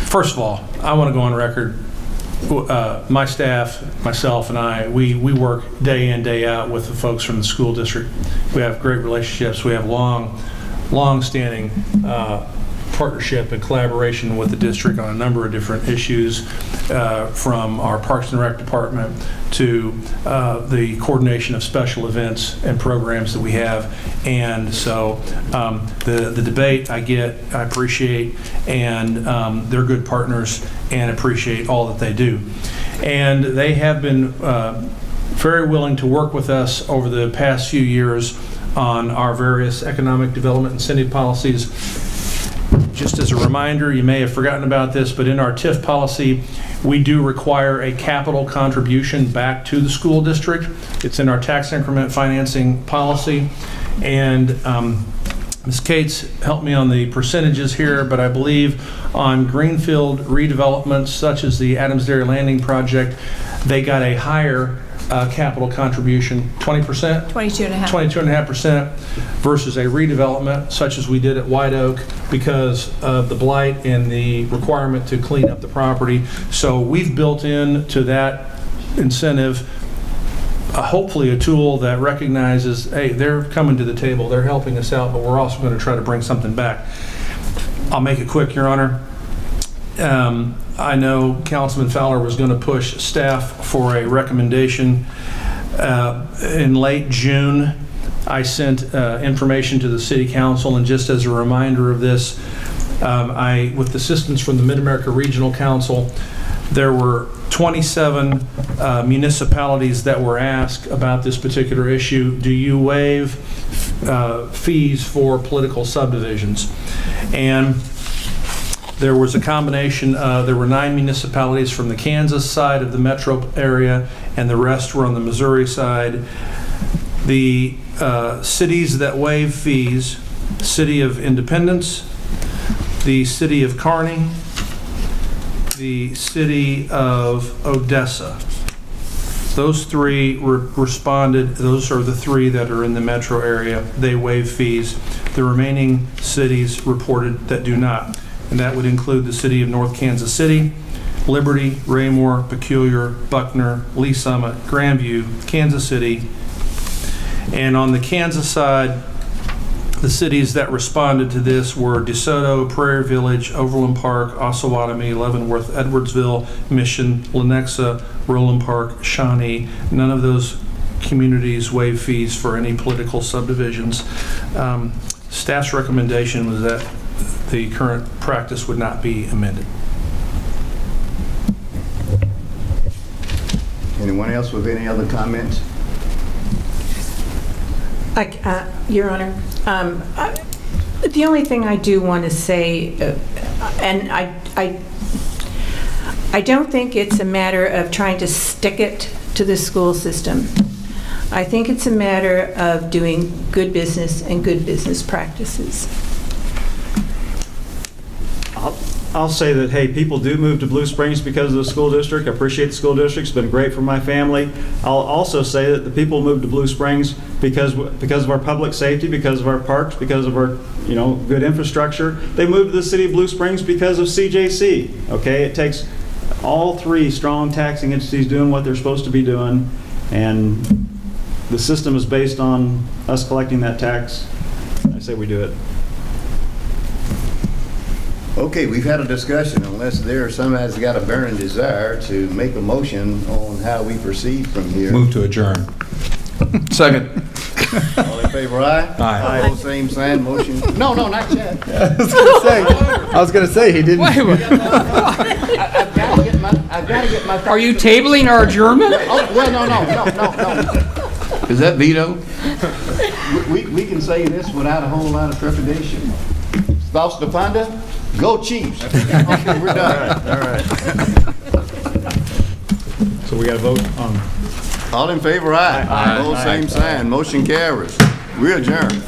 S11: first of all, I want to go on record. My staff, myself, and I, we work day in, day out with the folks from the school district. We have great relationships. We have long-standing partnership and collaboration with the district on a number of different issues, from our Parks and Rec department to the coordination of special events and programs that we have. And so the debate I appreciate, and they're good partners and appreciate all that they do. And they have been very willing to work with us over the past few years on our various economic development incentive policies. Just as a reminder, you may have forgotten about this, but in our TIF policy, we do require a capital contribution back to the school district. It's in our tax increment financing policy. And Ms. Cates helped me on the percentages here, but I believe on greenfield redevelopments such as the Adams Dairy Landing project, they got a higher capital contribution, 20%?
S5: 22.5%.
S11: 22.5% versus a redevelopment such as we did at White Oak because of the blight and the requirement to clean up the property. So we've built into that incentive hopefully a tool that recognizes, hey, they're coming to the table, they're helping us out, but we're also going to try to bring something back. I'll make it quick, Your Honor. I know Councilman Fowler was going to push staff for a recommendation. In late June, I sent information to the City Council, and just as a reminder of this, with assistance from the Mid-America Regional Council, there were 27 municipalities that were asked about this particular issue. Do you waive fees for political subdivisions? And there was a combination, there were 9 municipalities from the Kansas side of the metro area, and the rest were on the Missouri side. The cities that waive fees: City of Independence, the City of Kearney, the City of Odessa. Those 3 responded. Those are the 3 that are in the metro area. They waive fees. The remaining cities reported that do not. And that would include the City of North Kansas City, Liberty, Raymore, Peculiar, Buckner, Lee Summit, Grandview, Kansas City. And on the Kansas side, the cities that responded to this were DeSoto, Prairie Village, Overland Park, Osawatomie, Leavenworth, Edwardsville, Mission, Lenexa, Roland Park, Shawnee. None of those communities waive fees for any political subdivisions. Staff's recommendation was that the current practice would not be amended.
S1: Anyone else with any other comments?
S8: Your Honor, the only thing I do want to say, and I don't think it's a matter of trying to stick it to the school system. I think it's a matter of doing good business and good business practices.
S2: I'll say that, hey, people do move to Blue Springs because of the school district. I appreciate the school district. It's been great for my family. I'll also say that the people move to Blue Springs because of our public safety, because of our parks, because of our good infrastructure. They move to the city of Blue Springs because of CJC. Okay, it takes all 3 strong taxing entities doing what they're supposed to be doing, and the system is based on us collecting that tax. I say we do it.
S1: Okay, we've had a discussion. Unless somebody's got a burning desire to make a motion on how we proceed from here.
S4: Move to adjourn.
S7: Second.
S1: All in favor, aye?
S4: Aye.
S1: All same sign, motion. No, not yet.
S13: I was going to say he didn't.
S1: I've got to get my.
S21: Are you tabling our adjournment?
S1: Oh, well, no.
S7: Is that veto?
S1: We can say this without a whole lot of trepidation. Spouse Defender, go Chiefs. Okay, we're done.
S2: All right. So we got to vote on.
S1: All in favor, aye.
S2: Aye.
S1: All same sign, motion carries. We adjourn.